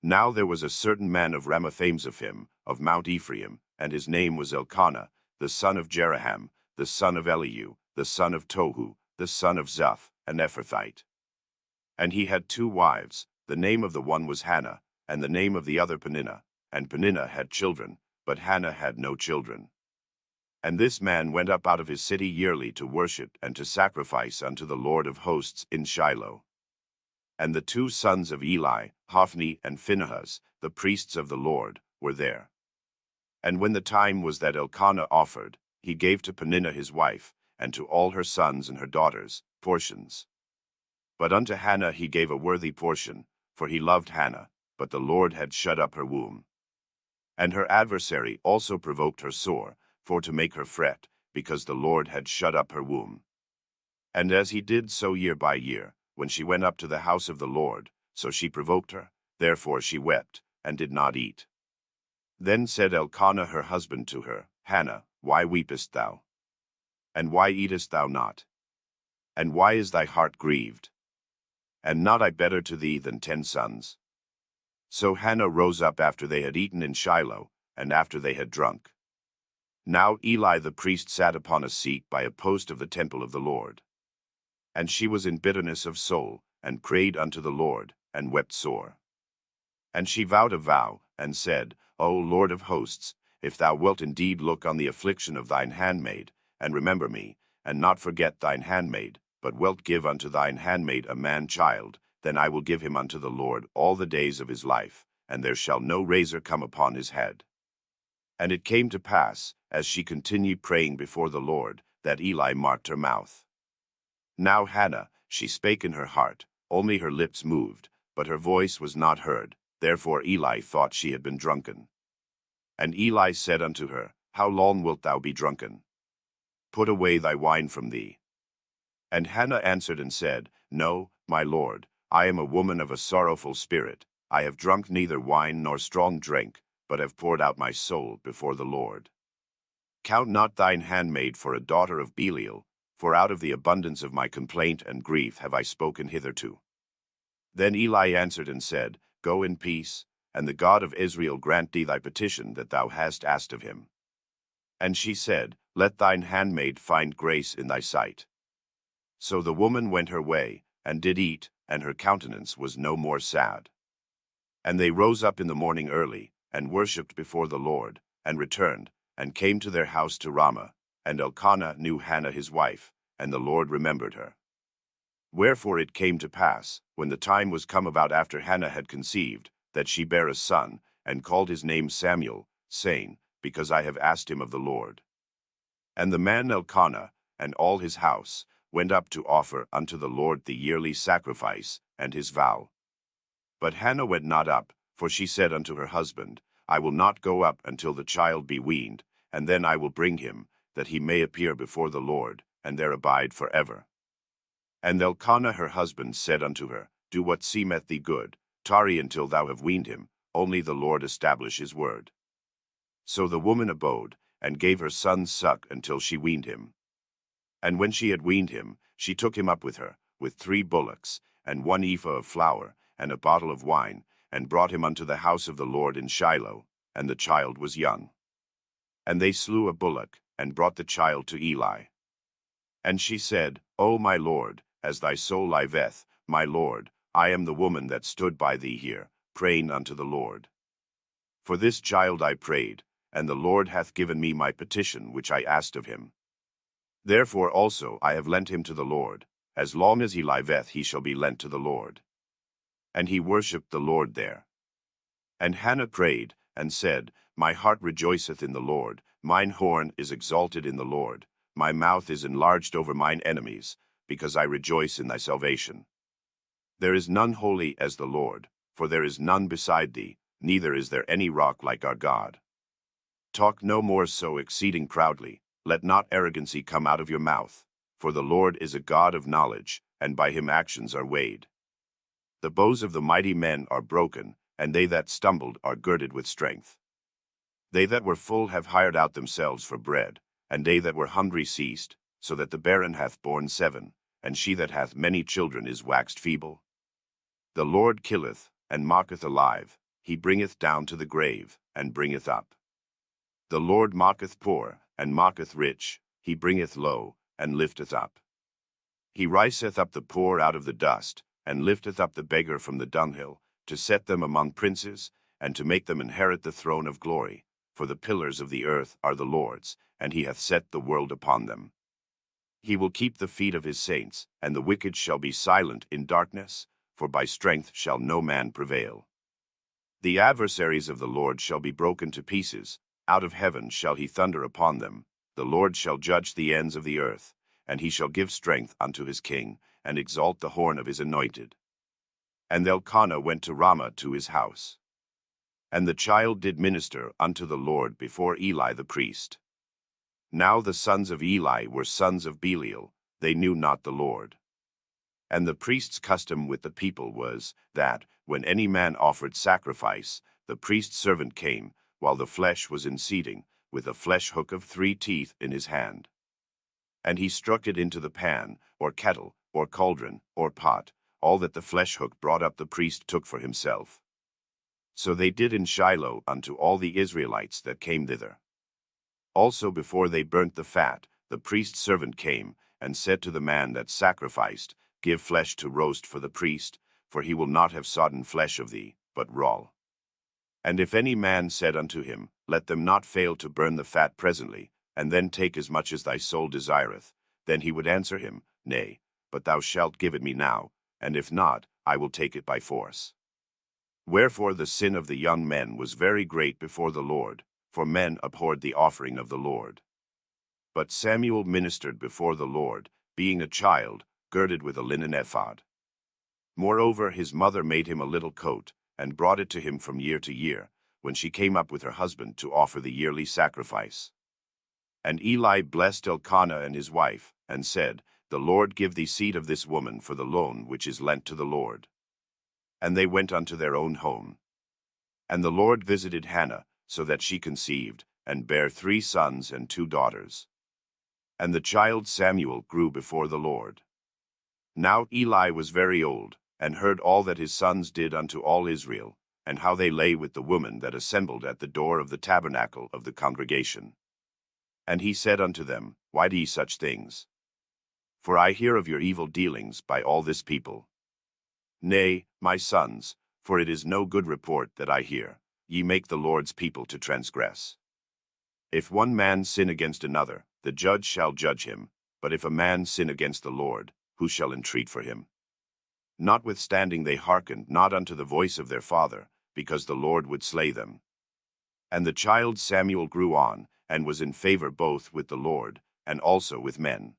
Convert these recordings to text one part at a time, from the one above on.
Now there was a certain man of Ramathaimzophim, of Mount Ephraim, and his name was Elkanah, the son of Jeraham, the son of Elihu, the son of Tohu, the son of Zuph, an Ephrathite. And he had 2 wives. The name of the one was Hannah, and the name of the other Peninnah. And Peninnah had children, but Hannah had no children. And this man went up out of his city yearly to worship and to sacrifice unto the Lord of hosts in Shiloh. And the 2 sons of Eli, Hophni and Phinehas, the priests of the Lord, were there. And when the time was that Elkanah offered, he gave to Peninnah his wife, and to all her sons and her daughters, portions. But unto Hannah he gave a worthy portion, for he loved Hannah, but the Lord had shut up her womb. And her adversary also provoked her sore, for to make her fret, because the Lord had shut up her womb. And as he did so year by year, when she went up to the house of the Lord, so she provoked her, therefore she wept, and did not eat. Then said Elkanah her husband to her, Hannah, why weepest thou? And why eatest thou not? And why is thy heart grieved? And not I better to thee than 10 sons? So Hannah rose up after they had eaten in Shiloh, and after they had drunk. Now Eli the priest sat upon a seat by a post of the temple of the Lord. And she was in bitterness of soul, and prayed unto the Lord, and wept sore. And she vowed a vow, and said, O Lord of hosts, if thou wilt indeed look on the affliction of thine handmaid, and remember me, and not forget thine handmaid, but wilt give unto thine handmaid a man-child, then I will give him unto the Lord all the days of his life, and there shall no razor come upon his head. And it came to pass, as she continued praying before the Lord, that Eli marked her mouth. Now Hannah, she spake in her heart, only her lips moved, but her voice was not heard, therefore Eli thought she had been drunken. And Eli said unto her, How long wilt thou be drunken? Put away thy wine from thee. And Hannah answered and said, No, my Lord, I am a woman of a sorrowful spirit. I have drunk neither wine nor strong drink, but have poured out my soul before the Lord. Count not thine handmaid for a daughter of Belial, for out of the abundance of my complaint and grief have I spoken hitherto. Then Eli answered and said, Go in peace, and the God of Israel grant thee thy petition that thou hast asked of him. And she said, Let thine handmaid find grace in thy sight. So the woman went her way, and did eat, and her countenance was no more sad. And they rose up in the morning early, and worshipped before the Lord, and returned, and came to their house to Ramah, and Elkanah knew Hannah his wife, and the Lord remembered her. Wherefore it came to pass, when the time was come about after Hannah had conceived, that she bare a son, and called his name Samuel, saying, Because I have asked him of the Lord. And the man Elkanah, and all his house, went up to offer unto the Lord the yearly sacrifice, and his vow. But Hannah went not up, for she said unto her husband, I will not go up until the child be weaned, and then I will bring him, that he may appear before the Lord, and there abide forever. And Elkanah her husband said unto her, Do what seemeth thee good, tarry until thou have weaned him, only the Lord establish his word. So the woman abode, and gave her son suck until she weaned him. And when she had weaned him, she took him up with her, with 3 bullocks, and 1 ephah of flour, and a bottle of wine, and brought him unto the house of the Lord in Shiloh, and the child was young. And they slew a bullock, and brought the child to Eli. And she said, O my Lord, as thy soul liveth, my Lord, I am the woman that stood by thee here, praying unto the Lord. For this child I prayed, and the Lord hath given me my petition which I asked of him. Therefore also I have lent him to the Lord, as long as he liveth he shall be lent to the Lord. And he worshipped the Lord there. And Hannah prayed, and said, My heart rejoiceth in the Lord, mine horn is exalted in the Lord, my mouth is enlarged over mine enemies, because I rejoice in thy salvation. There is none holy as the Lord, for there is none beside thee, neither is there any rock like our God. Talk no more so exceeding proudly, let not arrogancy come out of your mouth, for the Lord is a God of knowledge, and by him actions are weighed. The bows of the mighty men are broken, and they that stumbled are girded with strength. They that were full have hired out themselves for bread, and they that were hungry ceased, so that the barren hath borne 7, and she that hath many children is waxed feeble. The Lord killeth, and mocketh alive, he bringeth down to the grave, and bringeth up. The Lord mocketh poor, and mocketh rich, he bringeth low, and lifteth up. He riseth up the poor out of the dust, and lifteth up the beggar from the dunghill, to set them among princes, and to make them inherit the throne of glory. For the pillars of the earth are the Lord's, and he hath set the world upon them. He will keep the feet of his saints, and the wicked shall be silent in darkness, for by strength shall no man prevail. The adversaries of the Lord shall be broken to pieces, out of heaven shall he thunder upon them. The Lord shall judge the ends of the earth, and he shall give strength unto his king, and exalt the horn of his anointed. And Elkanah went to Ramah to his house. And the child did minister unto the Lord before Eli the priest. Now the sons of Eli were sons of Belial, they knew not the Lord. And the priest's custom with the people was, that, when any man offered sacrifice, the priest's servant came, while the flesh was in seething, with a flesh hook of 3 teeth in his hand. And he struck it into the pan, or kettle, or cauldron, or pot. All that the flesh hook brought up the priest took for himself. So they did in Shiloh unto all the Israelites that came thither. Also before they burnt the fat, the priest's servant came, and said to the man that sacrificed, Give flesh to roast for the priest, for he will not have sodden flesh of thee, but raw. And if any man said unto him, Let them not fail to burn the fat presently, and then take as much as thy soul desireth, then he would answer him, Nay, but thou shalt give it me now, and if not, I will take it by force. Wherefore the sin of the young men was very great before the Lord, for men abhorred the offering of the Lord. But Samuel ministered before the Lord, being a child, girded with a linen ephod. Moreover his mother made him a little coat, and brought it to him from year to year, when she came up with her husband to offer the yearly sacrifice. And Eli blessed Elkanah and his wife, and said, The Lord give thee seed of this woman for the loan which is lent to the Lord. And they went unto their own home. And the Lord visited Hannah, so that she conceived, and bare 3 sons and 2 daughters. And the child Samuel grew before the Lord. Now Eli was very old, and heard all that his sons did unto all Israel, and how they lay with the woman that assembled at the door of the tabernacle of the congregation. And he said unto them, Why do ye such things? For I hear of your evil dealings by all this people. Nay, my sons, for it is no good report that I hear, ye make the Lord's people to transgress. If one man sin against another, the judge shall judge him, but if a man sin against the Lord, who shall entreat for him? Notwithstanding they hearkened not unto the voice of their father, because the Lord would slay them. And the child Samuel grew on, and was in favor both with the Lord, and also with men.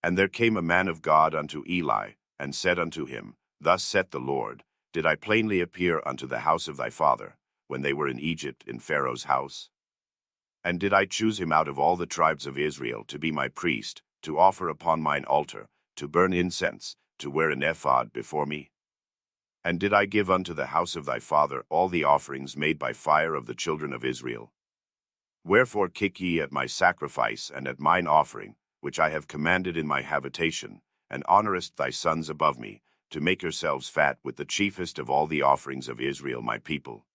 And there came a man of God unto Eli, and said unto him, Thus saith the Lord, Did I plainly appear unto the house of thy father, when they were in Egypt in Pharaoh's house? And did I choose him out of all the tribes of Israel to be my priest, to offer upon mine altar, to burn incense, to wear an ephod before me? And did I give unto the house of thy father all the offerings made by fire of the children of Israel? Wherefore kick ye at my sacrifice and at mine offering, which I have commanded in my habitation, and honorest thy sons above me, to make yourselves fat with the chiefest of all the offerings of Israel my people?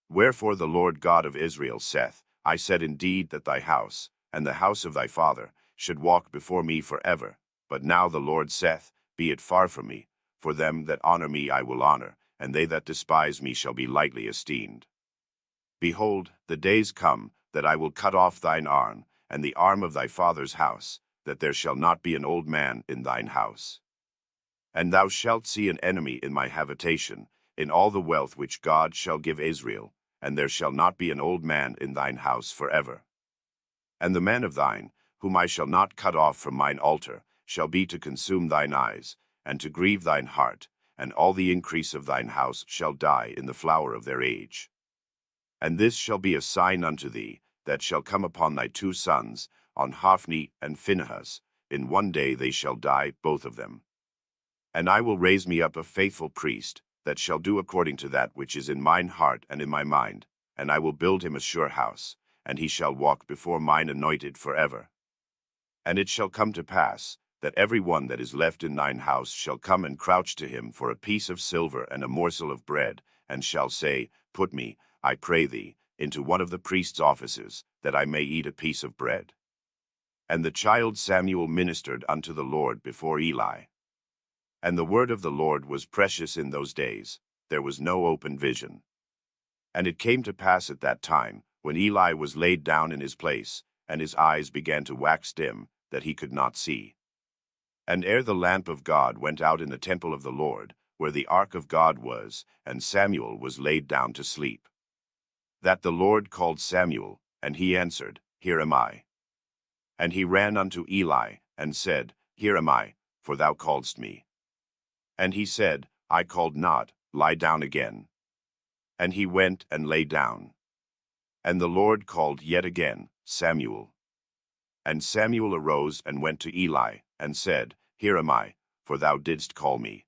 Wherefore the Lord God of Israel saith, I said indeed that thy house, and the house of thy father, should walk before me forever. But now the Lord saith, Be it far from me, for them that honor me I will honor, and they that despise me shall be lightly esteemed. Behold, the days come, that I will cut off thine arm, and the arm of thy father's house, that there shall not be an old man in thine house. And thou shalt see an enemy in my habitation, in all the wealth which God shall give Israel, and there shall not be an old man in thine house forever. And the man of thine, whom I shall not cut off from mine altar, shall be to consume thine eyes, and to grieve thine heart, and all the increase of thine house shall die in the flower of their age. And this shall be a sign unto thee, that shall come upon thy 2 sons, on Hophni and Phinehas. In one day they shall die, both of them. And I will raise me up a faithful priest, that shall do according to that which is in mine heart and in my mind, and I will build him a sure house, and he shall walk before mine anointed forever. And it shall come to pass, that every one that is left in thine house shall come and crouch to him for a piece of silver and a morsel of bread, and shall say, Put me, I pray thee, into one of the priest's offices, that I may eat a piece of bread. And the child Samuel ministered unto the Lord before Eli. And the word of the Lord was precious in those days, there was no open vision. And it came to pass at that time, when Eli was laid down in his place, and his eyes began to wax dim, that he could not see. And ere the lamp of God went out in the temple of the Lord, where the ark of God was, and Samuel was laid down to sleep. That the Lord called Samuel, and he answered, Here am I. And he ran unto Eli, and said, Here am I, for thou calledst me. And he said, I called not, lie down again. And he went and lay down. And the Lord called yet again, Samuel. And Samuel arose and went to Eli, and said, Here am I, for thou didst call me.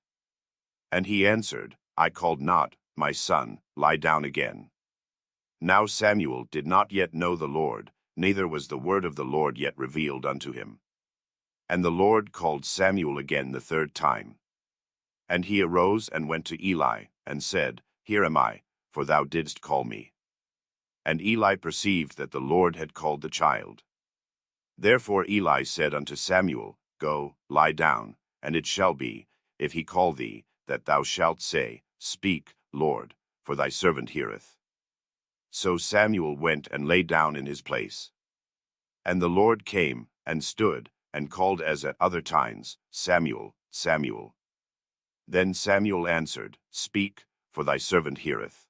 And he answered, I called not, my son, lie down again. Now Samuel did not yet know the Lord, neither was the word of the Lord yet revealed unto him. And the Lord called Samuel again the third time. And he arose and went to Eli, and said, Here am I, for thou didst call me. And Eli perceived that the Lord had called the child. Therefore Eli said unto Samuel, Go, lie down, and it shall be, if he call thee, that thou shalt say, Speak, Lord, for thy servant heareth. So Samuel went and lay down in his place. And the Lord came, and stood, and called as at other times, Samuel, Samuel. Then Samuel answered, Speak, for thy servant heareth.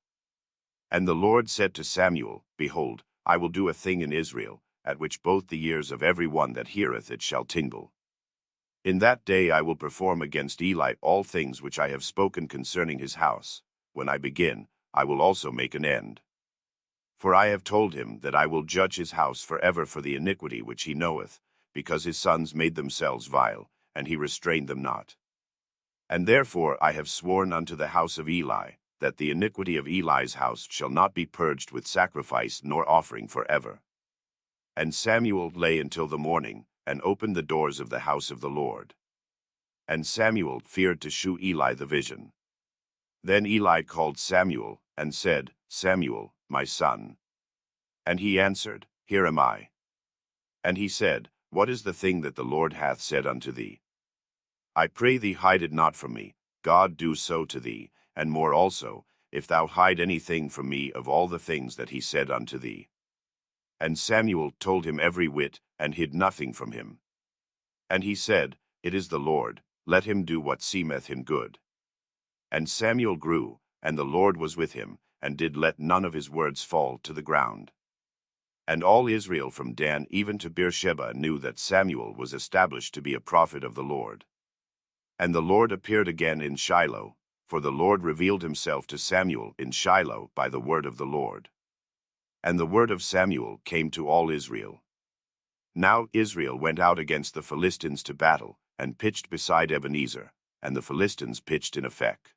And the Lord said to Samuel, Behold, I will do a thing in Israel, at which both the ears of every one that heareth it shall tingle. In that day I will perform against Eli all things which I have spoken concerning his house. When I begin, I will also make an end. For I have told him that I will judge his house forever for the iniquity which he knoweth, because his sons made themselves vile, and he restrained them not. And therefore I have sworn unto the house of Eli, that the iniquity of Eli's house shall not be purged with sacrifice nor offering forever. And Samuel lay until the morning, and opened the doors of the house of the Lord. And Samuel feared to shew Eli the vision. Then Eli called Samuel, and said, Samuel, my son. And he answered, Here am I. And he said, What is the thing that the Lord hath said unto thee? I pray thee hide it not from me, God do so to thee, and more also, if thou hide anything from me of all the things that he said unto thee. And Samuel told him every whit, and hid nothing from him. And he said, It is the Lord, let him do what seemeth him good. And Samuel grew, and the Lord was with him, and did let none of his words fall to the ground. And all Israel from Dan even to Beersheba knew that Samuel was established to be a prophet of the Lord. And the Lord appeared again in Shiloh, for the Lord revealed himself to Samuel in Shiloh by the word of the Lord. And the word of Samuel came to all Israel. Now Israel went out against the Philistines to battle, and pitched beside Ebenezer, and the Philistines pitched in Aphek.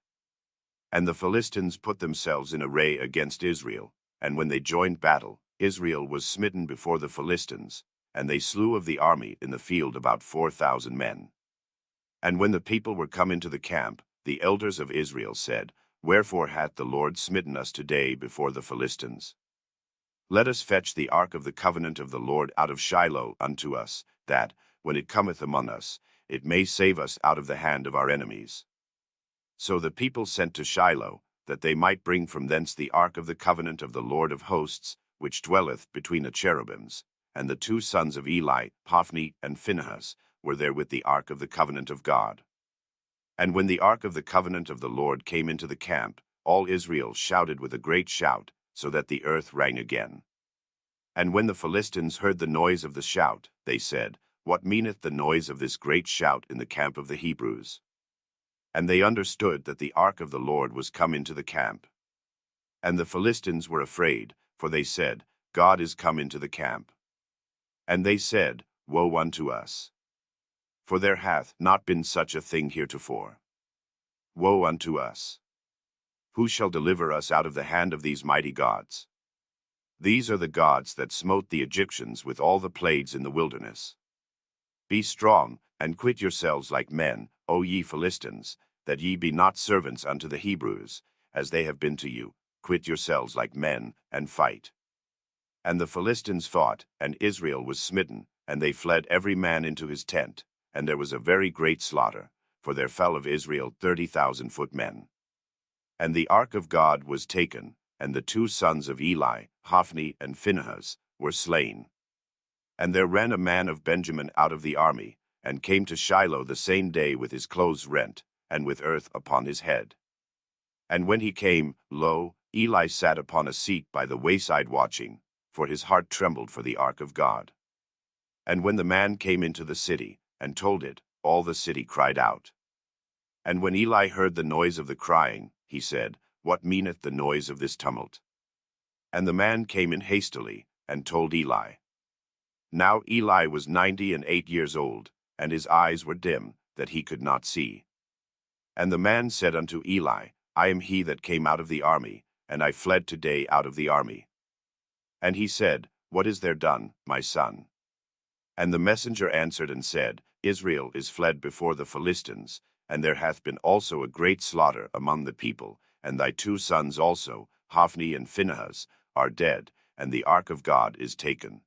And the Philistines put themselves in array against Israel, and when they joined battle, Israel was smitten before the Philistines, and they slew of the army in the field about 4,000 men. And when the people were come into the camp, the elders of Israel said, Wherefore hath the Lord smitten us today before the Philistines? Let us fetch the ark of the covenant of the Lord out of Shiloh unto us, that, when it cometh among us, it may save us out of the hand of our enemies. So the people sent to Shiloh, that they might bring from thence the ark of the covenant of the Lord of hosts, which dwelleth between the cherubims. And the two sons of Eli, Hophni and Phinehas, were there with the ark of the covenant of God. And when the ark of the covenant of the Lord came into the camp, all Israel shouted with a great shout, so that the earth rang again. And when the Philistines heard the noise of the shout, they said, What meaneth the noise of this great shout in the camp of the Hebrews? And they understood that the ark of the Lord was come into the camp. And the Philistines were afraid, for they said, God is come into the camp. And they said, Woe unto us! For there hath not been such a thing heretofore. Woe unto us! Who shall deliver us out of the hand of these mighty gods? These are the gods that smote the Egyptians with all the plagues in the wilderness. Be strong, and quit yourselves like men, O ye Philistines, that ye be not servants unto the Hebrews, as they have been to you. Quit yourselves like men, and fight. And the Philistines fought, and Israel was smitten, and they fled every man into his tent, and there was a very great slaughter, for there fell of Israel 30,000 footmen. And the ark of God was taken, and the 2 sons of Eli, Hophni and Phinehas, were slain. And there ran a man of Benjamin out of the army, and came to Shiloh the same day with his clothes rent, and with earth upon his head. And when he came, lo, Eli sat upon a seat by the wayside watching, for his heart trembled for the ark of God. And when the man came into the city, and told it, all the city cried out. And when Eli heard the noise of the crying, he said, What meaneth the noise of this tumult? And the man came in hastily, and told Eli. Now Eli was 98 years old, and his eyes were dim, that he could not see. And the man said unto Eli, I am he that came out of the army, and I fled today out of the army. And he said, What is there done, my son? And the messenger answered and said, Israel is fled before the Philistines, and there hath been also a great slaughter among the people, and thy 2 sons also, Hophni and Phinehas, are dead, and the ark of God is taken.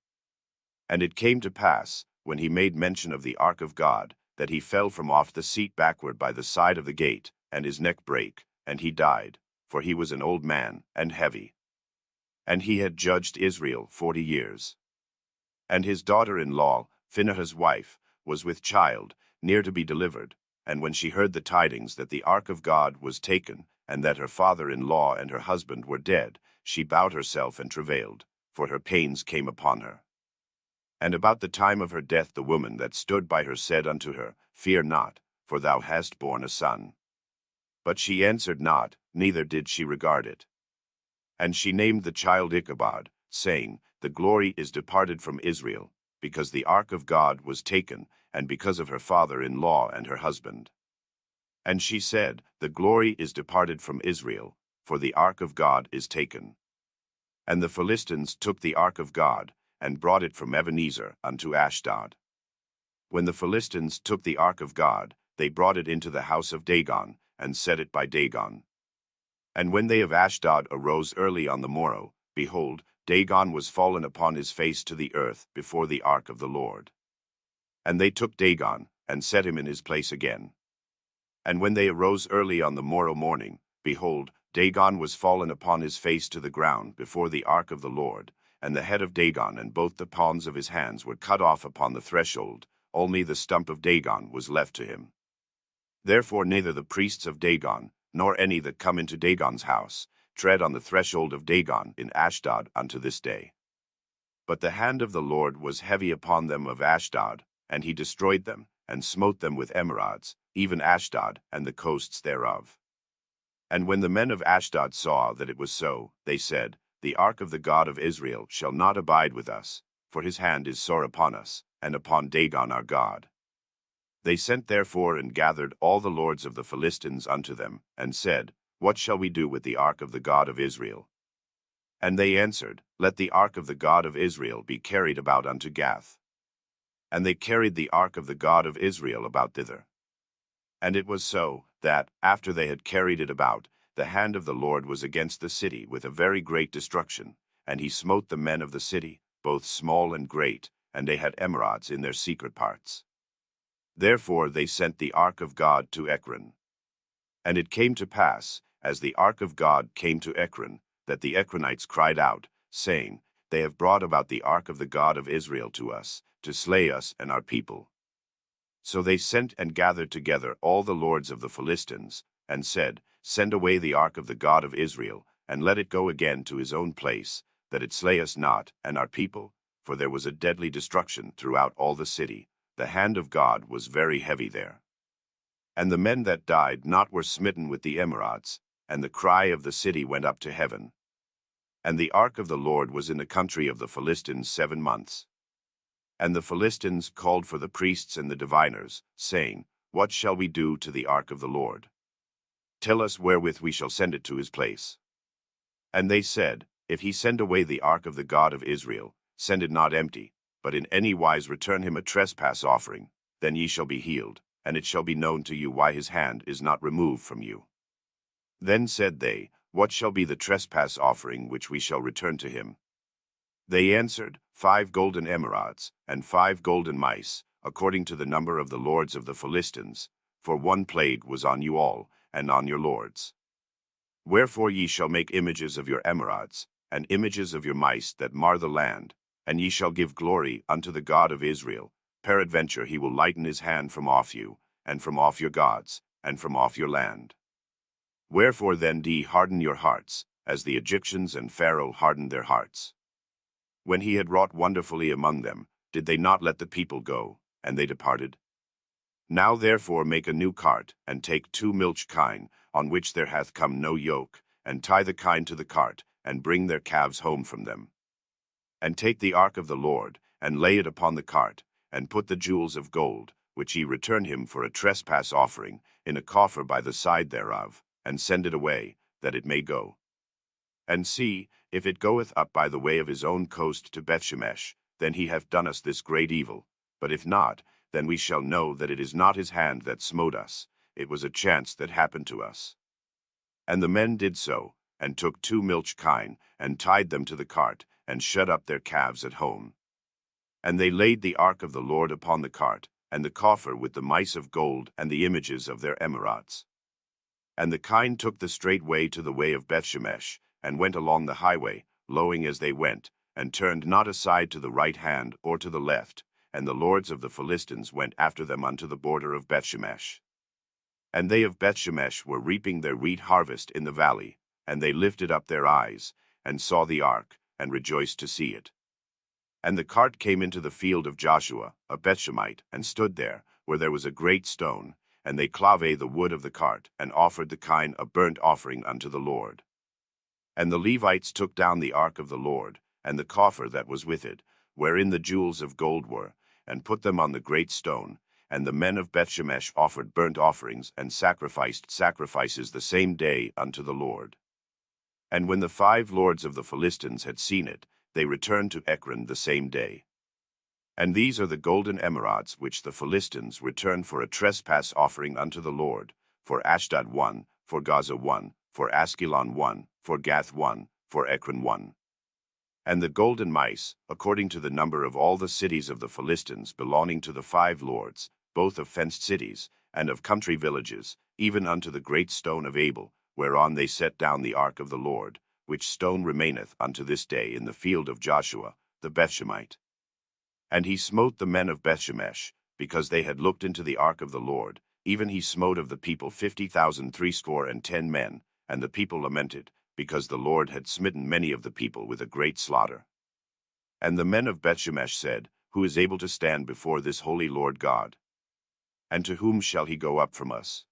And it came to pass, when he made mention of the ark of God, that he fell from off the seat backward by the side of the gate, and his neck brake, and he died, for he was an old man, and heavy. And he had judged Israel 40 years. And his daughter-in-law, Phinehas' wife, was with child, near to be delivered, and when she heard the tidings that the ark of God was taken, and that her father-in-law and her husband were dead, she bowed herself and travailed, for her pains came upon her. And about the time of her death the woman that stood by her said unto her, Fear not, for thou hast borne a son. But she answered not, neither did she regard it. And she named the child Ichabod, saying, The glory is departed from Israel, because the ark of God was taken, and because of her father-in-law and her husband. And she said, The glory is departed from Israel, for the ark of God is taken. And the Philistines took the ark of God, and brought it from Ebenezer unto Ashdod. When the Philistines took the ark of God, they brought it into the house of Dagon, and set it by Dagon. And when they of Ashdod arose early on the morrow, behold, Dagon was fallen upon his face to the earth before the ark of the Lord. And they took Dagon, and set him in his place again. And when they arose early on the morrow morning, behold, Dagon was fallen upon his face to the ground before the ark of the Lord, and the head of Dagon and both the palms of his hands were cut off upon the threshold, only the stump of Dagon was left to him. Therefore neither the priests of Dagon, nor any that come into Dagon's house, tread on the threshold of Dagon in Ashdod unto this day. But the hand of the Lord was heavy upon them of Ashdod, and he destroyed them, and smote them with emerods, even Ashdod and the coasts thereof. And when the men of Ashdod saw that it was so, they said, The ark of the God of Israel shall not abide with us, for his hand is sore upon us, and upon Dagon our God. They sent therefore and gathered all the lords of the Philistines unto them, and said, What shall we do with the ark of the God of Israel? And they answered, Let the ark of the God of Israel be carried about unto Gath. And they carried the ark of the God of Israel about thither. And it was so, that, after they had carried it about, the hand of the Lord was against the city with a very great destruction, and he smote the men of the city, both small and great, and they had emerods in their secret parts. Therefore they sent the ark of God to Ekron. And it came to pass, as the ark of God came to Ekron, that the Ekronites cried out, saying, They have brought about the ark of the God of Israel to us, to slay us and our people. So they sent and gathered together all the lords of the Philistines, and said, Send away the ark of the God of Israel, and let it go again to his own place, that it slay us not and our people, for there was a deadly destruction throughout all the city. The hand of God was very heavy there. And the men that died not were smitten with the emerods, and the cry of the city went up to heaven. And the ark of the Lord was in the country of the Philistines 7 months. And the Philistines called for the priests and the diviners, saying, What shall we do to the ark of the Lord? Tell us wherewith we shall send it to his place. And they said, If he send away the ark of the God of Israel, send it not empty, but in any wise return him a trespass offering, then ye shall be healed, and it shall be known to you why his hand is not removed from you. Then said they, What shall be the trespass offering which we shall return to him? They answered, 5 golden emerods, and 5 golden mice, according to the number of the lords of the Philistines, for one plague was on you all, and on your lords. Wherefore ye shall make images of your emerods, and images of your mice that mar the land, and ye shall give glory unto the God of Israel. Peradventure he will lighten his hand from off you, and from off your gods, and from off your land. Wherefore then do ye harden your hearts, as the Egyptians and Pharaoh hardened their hearts. When he had wrought wonderfully among them, did they not let the people go, and they departed? Now therefore make a new cart, and take 2 milch kine, on which there hath come no yoke, and tie the kine to the cart, and bring their calves home from them. And take the ark of the Lord, and lay it upon the cart, and put the jewels of gold, which ye return him for a trespass offering, in a coffer by the side thereof, and send it away, that it may go. And see, if it goeth up by the way of his own coast to Bethshemesh, then he hath done us this great evil. But if not, then we shall know that it is not his hand that smote us, it was a chance that happened to us. And the men did so, and took 2 milch kine, and tied them to the cart, and shut up their calves at home. And they laid the ark of the Lord upon the cart, and the coffer with the mice of gold and the images of their emerods. And the kine took the straight way to the way of Bethshemesh, and went along the highway, lowing as they went, and turned not aside to the right hand or to the left, and the lords of the Philistines went after them unto the border of Bethshemesh. And they of Bethshemesh were reaping their wheat harvest in the valley, and they lifted up their eyes, and saw the ark, and rejoiced to see it. And the cart came into the field of Joshua, a Bethshemite, and stood there, where there was a great stone, and they clave the wood of the cart, and offered the kine a burnt offering unto the Lord. And the Levites took down the ark of the Lord, and the coffer that was with it, wherein the jewels of gold were, and put them on the great stone, and the men of Bethshemesh offered burnt offerings and sacrificed sacrifices the same day unto the Lord. And when the 5 lords of the Philistines had seen it, they returned to Ekron the same day. And these are the golden emerods which the Philistines returned for a trespass offering unto the Lord, for Ashdod 1, for Gaza 1, for Askelon 1, for Gath 1, for Ekron 1. And the golden mice, according to the number of all the cities of the Philistines belonging to the 5 lords, both of fenced cities, and of country villages, even unto the great stone of Abel, whereon they set down the ark of the Lord, which stone remaineth unto this day in the field of Joshua, the Bethshemite. And he smote the men of Bethshemesh, because they had looked into the ark of the Lord, even he smote of the people 50,000 threescore and 10 men, and the people lamented, because the Lord had smitten many of the people with a great slaughter. And the men of Bethshemesh said, Who is able to stand before this holy Lord God? And to whom shall he go up from us?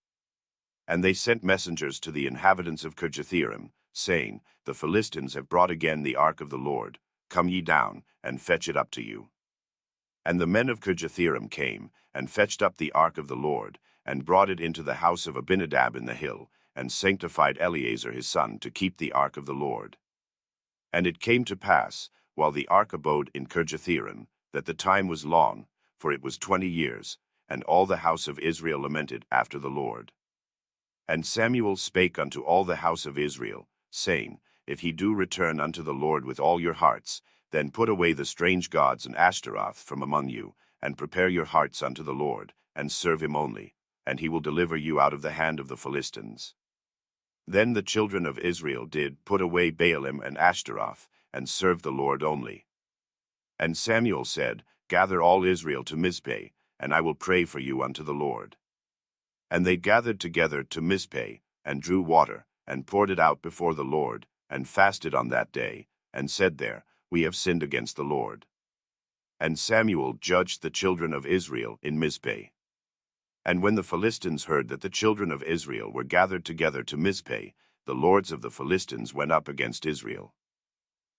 And they sent messengers to the inhabitants of Kirjatharim, saying, The Philistines have brought again the ark of the Lord, come ye down, and fetch it up to you. And the men of Kirjatharim came, and fetched up the ark of the Lord, and brought it into the house of Abinadab in the hill, and sanctified Eleazar his son to keep the ark of the Lord. And it came to pass, while the ark abode in Kirjatharim, that the time was long, for it was 20 years, and all the house of Israel lamented after the Lord. And Samuel spake unto all the house of Israel, saying, If ye do return unto the Lord with all your hearts, then put away the strange gods and Ashtaroth from among you, and prepare your hearts unto the Lord, and serve him only, and he will deliver you out of the hand of the Philistines. Then the children of Israel did put away Baalim and Ashtaroth, and served the Lord only. And Samuel said, Gather all Israel to Mizpeh, and I will pray for you unto the Lord. And they gathered together to Mizpeh, and drew water, and poured it out before the Lord, and fasted on that day, and said there, We have sinned against the Lord. And Samuel judged the children of Israel in Mizpeh. And when the Philistines heard that the children of Israel were gathered together to Mizpeh, the lords of the Philistines went up against Israel.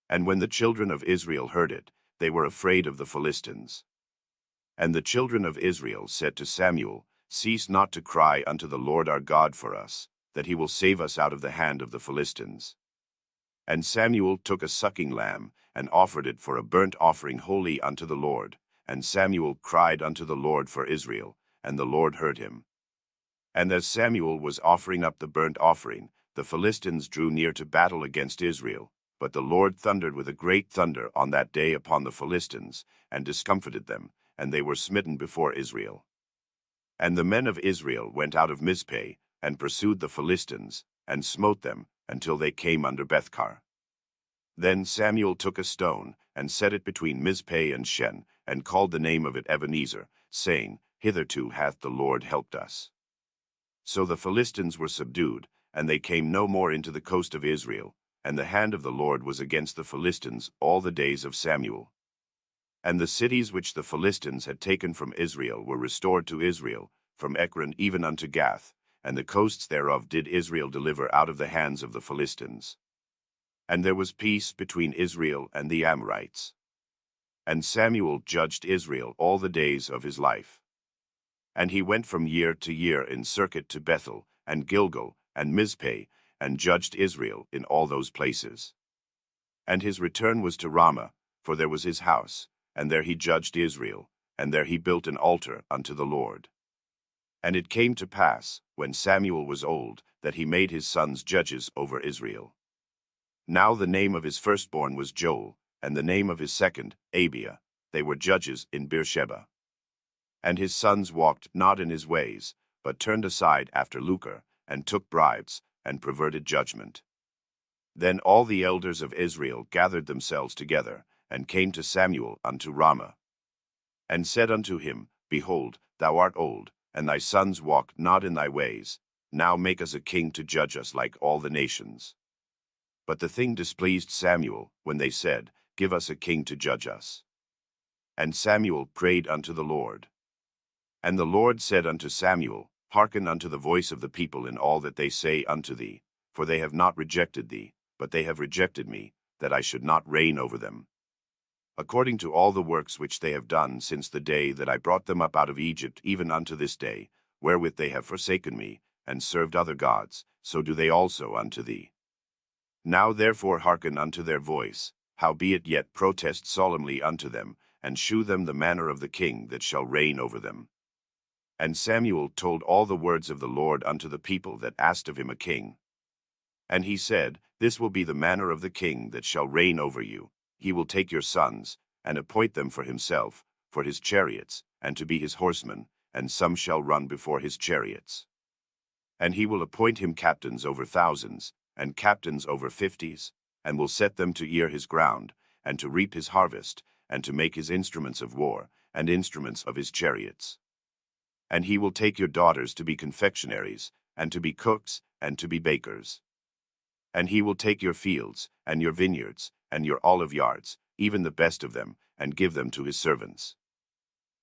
And when the children of Israel heard it, they were afraid of the Philistines. And the children of Israel said to Samuel, Cease not to cry unto the Lord our God for us, that he will save us out of the hand of the Philistines. And Samuel took a sucking lamb, and offered it for a burnt offering wholly unto the Lord. And Samuel cried unto the Lord for Israel, and the Lord heard him. And as Samuel was offering up the burnt offering, the Philistines drew near to battle against Israel. But the Lord thundered with a great thunder on that day upon the Philistines, and discomfited them, and they were smitten before Israel. And the men of Israel went out of Mizpeh, and pursued the Philistines, and smote them, until they came under Bethkar. Then Samuel took a stone, and set it between Mizpeh and Shen, and called the name of it Ebenezer, saying, Hitherto hath the Lord helped us. So the Philistines were subdued, and they came no more into the coast of Israel, and the hand of the Lord was against the Philistines all the days of Samuel. And the cities which the Philistines had taken from Israel were restored to Israel, from Ekron even unto Gath, and the coasts thereof did Israel deliver out of the hands of the Philistines. And there was peace between Israel and the Amorites. And Samuel judged Israel all the days of his life. And he went from year to year in circuit to Bethel, and Gilgal, and Mizpeh, and judged Israel in all those places. And his return was to Ramah, for there was his house, and there he judged Israel, and there he built an altar unto the Lord. And it came to pass, when Samuel was old, that he made his sons judges over Israel. Now the name of his firstborn was Joel, and the name of his second, Abiah. They were judges in Beersheba. And his sons walked not in his ways, but turned aside after lucre, and took bribes, and perverted judgment. Then all the elders of Israel gathered themselves together, and came to Samuel unto Ramah, and said unto him, Behold, thou art old, and thy sons walk not in thy ways. Now make us a king to judge us like all the nations. But the thing displeased Samuel, when they said, Give us a king to judge us. And Samuel prayed unto the Lord. And the Lord said unto Samuel, Hearken unto the voice of the people in all that they say unto thee, for they have not rejected thee, but they have rejected me, that I should not reign over them. According to all the works which they have done since the day that I brought them up out of Egypt even unto this day, wherewith they have forsaken me, and served other gods, so do they also unto thee. Now therefore hearken unto their voice, howbeit yet protest solemnly unto them, and shew them the manner of the king that shall reign over them. And Samuel told all the words of the Lord unto the people that asked of him a king. And he said, This will be the manner of the king that shall reign over you. He will take your sons, and appoint them for himself, for his chariots, and to be his horsemen, and some shall run before his chariots. And he will appoint him captains over thousands, and captains over 50s, and will set them to ear his ground, and to reap his harvest, and to make his instruments of war, and instruments of his chariots. And he will take your daughters to be confectionaries, and to be cooks, and to be bakers. And he will take your fields, and your vineyards, and your olive yards, even the best of them, and give them to his servants.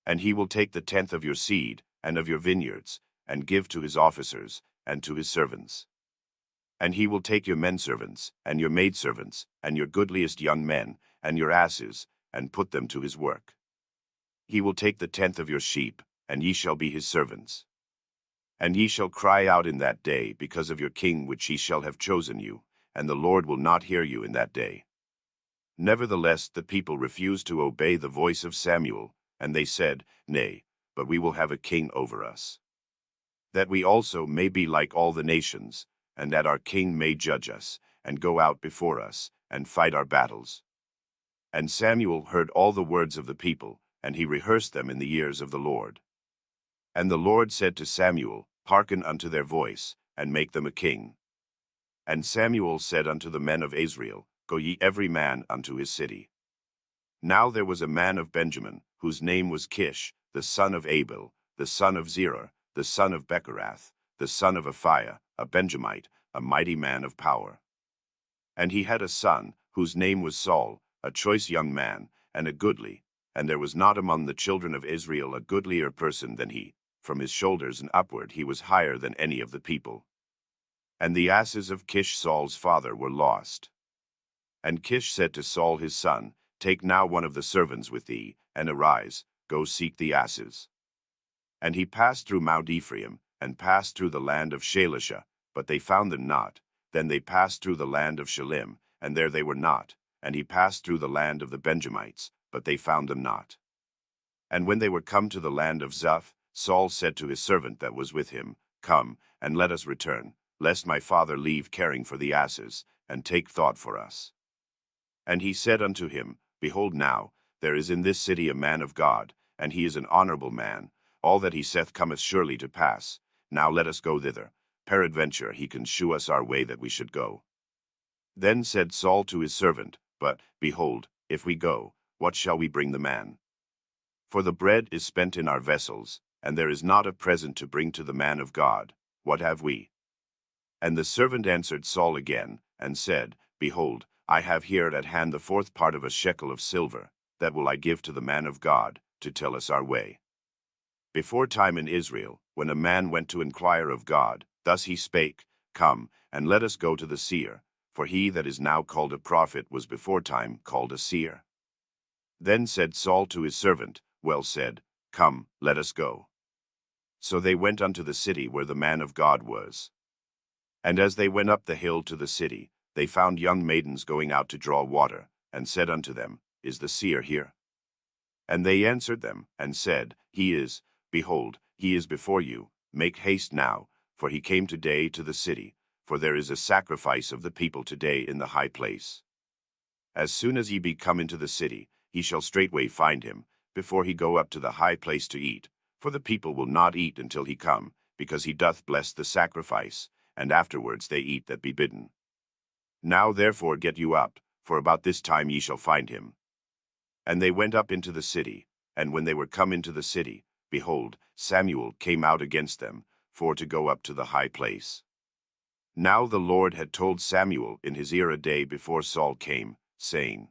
And he will take the tenth of your seed, and of your vineyards, and give to his officers, and to his servants. And he will take your menservants, and your maidservants, and your goodliest young men, and your asses, and put them to his work. He will take the tenth of your sheep, and ye shall be his servants. And ye shall cry out in that day because of your king which he shall have chosen you, and the Lord will not hear you in that day. Nevertheless the people refused to obey the voice of Samuel, and they said, Nay, but we will have a king over us, that we also may be like all the nations, and that our king may judge us, and go out before us, and fight our battles. And Samuel heard all the words of the people, and he rehearsed them in the ears of the Lord. And the Lord said to Samuel, Hearken unto their voice, and make them a king. And Samuel said unto the men of Israel, Go ye every man unto his city. Now there was a man of Benjamin, whose name was Kish, the son of Abel, the son of Zerah, the son of Bechorath, the son of Aphiah, a Benjamite, a mighty man of power. And he had a son, whose name was Saul, a choice young man, and a goodly, and there was not among the children of Israel a goodlier person than he. From his shoulders and upward he was higher than any of the people. And the asses of Kish Saul's father were lost. And Kish said to Saul his son, Take now one of the servants with thee, and arise, go seek the asses. And he passed through Mount Ephraim, and passed through the land of Shalisha, but they found them not. Then they passed through the land of Shalim, and there they were not. And he passed through the land of the Benjamites, but they found them not. And when they were come to the land of Zuph, Saul said to his servant that was with him, Come, and let us return, lest my father leave caring for the asses, and take thought for us. And he said unto him, Behold now, there is in this city a man of God, and he is an honorable man. All that he saith cometh surely to pass. Now let us go thither. Peradventure he can shew us our way that we should go. Then said Saul to his servant, But, behold, if we go, what shall we bring the man? For the bread is spent in our vessels, and there is not a present to bring to the man of God. What have we? And the servant answered Saul again, and said, Behold, I have here at hand the 4th part of a shekel of silver, that will I give to the man of God, to tell us our way. Before time in Israel, when a man went to inquire of God, thus he spake, Come, and let us go to the seer, for he that is now called a prophet was before time called a seer. Then said Saul to his servant, Well said, Come, let us go. So they went unto the city where the man of God was. And as they went up the hill to the city, they found young maidens going out to draw water, and said unto them, Is the seer here? And they answered them, and said, He is. Behold, he is before you. Make haste now, for he came today to the city, for there is a sacrifice of the people today in the high place. As soon as ye be come into the city, he shall straightway find him, before he go up to the high place to eat, for the people will not eat until he come, because he doth bless the sacrifice, and afterwards they eat that be bidden. Now therefore get you up, for about this time ye shall find him. And they went up into the city, and when they were come into the city, behold, Samuel came out against them, for to go up to the high place. Now the Lord had told Samuel in his ear a day before Saul came, saying,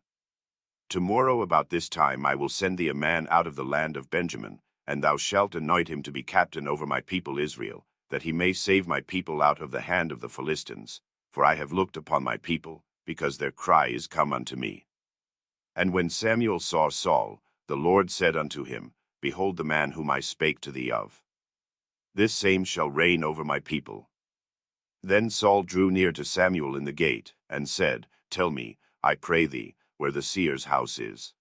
Tomorrow about this time I will send thee a man out of the land of Benjamin, and thou shalt anoint him to be captain over my people Israel, that he may save my people out of the hand of the Philistines. For I have looked upon my people, because their cry is come unto me. And when Samuel saw Saul, the Lord said unto him, Behold the man whom I spake to thee of. This same shall reign over my people. Then Saul drew near to Samuel in the gate, and said, Tell me, I pray thee, where the seer's house is.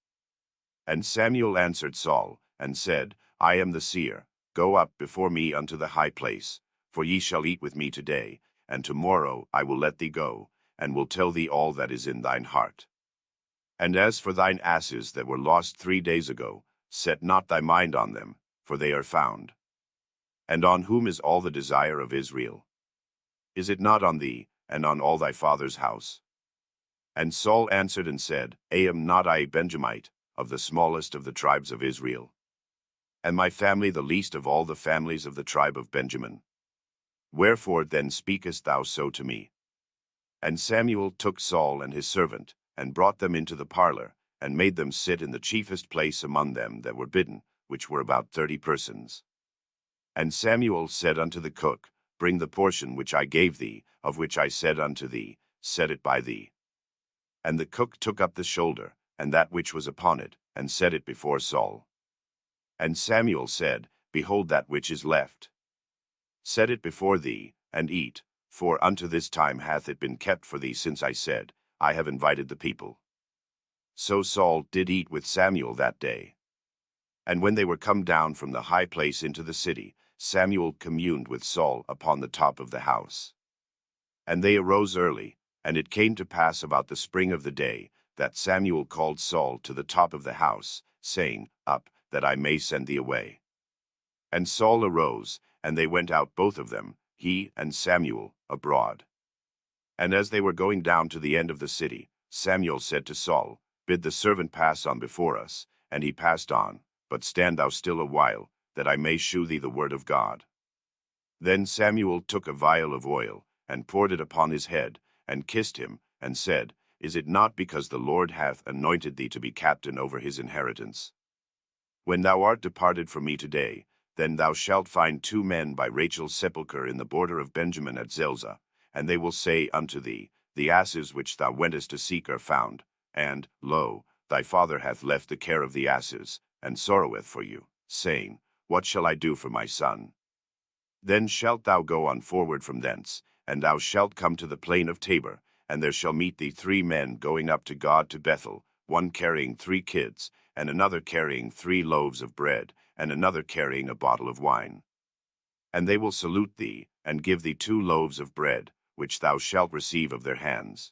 And Samuel answered Saul, and said, I am the seer. Go up before me unto the high place, for ye shall eat with me today, and tomorrow I will let thee go, and will tell thee all that is in thine heart. And as for thine asses that were lost 3 days ago, set not thy mind on them, for they are found. And on whom is all the desire of Israel? Is it not on thee, and on all thy father's house? And Saul answered and said, Am not I a Benjamite, of the smallest of the tribes of Israel? And my family the least of all the families of the tribe of Benjamin? Wherefore then speakest thou so to me? And Samuel took Saul and his servant, and brought them into the parlor, and made them sit in the chiefest place among them that were bidden, which were about 30 persons. And Samuel said unto the cook, Bring the portion which I gave thee, of which I said unto thee, Set it by thee. And the cook took up the shoulder, and that which was upon it, and set it before Saul. And Samuel said, Behold that which is left. Set it before thee, and eat, for unto this time hath it been kept for thee since I said, I have invited the people. So Saul did eat with Samuel that day. And when they were come down from the high place into the city, Samuel communed with Saul upon the top of the house. And they arose early, and it came to pass about the spring of the day, that Samuel called Saul to the top of the house, saying, Up, that I may send thee away. And Saul arose, and they went out both of them, he and Samuel, abroad. And as they were going down to the end of the city, Samuel said to Saul, Bid the servant pass on before us. And he passed on, but stand thou still a while, that I may shew thee the word of God. Then Samuel took a vial of oil, and poured it upon his head, and kissed him, and said, Is it not because the Lord hath anointed thee to be captain over his inheritance? When thou art departed from me today, then thou shalt find 2 men by Rachel's sepulchre in the border of Benjamin at Zelzah, and they will say unto thee, The asses which thou wentest to seek are found, and, lo, thy father hath left the care of the asses, and sorroweth for you, saying, What shall I do for my son? Then shalt thou go on forward from thence, and thou shalt come to the plain of Tabor, and there shall meet thee 3 men going up to God to Bethel, one carrying 3 kids, and another carrying 3 loaves of bread, and another carrying a bottle of wine. And they will salute thee, and give thee 2 loaves of bread, which thou shalt receive of their hands.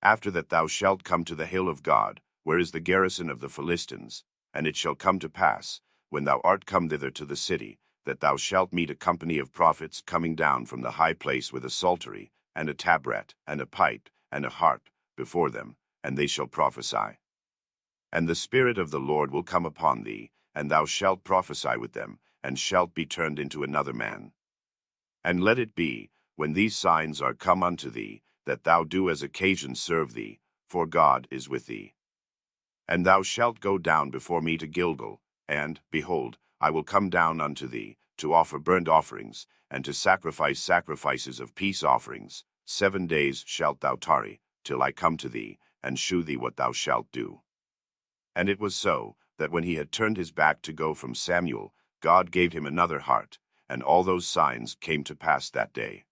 After that thou shalt come to the hill of God, where is the garrison of the Philistines, and it shall come to pass, when thou art come thither to the city, that thou shalt meet a company of prophets coming down from the high place with a psaltery, and a tabret, and a pipe, and a harp, before them, and they shall prophesy. And the Spirit of the Lord will come upon thee, and thou shalt prophesy with them, and shalt be turned into another man. And let it be, when these signs are come unto thee, that thou do as occasion serve thee, for God is with thee. And thou shalt go down before me to Gilgal, and, behold, I will come down unto thee, to offer burnt offerings, and to sacrifice sacrifices of peace offerings. 7 days shalt thou tarry, till I come to thee, and shew thee what thou shalt do. And it was so, that when he had turned his back to go from Samuel, God gave him another heart, and all those signs came to pass that day.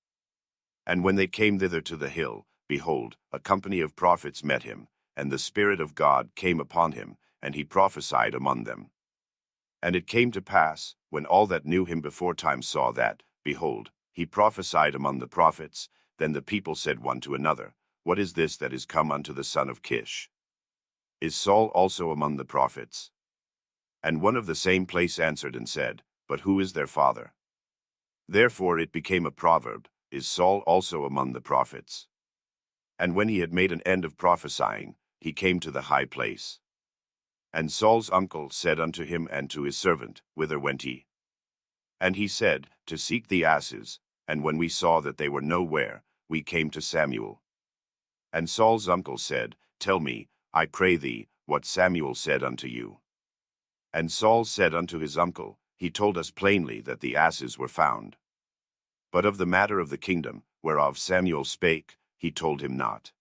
And when they came thither to the hill, behold, a company of prophets met him, and the Spirit of God came upon him, and he prophesied among them. And it came to pass, when all that knew him beforetime saw that, behold, he prophesied among the prophets, then the people said one to another, What is this that is come unto the son of Kish? Is Saul also among the prophets? And one of the same place answered and said, But who is their father? Therefore it became a proverb, Is Saul also among the prophets? And when he had made an end of prophesying, he came to the high place. And Saul's uncle said unto him and to his servant, Whither went ye? And he said, To seek the asses, and when we saw that they were nowhere, we came to Samuel. And Saul's uncle said, Tell me, I pray thee, what Samuel said unto you. And Saul said unto his uncle, He told us plainly that the asses were found. But of the matter of the kingdom, whereof Samuel spake, he told him not.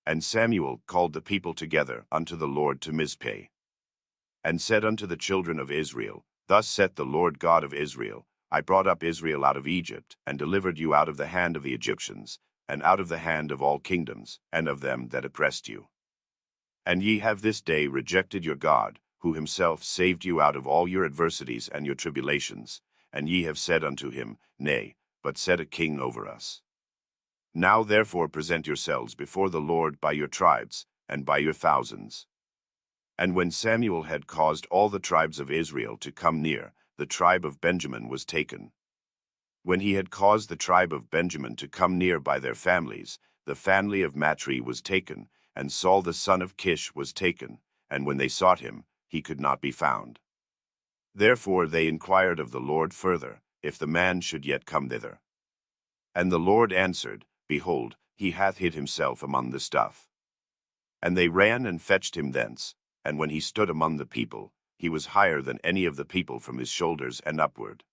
And Samuel called the people together unto the Lord to Mizpeh, and said unto the children of Israel, Thus saith the Lord God of Israel, I brought up Israel out of Egypt, and delivered you out of the hand of the Egyptians, and out of the hand of all kingdoms, and of them that oppressed you. And ye have this day rejected your God, who himself saved you out of all your adversities and your tribulations, and ye have said unto him, Nay, but set a king over us. Now therefore present yourselves before the Lord by your tribes, and by your thousands. And when Samuel had caused all the tribes of Israel to come near, the tribe of Benjamin was taken. When he had caused the tribe of Benjamin to come near by their families, the family of Matri was taken, and Saul the son of Kish was taken, and when they sought him, he could not be found. Therefore they inquired of the Lord further, if the man should yet come thither. And the Lord answered, Behold, he hath hid himself among the stuff. And they ran and fetched him thence, and when he stood among the people, he was higher than any of the people from his shoulders and upward.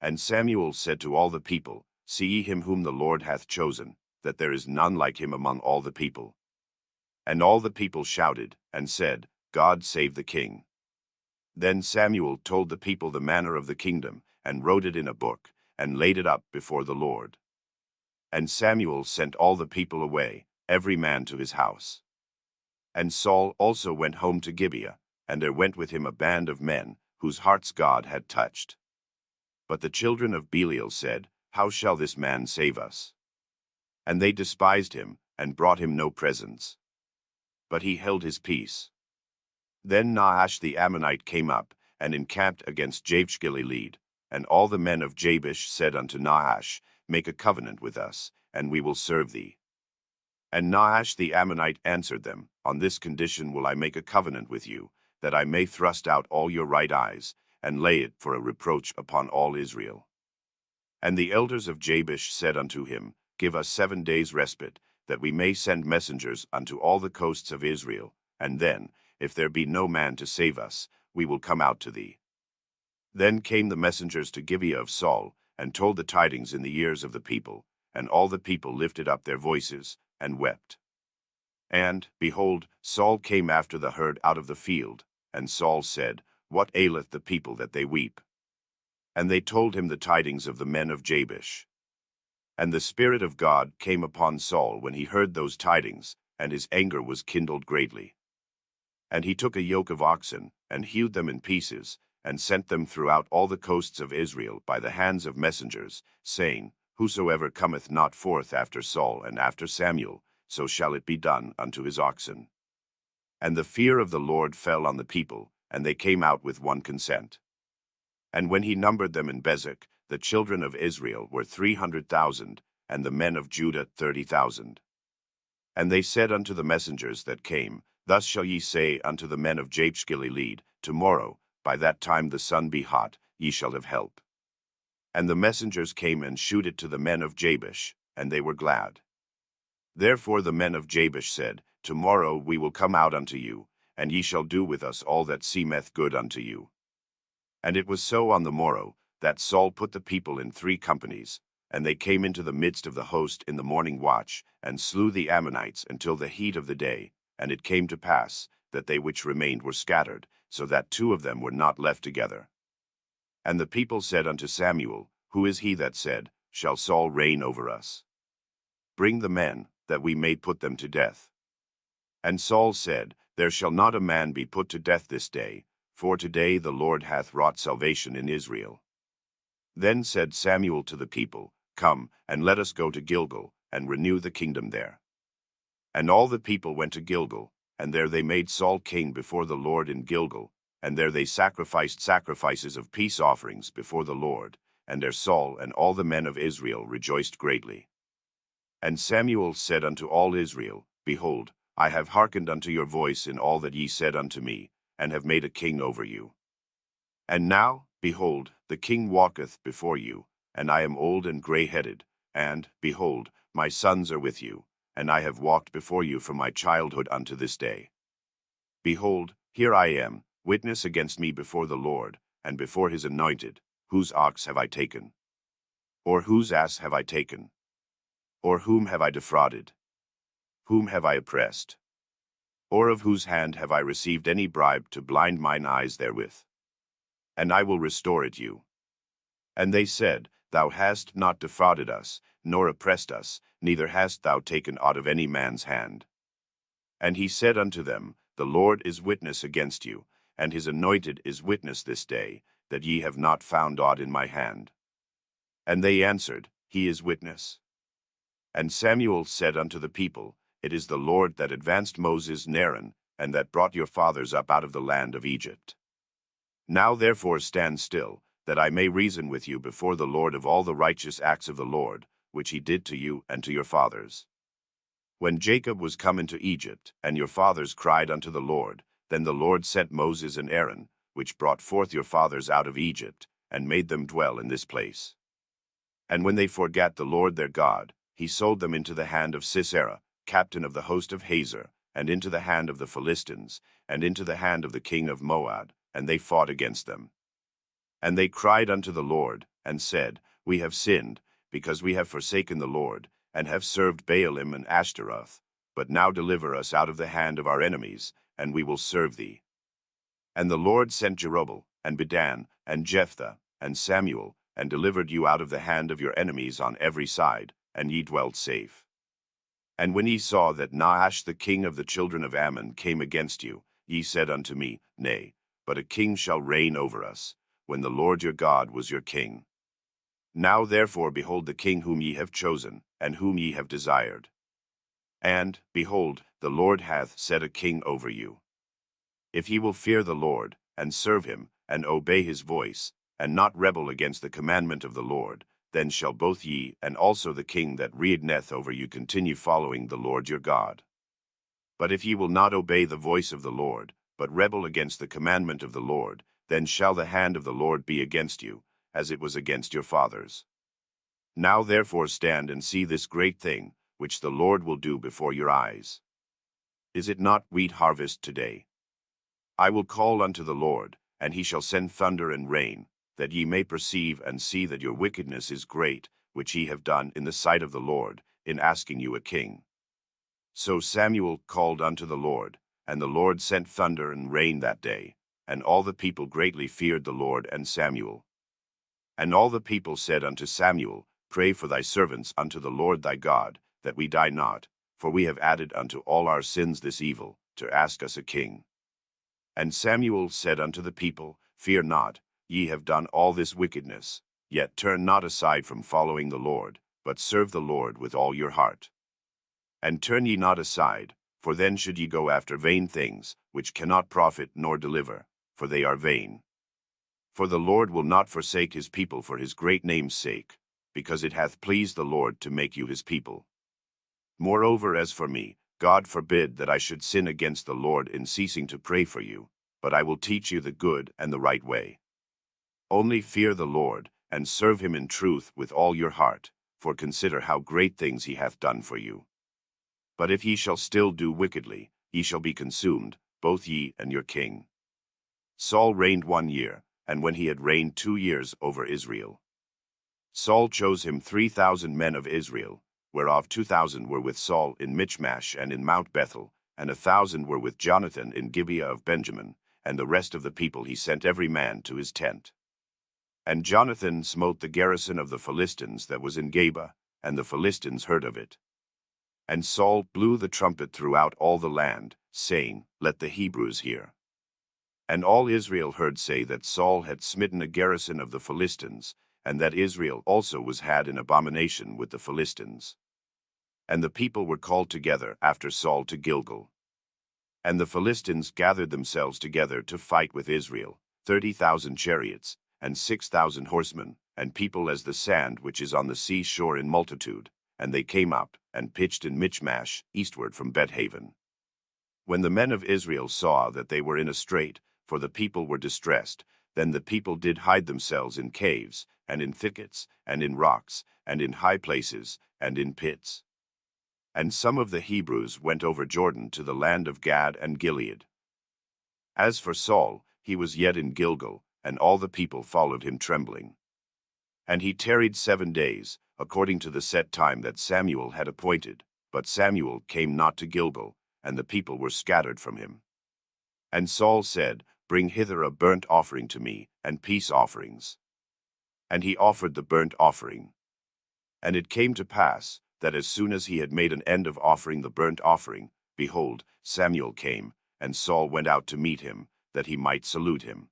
And Samuel said to all the people, See ye him whom the Lord hath chosen, that there is none like him among all the people. And all the people shouted, and said, God save the king. Then Samuel told the people the manner of the kingdom, and wrote it in a book, and laid it up before the Lord. And Samuel sent all the people away, every man to his house. And Saul also went home to Gibeah, and there went with him a band of men, whose hearts God had touched. But the children of Belial said, How shall this man save us? And they despised him, and brought him no presents. But he held his peace. Then Nahash the Ammonite came up, and encamped against Jabesh-Gilead, and all the men of Jabesh said unto Nahash, Make a covenant with us, and we will serve thee. And Nahash the Ammonite answered them, On this condition will I make a covenant with you, that I may thrust out all your right eyes, and lay it for a reproach upon all Israel. And the elders of Jabesh said unto him, Give us 7 days' respite, that we may send messengers unto all the coasts of Israel, and then, if there be no man to save us, we will come out to thee. Then came the messengers to Gibeah of Saul, and told the tidings in the ears of the people, and all the people lifted up their voices, and wept. And, behold, Saul came after the herd out of the field, and Saul said, What aileth the people that they weep? And they told him the tidings of the men of Jabesh. And the Spirit of God came upon Saul when he heard those tidings, and his anger was kindled greatly. And he took a yoke of oxen, and hewed them in pieces, and sent them throughout all the coasts of Israel by the hands of messengers, saying, Whosoever cometh not forth after Saul and after Samuel, so shall it be done unto his oxen. And the fear of the Lord fell on the people, and they came out with one consent. And when he numbered them in Bezek, the children of Israel were 300,000, and the men of Judah 30,000. And they said unto the messengers that came, Thus shall ye say unto the men of Jabesh Gilead, Tomorrow, by that time the sun be hot, ye shall have help. And the messengers came and shewed it to the men of Jabesh, and they were glad. Therefore the men of Jabesh said, Tomorrow we will come out unto you, and ye shall do with us all that seemeth good unto you. And it was so on the morrow, that Saul put the people in 3 companies, and they came into the midst of the host in the morning watch, and slew the Ammonites until the heat of the day. And it came to pass, that they which remained were scattered, so that 2 of them were not left together. And the people said unto Samuel, Who is he that said, Shall Saul reign over us? Bring the men, that we may put them to death. And Saul said, There shall not a man be put to death this day, for today the Lord hath wrought salvation in Israel. Then said Samuel to the people, Come, and let us go to Gilgal, and renew the kingdom there. And all the people went to Gilgal, and there they made Saul king before the Lord in Gilgal, and there they sacrificed sacrifices of peace offerings before the Lord, and there Saul and all the men of Israel rejoiced greatly. And Samuel said unto all Israel, Behold, I have hearkened unto your voice in all that ye said unto me, and have made a king over you. And now, behold, the king walketh before you, and I am old and gray-headed, and, behold, my sons are with you, and I have walked before you from my childhood unto this day. Behold, here I am, witness against me before the Lord, and before his anointed, whose ox have I taken? Or whose ass have I taken? Or whom have I defrauded? Whom have I oppressed? Or of whose hand have I received any bribe to blind mine eyes therewith? And I will restore it you. And they said, Thou hast not defrauded us, nor oppressed us, neither hast thou taken aught of any man's hand. And he said unto them, The Lord is witness against you, and his anointed is witness this day, that ye have not found aught in my hand. And they answered, He is witness. And Samuel said unto the people, It is the Lord that advanced Moses and Aaron, and that brought your fathers up out of the land of Egypt. Now therefore stand still, that I may reason with you before the Lord of all the righteous acts of the Lord, which he did to you and to your fathers. When Jacob was come into Egypt, and your fathers cried unto the Lord, then the Lord sent Moses and Aaron, which brought forth your fathers out of Egypt, and made them dwell in this place. And when they forgat the Lord their God, he sold them into the hand of Sisera, captain of the host of Hazor, and into the hand of the Philistines, and into the hand of the king of Moab, and they fought against them. And they cried unto the Lord, and said, We have sinned, because we have forsaken the Lord, and have served Baalim and Ashtaroth. But now deliver us out of the hand of our enemies, and we will serve thee. And the Lord sent Jerubbaal, and Bedan, and Jephthah, and Samuel, and delivered you out of the hand of your enemies on every side, and ye dwelt safe. And when ye saw that Nahash the king of the children of Ammon came against you, ye said unto me, Nay, but a king shall reign over us, when the Lord your God was your king. Now therefore behold the king whom ye have chosen, and whom ye have desired. And, behold, the Lord hath set a king over you. If ye will fear the Lord, and serve him, and obey his voice, and not rebel against the commandment of the Lord, then shall both ye and also the king that reigneth over you continue following the Lord your God. But if ye will not obey the voice of the Lord, but rebel against the commandment of the Lord, then shall the hand of the Lord be against you, as it was against your fathers. Now therefore stand and see this great thing, which the Lord will do before your eyes. Is it not wheat harvest today? I will call unto the Lord, and he shall send thunder and rain, that ye may perceive and see that your wickedness is great, which ye have done in the sight of the Lord, in asking you a king. So Samuel called unto the Lord, and the Lord sent thunder and rain that day, and all the people greatly feared the Lord and Samuel. And all the people said unto Samuel, Pray for thy servants unto the Lord thy God, that we die not, for we have added unto all our sins this evil, to ask us a king. And Samuel said unto the people, Fear not, ye have done all this wickedness. Yet turn not aside from following the Lord, but serve the Lord with all your heart. And turn ye not aside, for then should ye go after vain things, which cannot profit nor deliver, for they are vain. For the Lord will not forsake his people for his great name's sake, because it hath pleased the Lord to make you his people. Moreover, as for me, God forbid that I should sin against the Lord in ceasing to pray for you, but I will teach you the good and the right way. Only fear the Lord, and serve him in truth with all your heart, for consider how great things he hath done for you. But if ye shall still do wickedly, ye shall be consumed, both ye and your king. Saul reigned 1 year, and when he had reigned 2 years over Israel, Saul chose him 3,000 men of Israel, whereof 2,000 were with Saul in Michmash and in Mount Bethel, and 1,000 were with Jonathan in Gibeah of Benjamin, and the rest of the people he sent every man to his tent. And Jonathan smote the garrison of the Philistines that was in Geba, and the Philistines heard of it. And Saul blew the trumpet throughout all the land, saying, Let the Hebrews hear. And all Israel heard say that Saul had smitten a garrison of the Philistines, and that Israel also was had in abomination with the Philistines. And the people were called together after Saul to Gilgal. And the Philistines gathered themselves together to fight with Israel, 30,000 chariots, and 6,000 horsemen, and people as the sand which is on the sea shore in multitude. And they came up, and pitched in Michmash, eastward from Bethaven. When the men of Israel saw that they were in a strait, for the people were distressed, then the people did hide themselves in caves, and in thickets, and in rocks, and in high places, and in pits. And some of the Hebrews went over Jordan to the land of Gad and Gilead. As for Saul, he was yet in Gilgal, and all the people followed him trembling. And he tarried 7 days, according to the set time that Samuel had appointed, but Samuel came not to Gilgal, and the people were scattered from him. And Saul said, Bring hither a burnt offering to me, and peace offerings. And he offered the burnt offering. And it came to pass, that as soon as he had made an end of offering the burnt offering, behold, Samuel came, and Saul went out to meet him, that he might salute him.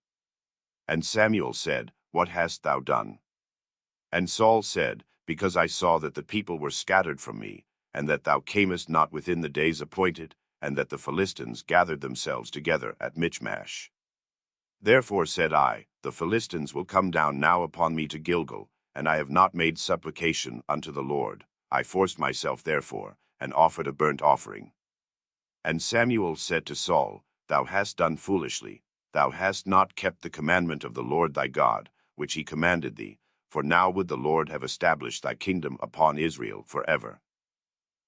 And Samuel said, What hast thou done? And Saul said, Because I saw that the people were scattered from me, and that thou camest not within the days appointed, and that the Philistines gathered themselves together at Michmash. Therefore said I, The Philistines will come down now upon me to Gilgal, and I have not made supplication unto the Lord. I forced myself therefore, and offered a burnt offering. And Samuel said to Saul, Thou hast done foolishly. Thou hast not kept the commandment of the Lord thy God, which he commanded thee, for now would the Lord have established thy kingdom upon Israel forever.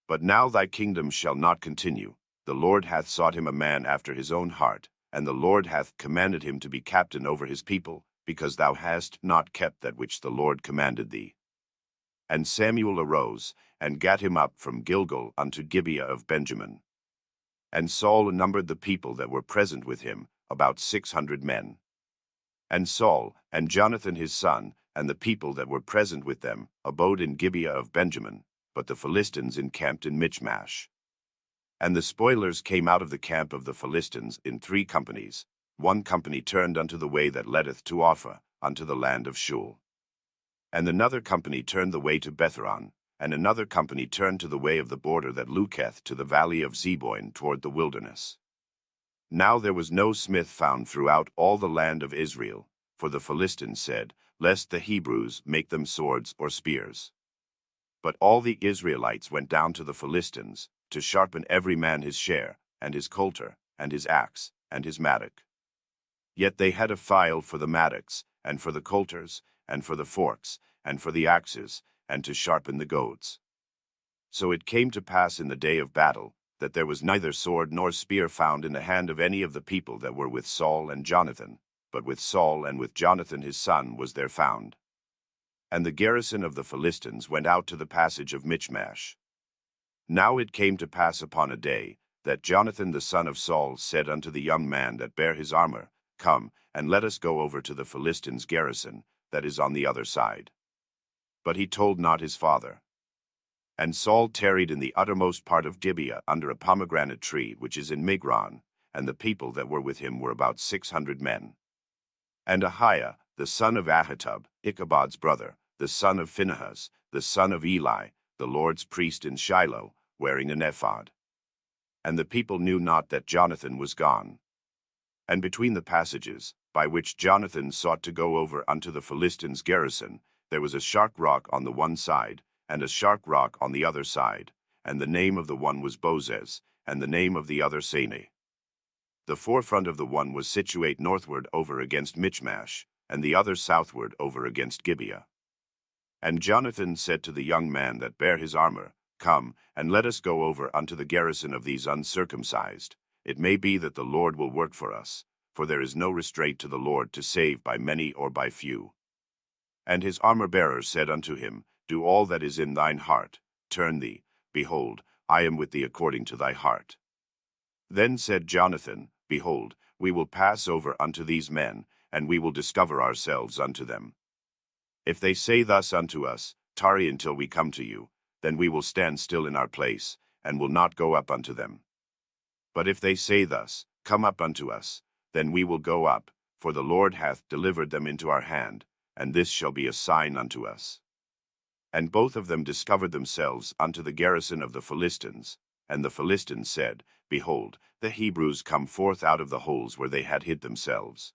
But now thy kingdom shall not continue. The Lord hath sought him a man after his own heart, and the Lord hath commanded him to be captain over his people, because thou hast not kept that which the Lord commanded thee. And Samuel arose, and gat him up from Gilgal unto Gibeah of Benjamin. And Saul numbered the people that were present with him, about 600 men. And Saul, and Jonathan his son, and the people that were present with them, abode in Gibeah of Benjamin, but the Philistines encamped in Michmash. And the spoilers came out of the camp of the Philistines in 3 companies. 1 company turned unto the way that leadeth to Ophrah, unto the land of Shul. And another company turned the way to Bethhoron, and another company turned to the way of the border that looketh to the valley of Zeboim toward the wilderness. Now there was no smith found throughout all the land of Israel, for the Philistines said, Lest the Hebrews make them swords or spears. But all the Israelites went down to the Philistines, to sharpen every man his share, and his coulter, and his axe, and his mattock. Yet they had a file for the mattocks, and for the coulters, and for the forks, and for the axes, and to sharpen the goads. So it came to pass in the day of battle, that there was neither sword nor spear found in the hand of any of the people that were with Saul and Jonathan, but with Saul and with Jonathan his son was there found. And the garrison of the Philistines went out to the passage of Michmash. Now it came to pass upon a day, that Jonathan the son of Saul said unto the young man that bare his armor, Come, and let us go over to the Philistines' garrison, that is on the other side. But he told not his father. And Saul tarried in the uttermost part of Gibeah under a pomegranate tree which is in Migron, and the people that were with him were about 600 men. And Ahiah, the son of Ahitub, Ichabod's brother, the son of Phinehas, the son of Eli, the Lord's priest in Shiloh, wearing an ephod. And the people knew not that Jonathan was gone. And between the passages, by which Jonathan sought to go over unto the Philistines' garrison, there was a sharp rock on the one side, and a sharp rock on the other side, and the name of the one was Bozez, and the name of the other Sene. The forefront of the one was situate northward over against Michmash, and the other southward over against Gibeah. And Jonathan said to the young man that bare his armor, Come, and let us go over unto the garrison of these uncircumcised. It may be that the Lord will work for us, for there is no restraint to the Lord to save by many or by few. And his armor-bearer said unto him, Do all that is in thine heart, turn thee, behold, I am with thee according to thy heart. Then said Jonathan, Behold, we will pass over unto these men, and we will discover ourselves unto them. If they say thus unto us, Tarry until we come to you, then we will stand still in our place, and will not go up unto them. But if they say thus, Come up unto us, then we will go up, for the Lord hath delivered them into our hand, and this shall be a sign unto us. And both of them discovered themselves unto the garrison of the Philistines. And the Philistines said, Behold, the Hebrews come forth out of the holes where they had hid themselves.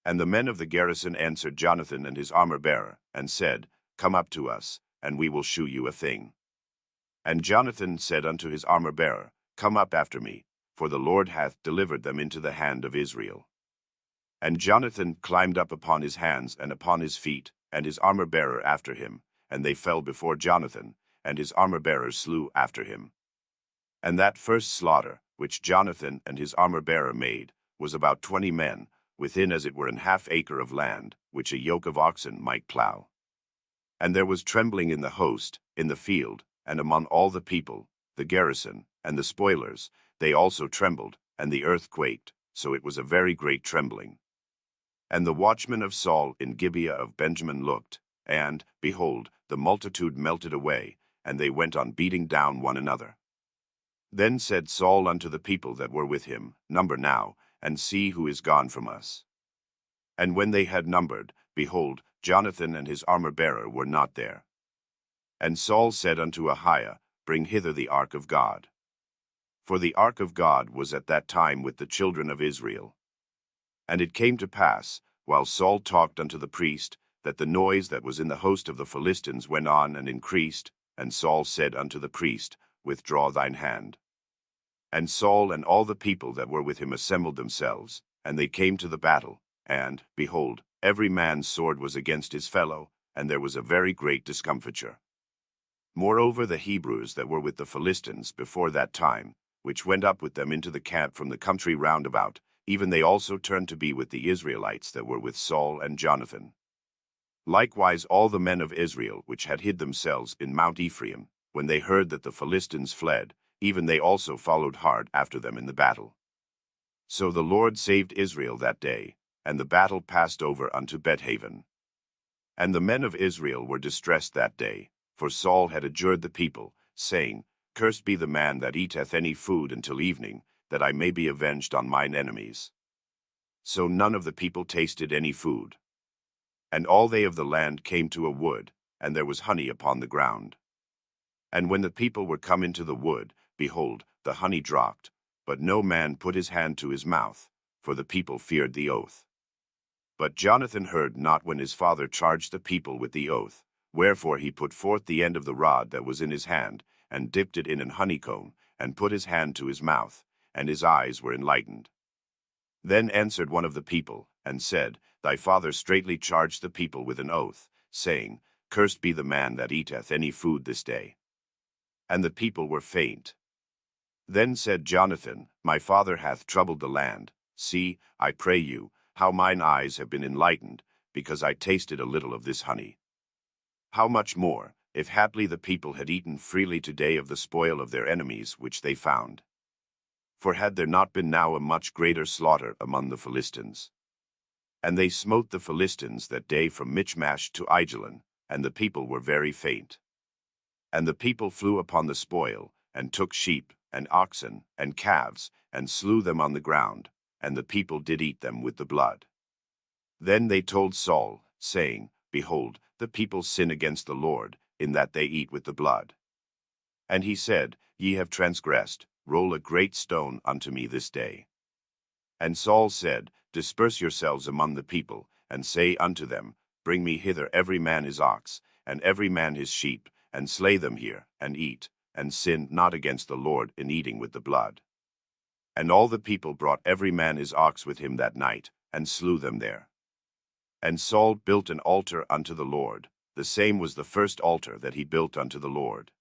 And the men of the garrison answered Jonathan and his armor-bearer, and said, Come up to us, and we will shew you a thing. And Jonathan said unto his armor-bearer, Come up after me, for the Lord hath delivered them into the hand of Israel. And Jonathan climbed up upon his hands and upon his feet, and his armor-bearer after him, and they fell before Jonathan, and his armor-bearer slew after him. And that first slaughter, which Jonathan and his armor-bearer made, was about 20 men, within as it were an half acre of land, which a yoke of oxen might plow. And there was trembling in the host, in the field, and among all the people, the garrison, and the spoilers, they also trembled, and the earth quaked, so it was a very great trembling. And the watchmen of Saul in Gibeah of Benjamin looked, and, behold, the multitude melted away, and they went on beating down one another. Then said Saul unto the people that were with him, Number now, and see who is gone from us. And when they had numbered, behold, Jonathan and his armor-bearer were not there. And Saul said unto Ahiah, Bring hither the ark of God. For the ark of God was at that time with the children of Israel. And it came to pass, while Saul talked unto the priest, that the noise that was in the host of the Philistines went on and increased, and Saul said unto the priest, Withdraw thine hand. And Saul and all the people that were with him assembled themselves, and they came to the battle, and, behold, every man's sword was against his fellow, and there was a very great discomfiture. Moreover, the Hebrews that were with the Philistines before that time, which went up with them into the camp from the country round about, even they also turned to be with the Israelites that were with Saul and Jonathan. Likewise all the men of Israel which had hid themselves in Mount Ephraim, when they heard that the Philistines fled, even they also followed hard after them in the battle. So the Lord saved Israel that day, and the battle passed over unto Bethaven. And the men of Israel were distressed that day, for Saul had adjured the people, saying, Cursed be the man that eateth any food until evening, that I may be avenged on mine enemies. So none of the people tasted any food. And all they of the land came to a wood, and there was honey upon the ground. And when the people were come into the wood, behold, the honey dropped, but no man put his hand to his mouth, for the people feared the oath. But Jonathan heard not when his father charged the people with the oath, wherefore he put forth the end of the rod that was in his hand, and dipped it in an honeycomb, and put his hand to his mouth, and his eyes were enlightened. Then answered one of the people, and said, Thy father straitly charged the people with an oath, saying, Cursed be the man that eateth any food this day. And the people were faint. Then said Jonathan, My father hath troubled the land. See, I pray you, how mine eyes have been enlightened, because I tasted a little of this honey. How much more, if haply the people had eaten freely today of the spoil of their enemies which they found? For had there not been now a much greater slaughter among the Philistines? And they smote the Philistines that day from Michmash to Aijalon, and the people were very faint. And the people flew upon the spoil, and took sheep, and oxen, and calves, and slew them on the ground, and the people did eat them with the blood. Then they told Saul, saying, Behold, the people sin against the Lord, in that they eat with the blood. And he said, Ye have transgressed, roll a great stone unto me this day. And Saul said, Disperse yourselves among the people, and say unto them, Bring me hither every man his ox, and every man his sheep, and slay them here, and eat, and sin not against the Lord in eating with the blood. And all the people brought every man his ox with him that night, and slew them there. And Saul built an altar unto the Lord. The same was the first altar that he built unto the Lord.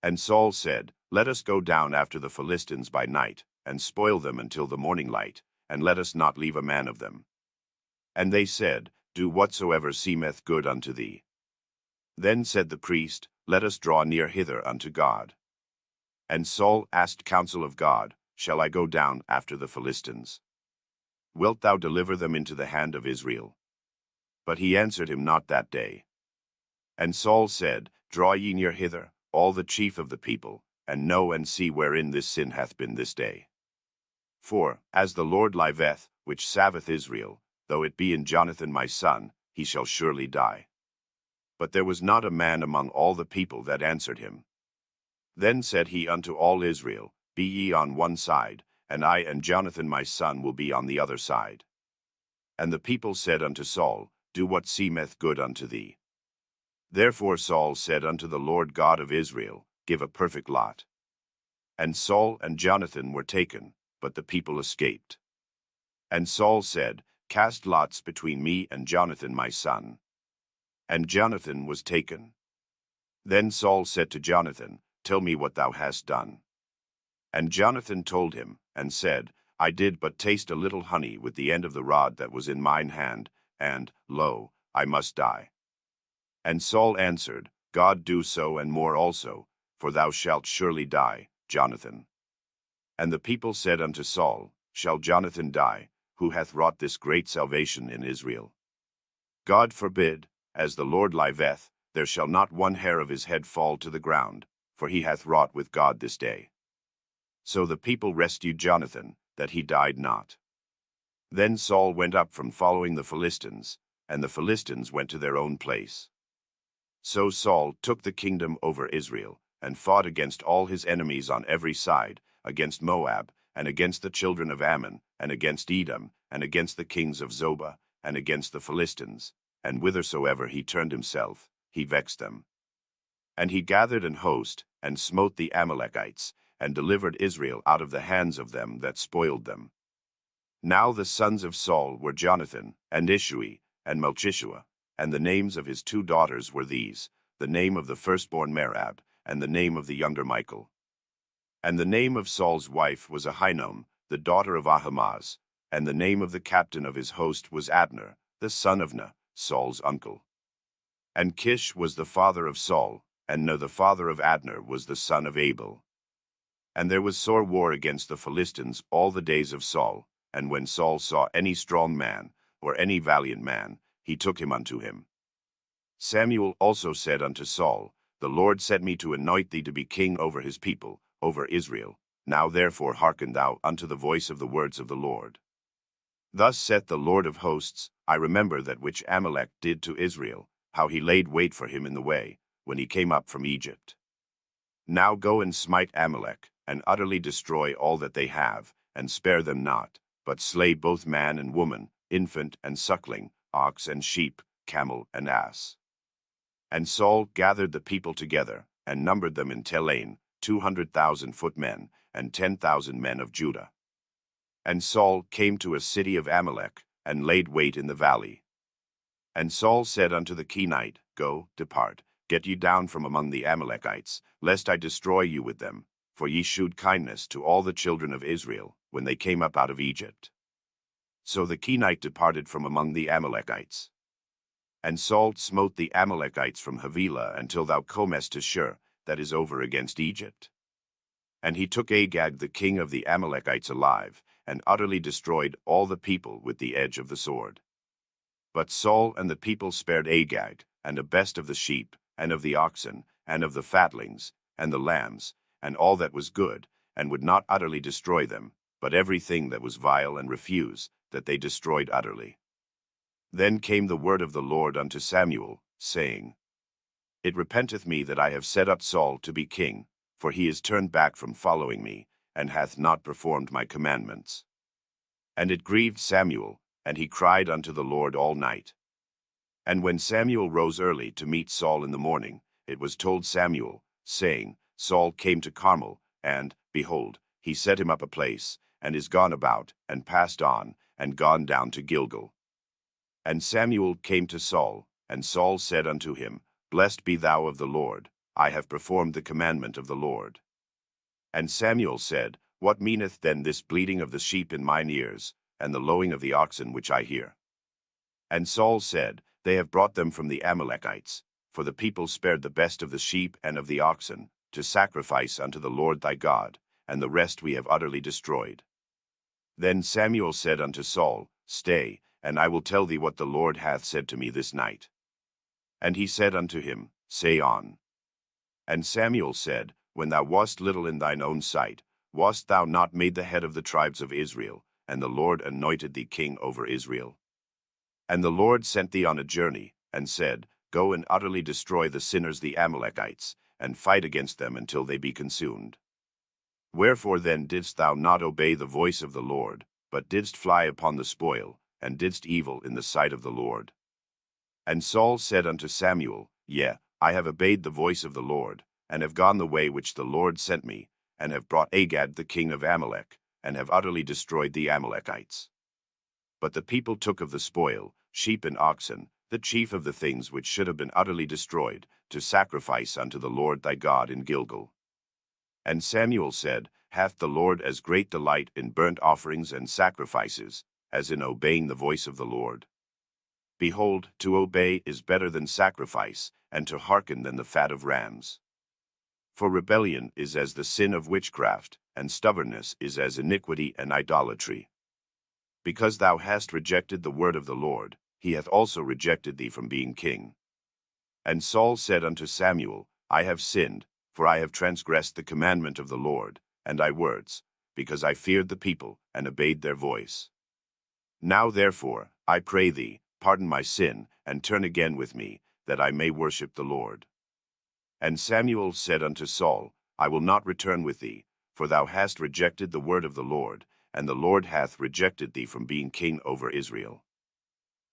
And Saul said, Let us go down after the Philistines by night, and spoil them until the morning light, and let us not leave a man of them. And they said, Do whatsoever seemeth good unto thee. Then said the priest, Let us draw near hither unto God. And Saul asked counsel of God, Shall I go down after the Philistines? Wilt thou deliver them into the hand of Israel? But he answered him not that day. And Saul said, Draw ye near hither, all the chief of the people, and know and see wherein this sin hath been this day. For, as the Lord liveth, which saveth Israel, though it be in Jonathan my son, he shall surely die. But there was not a man among all the people that answered him. Then said he unto all Israel, Be ye on one side, and I and Jonathan my son will be on the other side. And the people said unto Saul, Do what seemeth good unto thee. Therefore Saul said unto the Lord God of Israel, Give a perfect lot. And Saul and Jonathan were taken, but the people escaped. And Saul said, Cast lots between me and Jonathan my son. And Jonathan was taken. Then Saul said to Jonathan, Tell me what thou hast done. And Jonathan told him, and said, I did but taste a little honey with the end of the rod that was in mine hand, and, lo, I must die. And Saul answered, God do so and more also, for thou shalt surely die, Jonathan. And the people said unto Saul, Shall Jonathan die, who hath wrought this great salvation in Israel? God forbid, as the Lord liveth, there shall not one hair of his head fall to the ground, for he hath wrought with God this day. So the people rescued Jonathan, that he died not. Then Saul went up from following the Philistines, and the Philistines went to their own place. So Saul took the kingdom over Israel, and fought against all his enemies on every side, against Moab, and against the children of Ammon, and against Edom, and against the kings of Zobah, and against the Philistines, and whithersoever he turned himself, he vexed them. And he gathered an host, and smote the Amalekites, and delivered Israel out of the hands of them that spoiled them. Now the sons of Saul were Jonathan, and Ishui, and Melchishua, and the names of his 2 daughters were these, the name of the firstborn Merab, and the name of the younger Michal. And the name of Saul's wife was Ahinoam, the daughter of Ahimaaz, and the name of the captain of his host was Abner, the son of Ner, Saul's uncle. And Kish was the father of Saul, and Ner the father of Abner was the son of Abel. And there was sore war against the Philistines all the days of Saul, and when Saul saw any strong man, or any valiant man, he took him unto him. Samuel also said unto Saul, The Lord sent me to anoint thee to be king over his people, over Israel. Now therefore hearken thou unto the voice of the words of the Lord. Thus saith the Lord of hosts, I remember that which Amalek did to Israel, how he laid wait for him in the way, when he came up from Egypt. Now go and smite Amalek, and utterly destroy all that they have, and spare them not, but slay both man and woman, infant and suckling, ox and sheep, camel and ass. And Saul gathered the people together, and numbered them in Telaim, 200,000 footmen, and 10,000 men of Judah. And Saul came to a city of Amalek, and laid wait in the valley. And Saul said unto the Kenite, Go, depart, get ye down from among the Amalekites, lest I destroy you with them, for ye shewed kindness to all the children of Israel, when they came up out of Egypt. So the Kenite departed from among the Amalekites. And Saul smote the Amalekites from Havilah until thou comest to Shur, that is over against Egypt. And he took Agag the king of the Amalekites alive, and utterly destroyed all the people with the edge of the sword. But Saul and the people spared Agag, and the best of the sheep, and of the oxen, and of the fatlings, and the lambs, and all that was good, and would not utterly destroy them, but everything that was vile and refuse, that they destroyed utterly. Then came the word of the Lord unto Samuel, saying, It repenteth me that I have set up Saul to be king, for he is turned back from following me, and hath not performed my commandments. And it grieved Samuel, and he cried unto the Lord all night. And when Samuel rose early to meet Saul in the morning, it was told Samuel, saying, Saul came to Carmel, and, behold, he set him up a place, and is gone about, and passed on, and gone down to Gilgal. And Samuel came to Saul, and Saul said unto him, Blessed be thou of the Lord, I have performed the commandment of the Lord. And Samuel said, What meaneth then this bleating of the sheep in mine ears, and the lowing of the oxen which I hear? And Saul said, They have brought them from the Amalekites, for the people spared the best of the sheep and of the oxen, to sacrifice unto the Lord thy God, and the rest we have utterly destroyed. Then Samuel said unto Saul, Stay, and I will tell thee what the Lord hath said to me this night. And he said unto him, Say on. And Samuel said, When thou wast little in thine own sight, wast thou not made the head of the tribes of Israel, and the Lord anointed thee king over Israel? And the Lord sent thee on a journey, and said, Go and utterly destroy the sinners the Amalekites, and fight against them until they be consumed. Wherefore then didst thou not obey the voice of the Lord, but didst fly upon the spoil, and didst evil in the sight of the Lord? And Saul said unto Samuel, Yea, I have obeyed the voice of the Lord, and have gone the way which the Lord sent me, and have brought Agag the king of Amalek, and have utterly destroyed the Amalekites. But the people took of the spoil, sheep and oxen, the chief of the things which should have been utterly destroyed, to sacrifice unto the Lord thy God in Gilgal. And Samuel said, Hath the Lord as great delight in burnt offerings and sacrifices, as in obeying the voice of the Lord? Behold, to obey is better than sacrifice, and to hearken than the fat of rams. For rebellion is as the sin of witchcraft, and stubbornness is as iniquity and idolatry. Because thou hast rejected the word of the Lord, he hath also rejected thee from being king. And Saul said unto Samuel, I have sinned, for I have transgressed the commandment of the Lord, and thy words, because I feared the people, and obeyed their voice. Now therefore, I pray thee, pardon my sin, and turn again with me, that I may worship the Lord. And Samuel said unto Saul, I will not return with thee, for thou hast rejected the word of the Lord, and the Lord hath rejected thee from being king over Israel.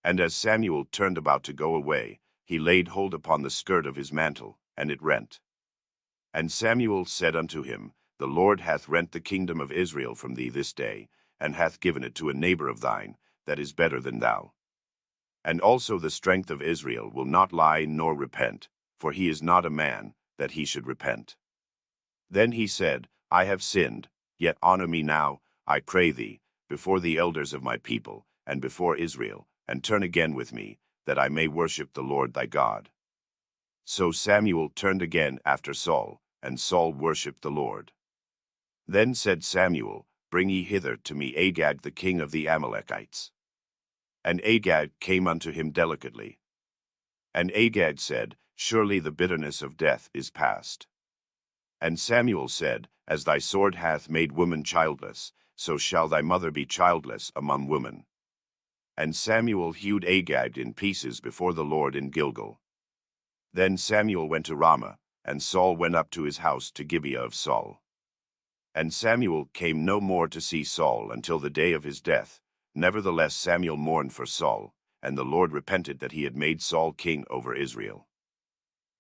And as Samuel turned about to go away, he laid hold upon the skirt of his mantle, and it rent. And Samuel said unto him, The Lord hath rent the kingdom of Israel from thee this day, and hath given it to a neighbor of thine, that is better than thou. And also the strength of Israel will not lie nor repent, for he is not a man, that he should repent. Then he said, I have sinned, yet honor me now, I pray thee, before the elders of my people, and before Israel, and turn again with me, that I may worship the Lord thy God. So Samuel turned again after Saul, and Saul worshipped the Lord. Then said Samuel, Bring ye hither to me Agag the king of the Amalekites. And Agag came unto him delicately. And Agag said, Surely the bitterness of death is past. And Samuel said, As thy sword hath made woman childless, so shall thy mother be childless among women. And Samuel hewed Agag in pieces before the Lord in Gilgal. Then Samuel went to Ramah, and Saul went up to his house to Gibeah of Saul. And Samuel came no more to see Saul until the day of his death. Nevertheless Samuel mourned for Saul, and the Lord repented that he had made Saul king over Israel.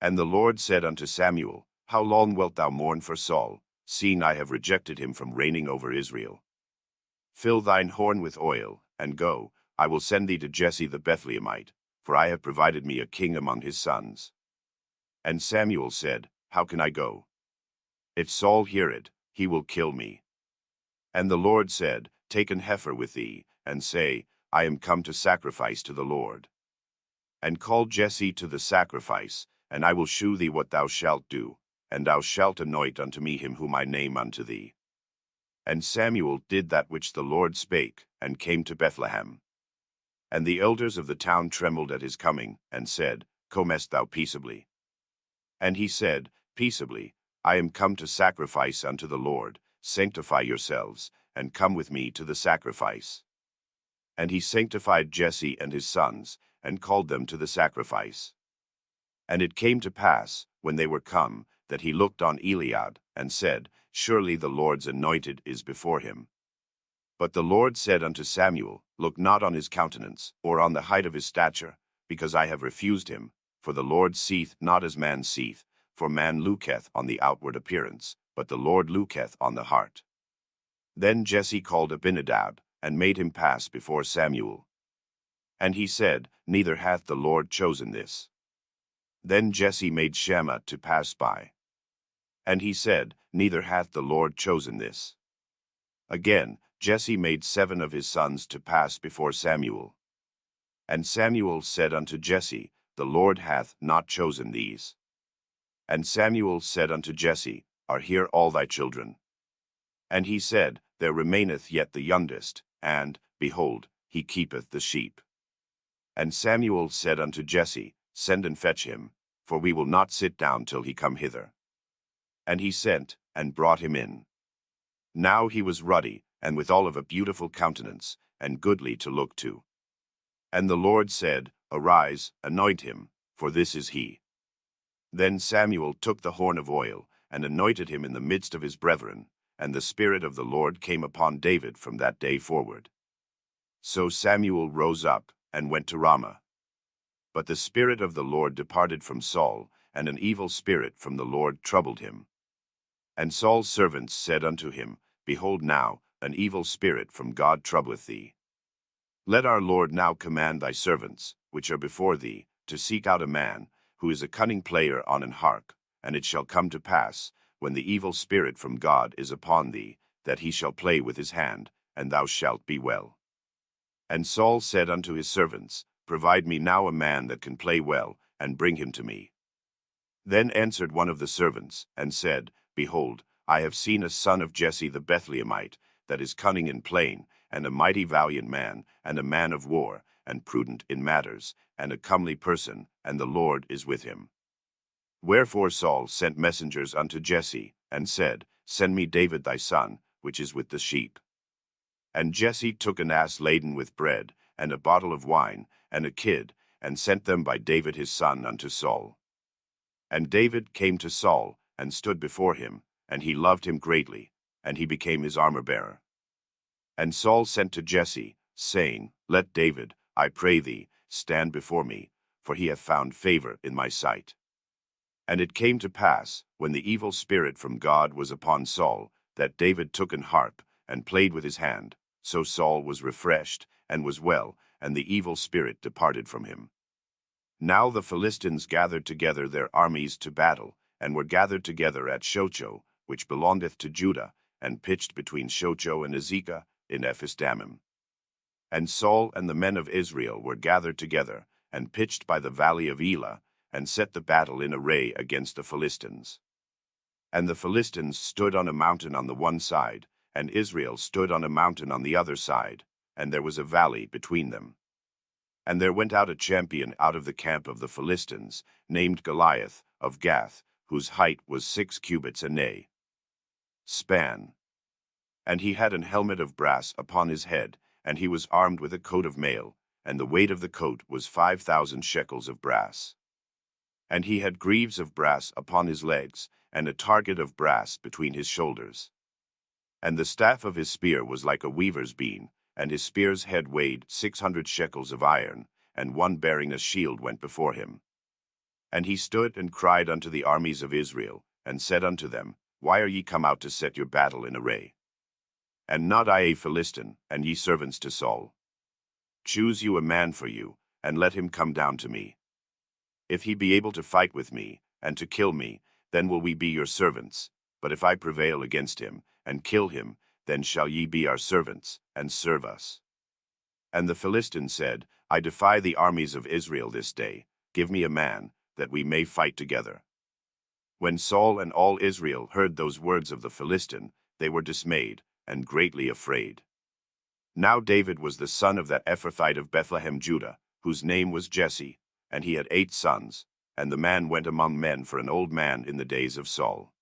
And the Lord said unto Samuel, How long wilt thou mourn for Saul, seeing I have rejected him from reigning over Israel? Fill thine horn with oil, and go, I will send thee to Jesse the Bethlehemite, for I have provided me a king among his sons. And Samuel said, How can I go? If Saul hear it, he will kill me. And the Lord said, Take an heifer with thee, and say, I am come to sacrifice to the Lord. And call Jesse to the sacrifice, and I will shew thee what thou shalt do, and thou shalt anoint unto me him whom I name unto thee. And Samuel did that which the Lord spake, and came to Bethlehem. And the elders of the town trembled at his coming, and said, Comest thou peaceably? And he said, Peaceably, I am come to sacrifice unto the Lord, sanctify yourselves, and come with me to the sacrifice. And he sanctified Jesse and his sons, and called them to the sacrifice. And it came to pass, when they were come, that he looked on Eliab, and said, Surely the Lord's anointed is before him. But the Lord said unto Samuel, Look not on his countenance, or on the height of his stature, because I have refused him. For the Lord seeth not as man seeth, for man looketh on the outward appearance, but the Lord looketh on the heart. Then Jesse called Abinadab, and made him pass before Samuel. And he said, Neither hath the Lord chosen this. Then Jesse made Shammah to pass by. And he said, Neither hath the Lord chosen this. Again, Jesse made 7 of his sons to pass before Samuel. And Samuel said unto Jesse, The Lord hath not chosen these. And Samuel said unto Jesse, Are here all thy children? And he said, There remaineth yet the youngest, and, behold, he keepeth the sheep. And Samuel said unto Jesse, Send and fetch him, for we will not sit down till he come hither. And he sent, and brought him in. Now he was ruddy, and withal of a beautiful countenance, and goodly to look to. And the Lord said, Arise, anoint him, for this is he. Then Samuel took the horn of oil, and anointed him in the midst of his brethren, and the Spirit of the Lord came upon David from that day forward. So Samuel rose up, and went to Ramah. But the Spirit of the Lord departed from Saul, and an evil spirit from the Lord troubled him. And Saul's servants said unto him, Behold now, an evil spirit from God troubleth thee. Let our Lord now command thy servants, which are before thee, to seek out a man, who is a cunning player on an harp, and it shall come to pass, when the evil spirit from God is upon thee, that he shall play with his hand, and thou shalt be well. And Saul said unto his servants, Provide me now a man that can play well, and bring him to me. Then answered one of the servants, and said, Behold, I have seen a son of Jesse the Bethlehemite, that is cunning in playing, and a mighty valiant man, and a man of war, and prudent in matters, and a comely person, and the Lord is with him. Wherefore Saul sent messengers unto Jesse, and said, Send me David thy son, which is with the sheep. And Jesse took an ass laden with bread, and a bottle of wine, and a kid, and sent them by David his son unto Saul. And David came to Saul, and stood before him, and he loved him greatly, and he became his armor-bearer. And Saul sent to Jesse, saying, Let David, I pray thee, stand before me, for he hath found favor in my sight. And it came to pass, when the evil spirit from God was upon Saul, that David took an harp, and played with his hand. So Saul was refreshed, and was well, and the evil spirit departed from him. Now the Philistines gathered together their armies to battle, and were gathered together at Shochoh, which belongeth to Judah, and pitched between Shochoh and Azekah in Ephes-dammim. And Saul and the men of Israel were gathered together, and pitched by the valley of Elah, and set the battle in array against the Philistines. And the Philistines stood on a mountain on the one side, and Israel stood on a mountain on the other side, and there was a valley between them. And there went out a champion out of the camp of the Philistines, named Goliath, of Gath, whose height was 6 cubits and a span. And he had an helmet of brass upon his head, and he was armed with a coat of mail, and the weight of the coat was 5,000 shekels of brass. And he had greaves of brass upon his legs, and a target of brass between his shoulders. And the staff of his spear was like a weaver's beam, and his spear's head weighed 600 shekels of iron, and one bearing a shield went before him. And he stood and cried unto the armies of Israel, and said unto them, Why are ye come out to set your battle in array? And not I a Philistine, and ye servants to Saul? Choose you a man for you, and let him come down to me. If he be able to fight with me, and to kill me, then will we be your servants. But if I prevail against him, and kill him, then shall ye be our servants, and serve us. And the Philistine said, I defy the armies of Israel this day, give me a man, that we may fight together. When Saul and all Israel heard those words of the Philistine, they were dismayed, and greatly afraid. Now David was the son of that Ephrathite of Bethlehem Judah, whose name was Jesse, and he had 8 sons, and the man went among men for an old man in the days of Saul.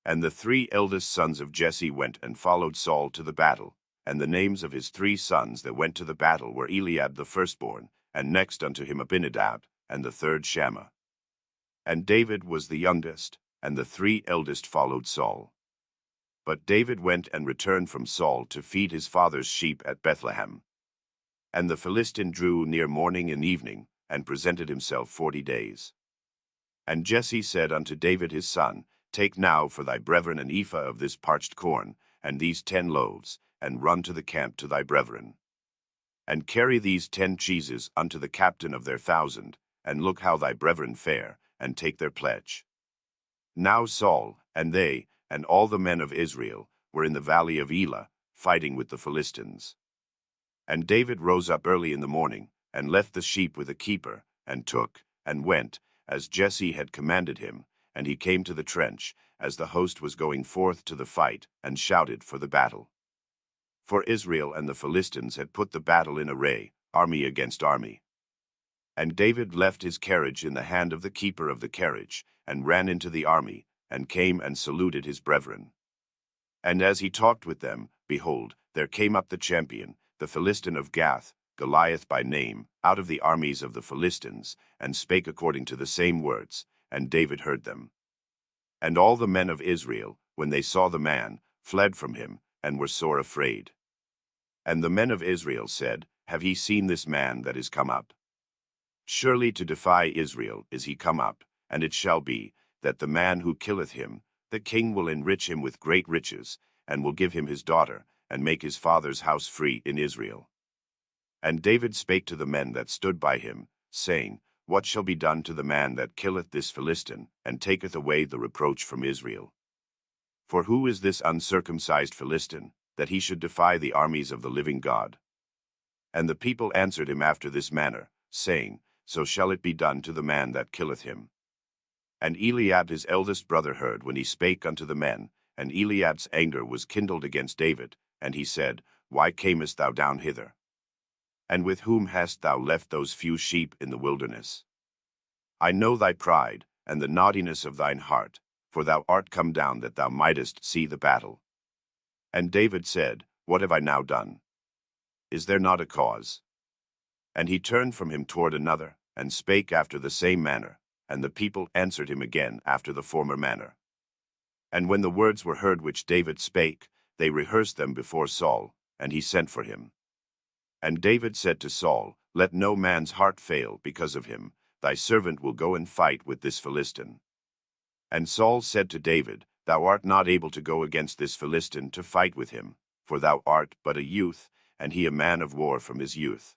And the 3 eldest sons of Jesse went and followed Saul to the battle, And the names of his 3 sons that went to the battle were Eliab the firstborn, and next unto him Abinadab, and the third Shammah. And David was the youngest, and the 3 eldest followed Saul. But David went and returned from Saul to feed his father's sheep at Bethlehem. And the Philistine drew near morning and evening, and presented himself 40 days. And Jesse said unto David his son, Take now for thy brethren an ephah of this parched corn, and these 10 loaves, and run to the camp to thy brethren. And carry these 10 cheeses unto the captain of their 1,000, and look how thy brethren fare, and take their pledge. Now Saul, and they, and all the men of Israel, were in the valley of Elah, fighting with the Philistines. And David rose up early in the morning, and left the sheep with a keeper, and took, and went, as Jesse had commanded him, and he came to the trench, as the host was going forth to the fight, and shouted for the battle. For Israel and the Philistines had put the battle in array, army against army. And David left his carriage in the hand of the keeper of the carriage, and ran into the army, and came and saluted his brethren. And as he talked with them, behold, there came up the champion, the Philistine of Gath, Goliath by name, out of the armies of the Philistines, and spake according to the same words, and David heard them. And all the men of Israel, when they saw the man, fled from him, and were sore afraid. And the men of Israel said, Have ye seen this man that is come up? Surely to defy Israel is he come up, and it shall be, that the man who killeth him, the king will enrich him with great riches, and will give him his daughter, and make his father's house free in Israel. And David spake to the men that stood by him, saying, What shall be done to the man that killeth this Philistine, and taketh away the reproach from Israel? For who is this uncircumcised Philistine, that he should defy the armies of the living God? And the people answered him after this manner, saying, So shall it be done to the man that killeth him. And Eliab his eldest brother heard when he spake unto the men, and Eliab's anger was kindled against David, and he said, Why camest thou down hither? And with whom hast thou left those few sheep in the wilderness? I know thy pride, and the naughtiness of thine heart, for thou art come down that thou mightest see the battle. And David said, What have I now done? Is there not a cause? And he turned from him toward another, and spake after the same manner, and the people answered him again after the former manner. And when the words were heard which David spake, they rehearsed them before Saul, and he sent for him. And David said to Saul, Let no man's heart fail because of him, thy servant will go and fight with this Philistine. And Saul said to David, Thou art not able to go against this Philistine to fight with him, for thou art but a youth, and he a man of war from his youth.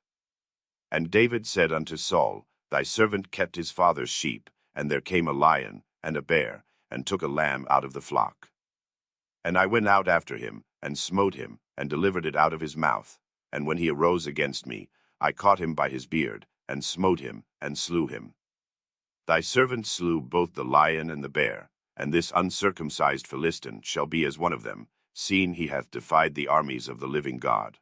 And David said unto Saul, Thy servant kept his father's sheep, and there came a lion and a bear, and took a lamb out of the flock. And I went out after him, and smote him, and delivered it out of his mouth. And when he arose against me, I caught him by his beard, and smote him, and slew him. Thy servant slew both the lion and the bear, and this uncircumcised Philistine shall be as one of them, seeing he hath defied the armies of the living God.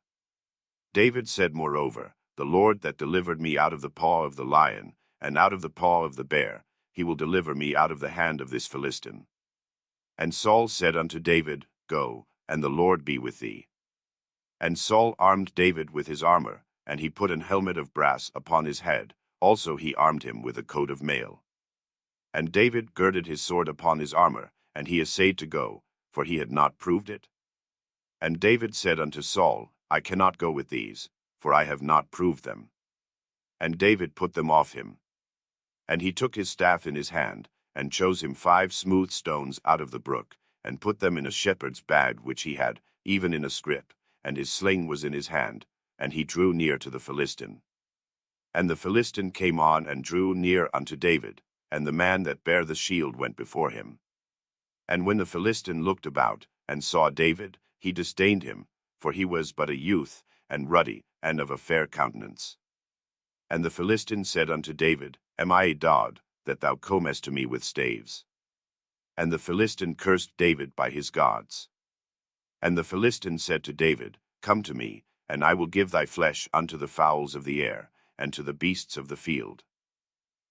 David said moreover, The Lord that delivered me out of the paw of the lion, and out of the paw of the bear, he will deliver me out of the hand of this Philistine. And Saul said unto David, Go, and the Lord be with thee. And Saul armed David with his armor, and he put an helmet of brass upon his head, also he armed him with a coat of mail. And David girded his sword upon his armor, and he essayed to go, for he had not proved it. And David said unto Saul, I cannot go with these, for I have not proved them. And David put them off him. And he took his staff in his hand, and chose him 5 smooth stones out of the brook, and put them in a shepherd's bag which he had, even in a scrip, and his sling was in his hand, and he drew near to the Philistine. And the Philistine came on and drew near unto David, and the man that bare the shield went before him. And when the Philistine looked about, and saw David, he disdained him, for he was but a youth, and ruddy, and of a fair countenance. And the Philistine said unto David, Am I a dog, that thou comest to me with staves? And the Philistine cursed David by his gods. And the Philistine said to David, Come to me, and I will give thy flesh unto the fowls of the air, and to the beasts of the field.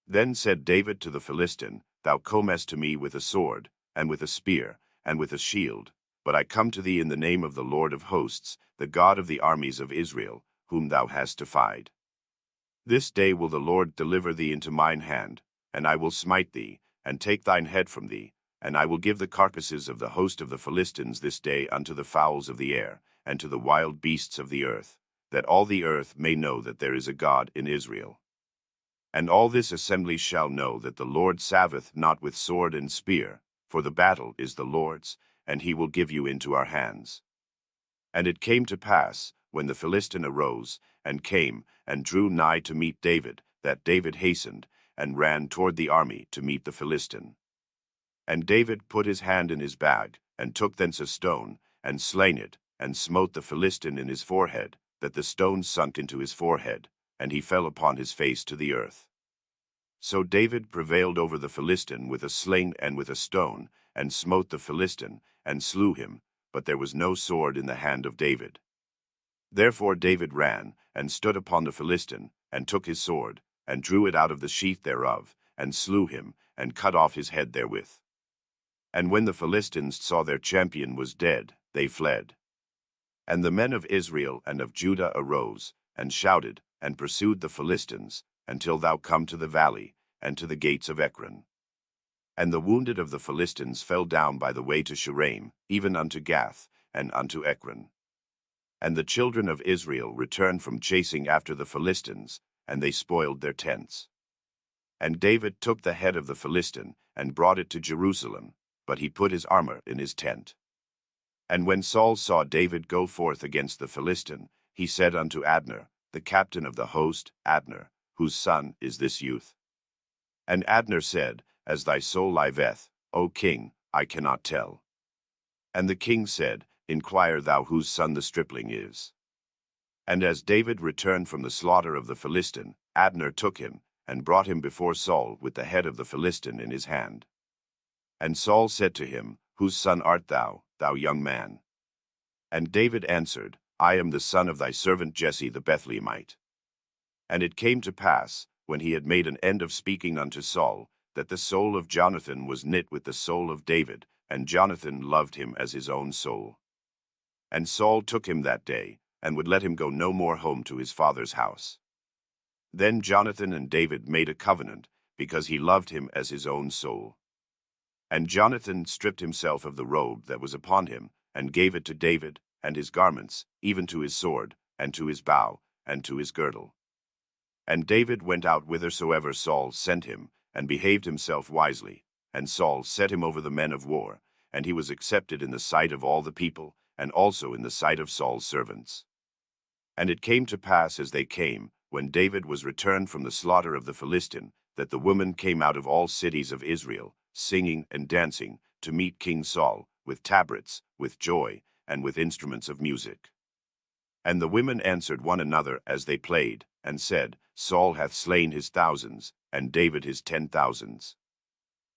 Then said David to the Philistine, Thou comest to me with a sword, and with a spear, and with a shield, But I come to thee in the name of the Lord of hosts, the God of the armies of Israel, whom thou hast defied. This day will the Lord deliver thee into mine hand, and I will smite thee, and take thine head from thee, and I will give the carcasses of the host of the Philistines this day unto the fowls of the air, and to the wild beasts of the earth, that all the earth may know that there is a God in Israel. And all this assembly shall know that the Lord saveth not with sword and spear, for the battle is the Lord's, and he will give you into our hands. And it came to pass, when the Philistine arose, and came, and drew nigh to meet David, that David hastened, and ran toward the army to meet the Philistine. And David put his hand in his bag, and took thence a stone, and slain it, and smote the Philistine in his forehead, that the stone sunk into his forehead, and he fell upon his face to the earth. So David prevailed over the Philistine with a sling and with a stone, and smote the Philistine, and slew him, but there was no sword in the hand of David. Therefore David ran, and stood upon the Philistine, and took his sword, and drew it out of the sheath thereof, and slew him, and cut off his head therewith. And when the Philistines saw their champion was dead, they fled. And the men of Israel and of Judah arose, and shouted, and pursued the Philistines, until thou come to the valley, and to the gates of Ekron. And the wounded of the Philistines fell down by the way to Shuraim, even unto Gath, and unto Ekron. And the children of Israel returned from chasing after the Philistines, and they spoiled their tents. And David took the head of the Philistine, and brought it to Jerusalem, but he put his armor in his tent. And when Saul saw David go forth against the Philistine, he said unto Abner, the captain of the host, Abner, whose son is this youth? And Abner said, As thy soul liveth, O king, I cannot tell. And the king said, Inquire thou whose son the stripling is. And as David returned from the slaughter of the Philistine, Abner took him, and brought him before Saul with the head of the Philistine in his hand. And Saul said to him, Whose son art thou, thou young man? And David answered, I am the son of thy servant Jesse the Bethlehemite. And it came to pass, when he had made an end of speaking unto Saul, that the soul of Jonathan was knit with the soul of David, and Jonathan loved him as his own soul. And Saul took him that day, and would let him go no more home to his father's house. Then Jonathan and David made a covenant, because he loved him as his own soul. And Jonathan stripped himself of the robe that was upon him, and gave it to David, and his garments, even to his sword, and to his bow, and to his girdle. And David went out whithersoever Saul sent him, and behaved himself wisely. And Saul set him over the men of war, and he was accepted in the sight of all the people, and also in the sight of Saul's servants. And it came to pass as they came, when David was returned from the slaughter of the Philistine, that the women came out of all cities of Israel, singing and dancing, to meet King Saul, with tabrets, with joy, and with instruments of music. And the women answered one another as they played, and said, Saul hath slain his thousands, and David his 10,000s.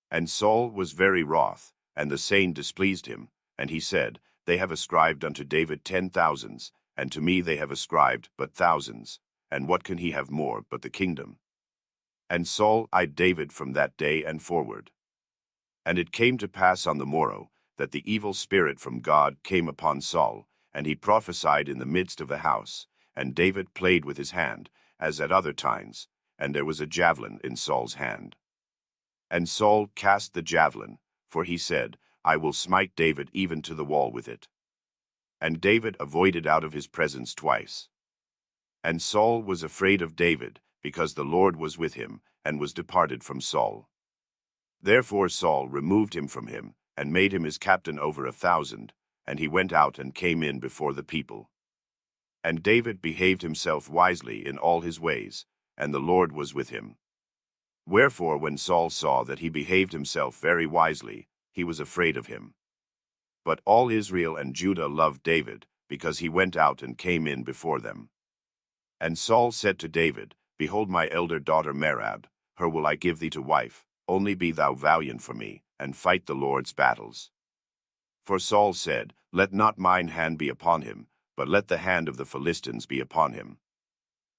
And Saul was very wroth, and the saying displeased him, and he said, They have ascribed unto David 10,000s, and to me they have ascribed but thousands, and what can he have more but the kingdom? And Saul eyed David from that day and forward. And it came to pass on the morrow, that the evil spirit from God came upon Saul, and he prophesied in the midst of the house, and David played with his hand, as at other times, and there was a javelin in Saul's hand. And Saul cast the javelin, for he said, I will smite David even to the wall with it. And David avoided out of his presence twice. And Saul was afraid of David, because the Lord was with him, and was departed from Saul. Therefore Saul removed him from him, and made him his captain over 1,000, and he went out and came in before the people. And David behaved himself wisely in all his ways, and the Lord was with him. Wherefore when Saul saw that he behaved himself very wisely, he was afraid of him. But all Israel and Judah loved David, because he went out and came in before them. And Saul said to David, Behold my elder daughter Merab, her will I give thee to wife, only be thou valiant for me, and fight the Lord's battles. For Saul said, Let not mine hand be upon him, but let the hand of the Philistines be upon him.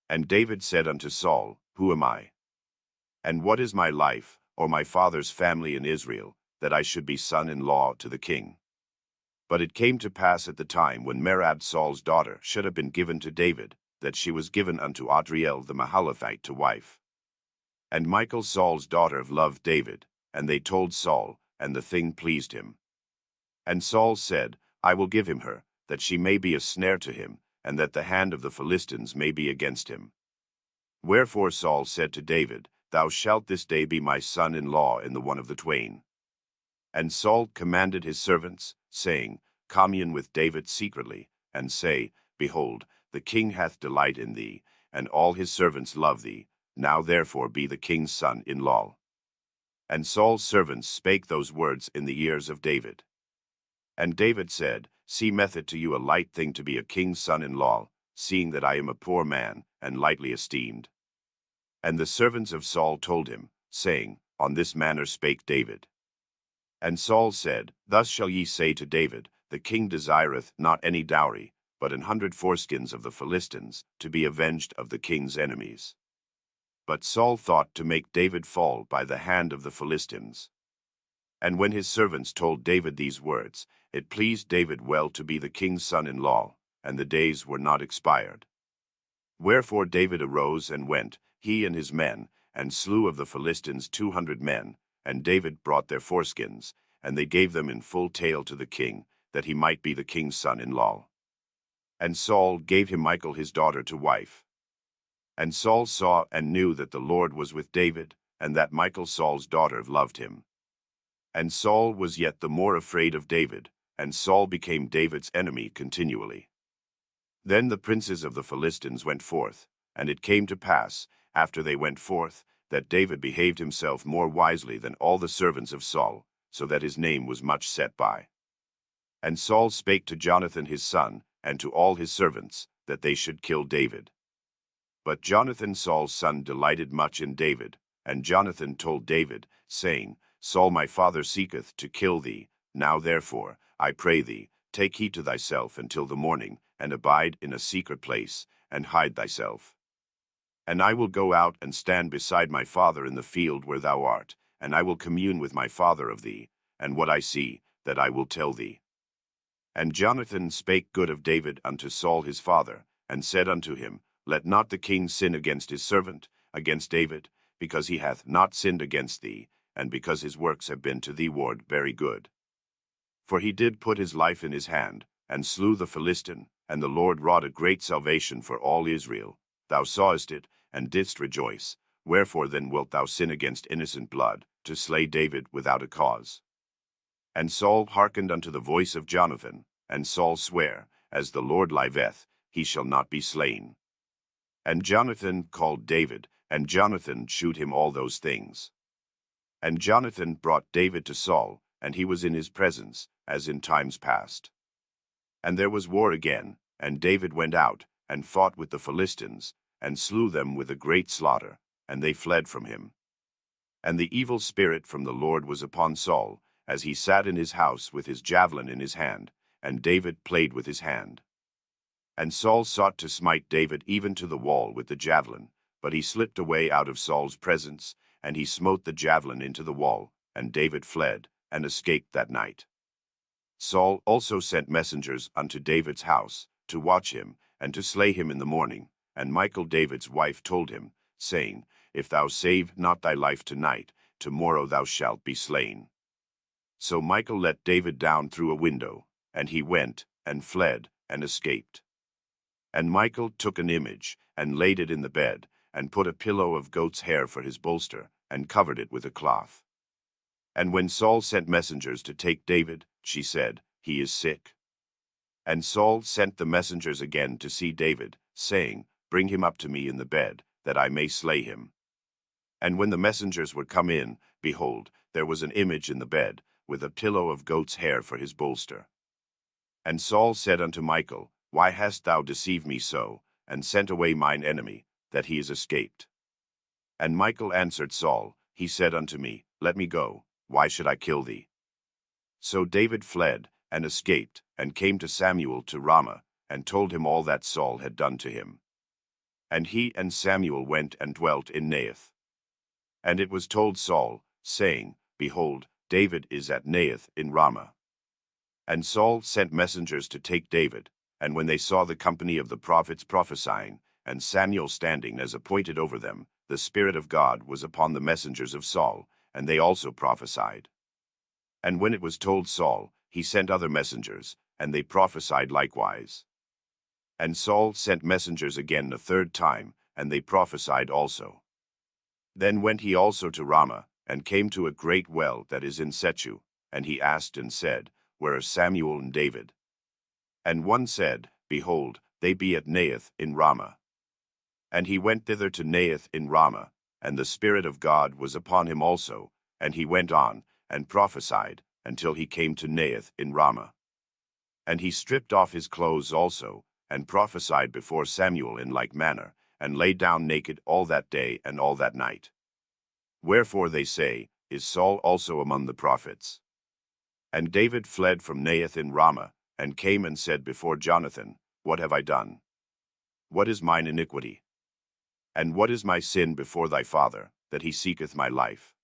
And David said unto Saul, Who am I? And what is my life, or my father's family in Israel, that I should be son-in-law to the king? But it came to pass at the time when Merab Saul's daughter should have been given to David, that she was given unto Adriel the Mahalathite to wife. And Michal Saul's daughter loved David, and they told Saul, and the thing pleased him. And Saul said, I will give him her, that she may be a snare to him, and that the hand of the Philistines may be against him. Wherefore Saul said to David, Thou shalt this day be my son-in-law in the one of the twain. And Saul commanded his servants, saying, Commune with David secretly, and say, Behold, the king hath delight in thee, and all his servants love thee. Now therefore be the king's son-in-law. And Saul's servants spake those words in the ears of David. And David said, Seemeth it to you a light thing to be a king's son-in-law, seeing that I am a poor man, and lightly esteemed? And the servants of Saul told him, saying, On this manner spake David. And Saul said, Thus shall ye say to David, The king desireth not any dowry, but 100 foreskins of the Philistines, to be avenged of the king's enemies. But Saul thought to make David fall by the hand of the Philistines. And when his servants told David these words, it pleased David well to be the king's son-in-law, and the days were not expired. Wherefore David arose and went, he and his men, and slew of the Philistines 200 men, and David brought their foreskins, and they gave them in full tale to the king, that he might be the king's son-in-law. And Saul gave him Michal his daughter to wife. And Saul saw and knew that the Lord was with David, and that Michal Saul's daughter loved him. And Saul was yet the more afraid of David, and Saul became David's enemy continually. Then the princes of the Philistines went forth, and it came to pass, after they went forth, that David behaved himself more wisely than all the servants of Saul, so that his name was much set by. And Saul spake to Jonathan his son, and to all his servants, that they should kill David. But Jonathan Saul's son delighted much in David, and Jonathan told David, saying, Saul my father seeketh to kill thee. Now therefore, I pray thee, take heed to thyself until the morning, and abide in a secret place, and hide thyself. And I will go out and stand beside my father in the field where thou art, and I will commune with my father of thee, and what I see, that I will tell thee. And Jonathan spake good of David unto Saul his father, and said unto him, Let not the king sin against his servant, against David, because he hath not sinned against thee, and because his works have been to thee ward very good. For he did put his life in his hand, and slew the Philistine, and the Lord wrought a great salvation for all Israel. Thou sawest it, and didst rejoice. Wherefore then wilt thou sin against innocent blood, to slay David without a cause? And Saul hearkened unto the voice of Jonathan, and Saul sware, As the Lord liveth, he shall not be slain. And Jonathan called David, and Jonathan shewed him all those things. And Jonathan brought David to Saul, and he was in his presence, as in times past. And there was war again, and David went out, and fought with the Philistines, and slew them with a great slaughter, and they fled from him. And the evil spirit from the Lord was upon Saul, as he sat in his house with his javelin in his hand, and David played with his hand. And Saul sought to smite David even to the wall with the javelin, but he slipped away out of Saul's presence, and he smote the javelin into the wall, and David fled, and escaped that night. Saul also sent messengers unto David's house, to watch him, and to slay him in the morning. And Michal David's wife told him, saying, If thou save not thy life tonight, tomorrow thou shalt be slain. So Michal let David down through a window, and he went, and fled, and escaped. And Michal took an image, and laid it in the bed, and put a pillow of goat's hair for his bolster, and covered it with a cloth. And when Saul sent messengers to take David, she said, He is sick. And Saul sent the messengers again to see David, saying, Bring him up to me in the bed, that I may slay him. And when the messengers were come in, behold, there was an image in the bed, with a pillow of goat's hair for his bolster. And Saul said unto Michal, Why hast thou deceived me so, and sent away mine enemy, that he is escaped? And Michal answered Saul, He said unto me, Let me go, why should I kill thee? So David fled, and escaped, and came to Samuel to Ramah, and told him all that Saul had done to him. And he and Samuel went and dwelt in Naioth. And it was told Saul, saying, Behold, David is at Naioth in Ramah. And Saul sent messengers to take David, and when they saw the company of the prophets prophesying, and Samuel standing as appointed over them, the Spirit of God was upon the messengers of Saul, and they also prophesied. And when it was told Saul, he sent other messengers, and they prophesied likewise. And Saul sent messengers again a third time, and they prophesied also. Then went he also to Ramah, and came to a great well that is in Sechu, and he asked and said, Where are Samuel and David? And one said, Behold, they be at Naioth in Ramah. And he went thither to Naioth in Ramah, and the Spirit of God was upon him also, and he went on, and prophesied, until he came to Naioth in Ramah. And he stripped off his clothes also, and prophesied before Samuel in like manner, and lay down naked all that day and all that night. Wherefore they say, Is Saul also among the prophets? And David fled from Naioth in Ramah, and came and said before Jonathan, What have I done? What is mine iniquity? And what is my sin before thy father, that he seeketh my life?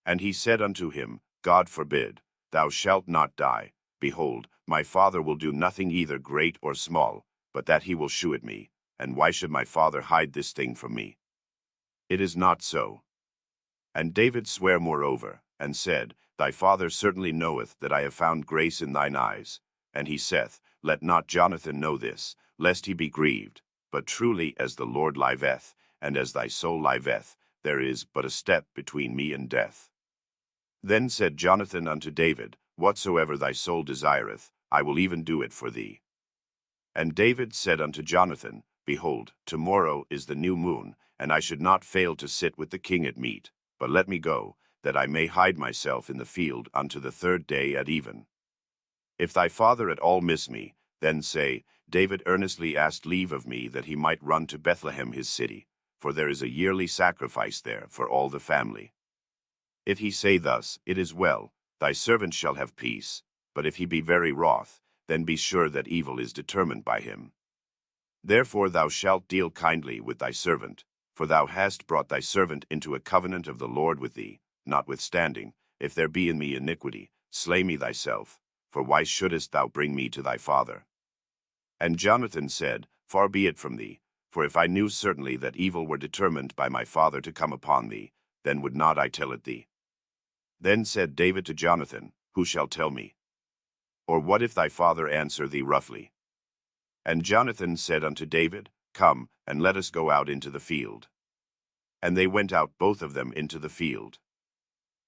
And he said unto him, God forbid, thou shalt not die. Behold, my father will do nothing either great or small, but that he will shew it me, and why should my father hide this thing from me? It is not so. And David sware moreover, and said, Thy father certainly knoweth that I have found grace in thine eyes. And he saith, Let not Jonathan know this, lest he be grieved. But truly as the Lord liveth, and as thy soul liveth, there is but a step between me and death. Then said Jonathan unto David, Whatsoever thy soul desireth, I will even do it for thee. And David said unto Jonathan, Behold, tomorrow is the new moon, and I should not fail to sit with the king at meat, but let me go, that I may hide myself in the field unto the third day at even. If thy father at all miss me, then say, David earnestly asked leave of me that he might run to Bethlehem his city, for there is a yearly sacrifice there for all the family. If he say thus, It is well, thy servant shall have peace, but if he be very wroth, then be sure that evil is determined by him. Therefore thou shalt deal kindly with thy servant, for thou hast brought thy servant into a covenant of the Lord with thee. Notwithstanding, if there be in me iniquity, slay me thyself, for why shouldest thou bring me to thy father? And Jonathan said, Far be it from thee, for if I knew certainly that evil were determined by my father to come upon thee, then would not I tell it thee. Then said David to Jonathan, Who shall tell me? Or what if thy father answer thee roughly? And Jonathan said unto David, Come, and let us go out into the field. And they went out both of them into the field.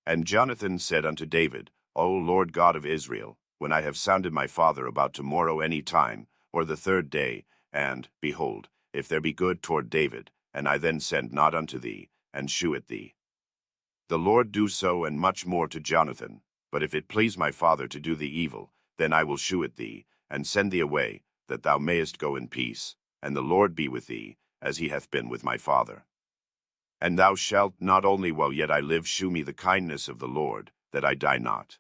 And Jonathan said unto David, O Lord God of Israel, when I have sounded my father about tomorrow any time, or the third day, and, behold, if there be good toward David, and I then send not unto thee, and shew it thee. The Lord do so and much more to Jonathan, but if it please my father to do thee evil, then I will shew it thee, and send thee away, that thou mayest go in peace, and the Lord be with thee, as he hath been with my father. And thou shalt not only while yet I live shew me the kindness of the Lord, that I die not.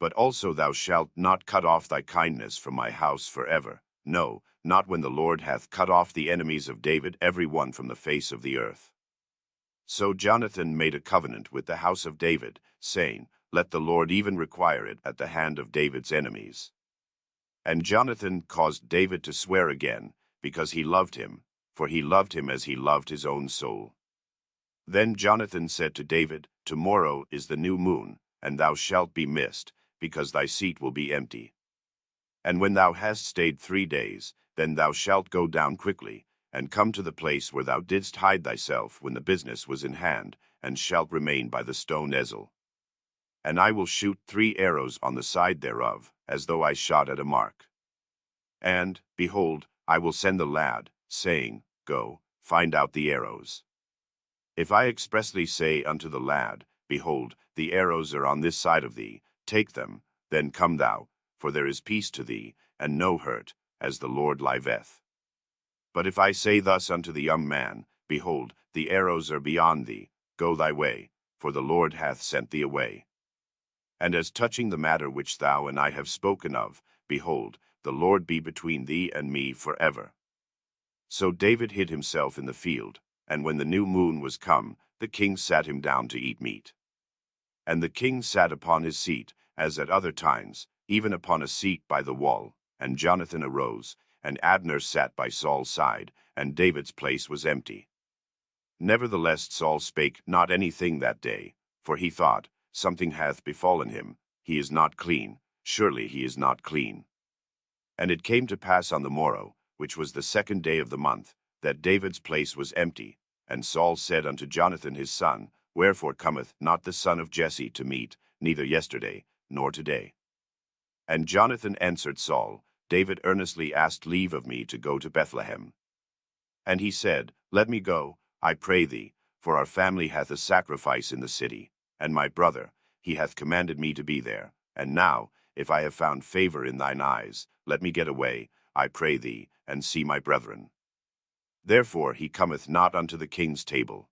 But also thou shalt not cut off thy kindness from my house forever, no, not when the Lord hath cut off the enemies of David every one from the face of the earth. So Jonathan made a covenant with the house of David, saying, Let the Lord even require it at the hand of David's enemies. And Jonathan caused David to swear again, because he loved him, for he loved him as he loved his own soul. Then Jonathan said to David, Tomorrow is the new moon, and thou shalt be missed, because thy seat will be empty. And when thou hast stayed 3 days, then thou shalt go down quickly, and come to the place where thou didst hide thyself when the business was in hand, and shalt remain by the stone Ezel. And I will shoot 3 arrows on the side thereof, as though I shot at a mark. And, behold, I will send the lad, saying, Go, find out the arrows. If I expressly say unto the lad, Behold, the arrows are on this side of thee, take them, then come thou, for there is peace to thee, and no hurt, as the Lord liveth. But if I say thus unto the young man, Behold, the arrows are beyond thee, go thy way, for the Lord hath sent thee away. And as touching the matter which thou and I have spoken of, behold, the Lord be between thee and me forever. So David hid himself in the field, and when the new moon was come, the king sat him down to eat meat. And the king sat upon his seat, as at other times, even upon a seat by the wall. And Jonathan arose, and Abner sat by Saul's side, and David's place was empty. Nevertheless Saul spake not anything that day, for he thought, Something hath befallen him, he is not clean, surely he is not clean. And it came to pass on the morrow, which was the 2nd day of the month, that David's place was empty. And Saul said unto Jonathan his son, Wherefore cometh not the son of Jesse to meat, neither yesterday, nor today? And Jonathan answered Saul, David earnestly asked leave of me to go to Bethlehem. And he said, Let me go, I pray thee, for our family hath a sacrifice in the city, and my brother, he hath commanded me to be there. And now, if I have found favor in thine eyes, let me get away, I pray thee, and see my brethren. Therefore he cometh not unto the king's table.